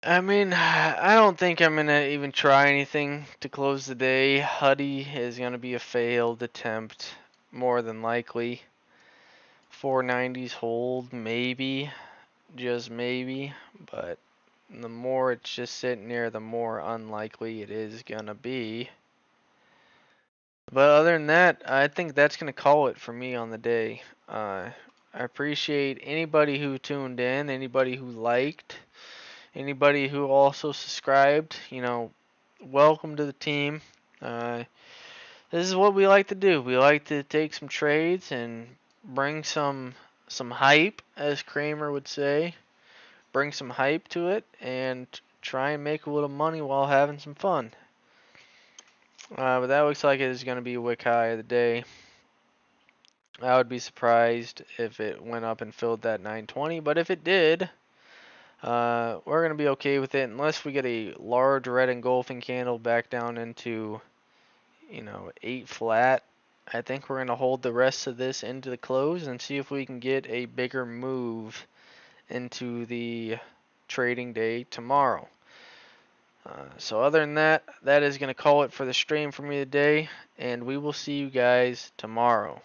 I mean, I don't think I'm gonna even try anything to close the day. Huddy is gonna be a failed attempt, more than likely. 490s hold, maybe, just maybe, but the more it's just sitting there, the more unlikely it is gonna be. But other than that, I think that's gonna call it for me on the day. I appreciate anybody who tuned in, anybody who liked, anybody who also subscribed. Welcome to the team. Uh, this is what we like to do. We like to take some trades and bring some hype, as Kramer would say. Bring some hype to it and try and make a little money while having some fun. But that looks like it is going to be a wick high of the day. I would be surprised if it went up and filled that 920, but if it did, we're going to be okay with it unless we get a large red engulfing candle back down into, 8 flat. I think we're going to hold the rest of this into the close and see if we can get a bigger move into the trading day tomorrow. So other than that, that is going to call it for the stream for me today, and we will see you guys tomorrow.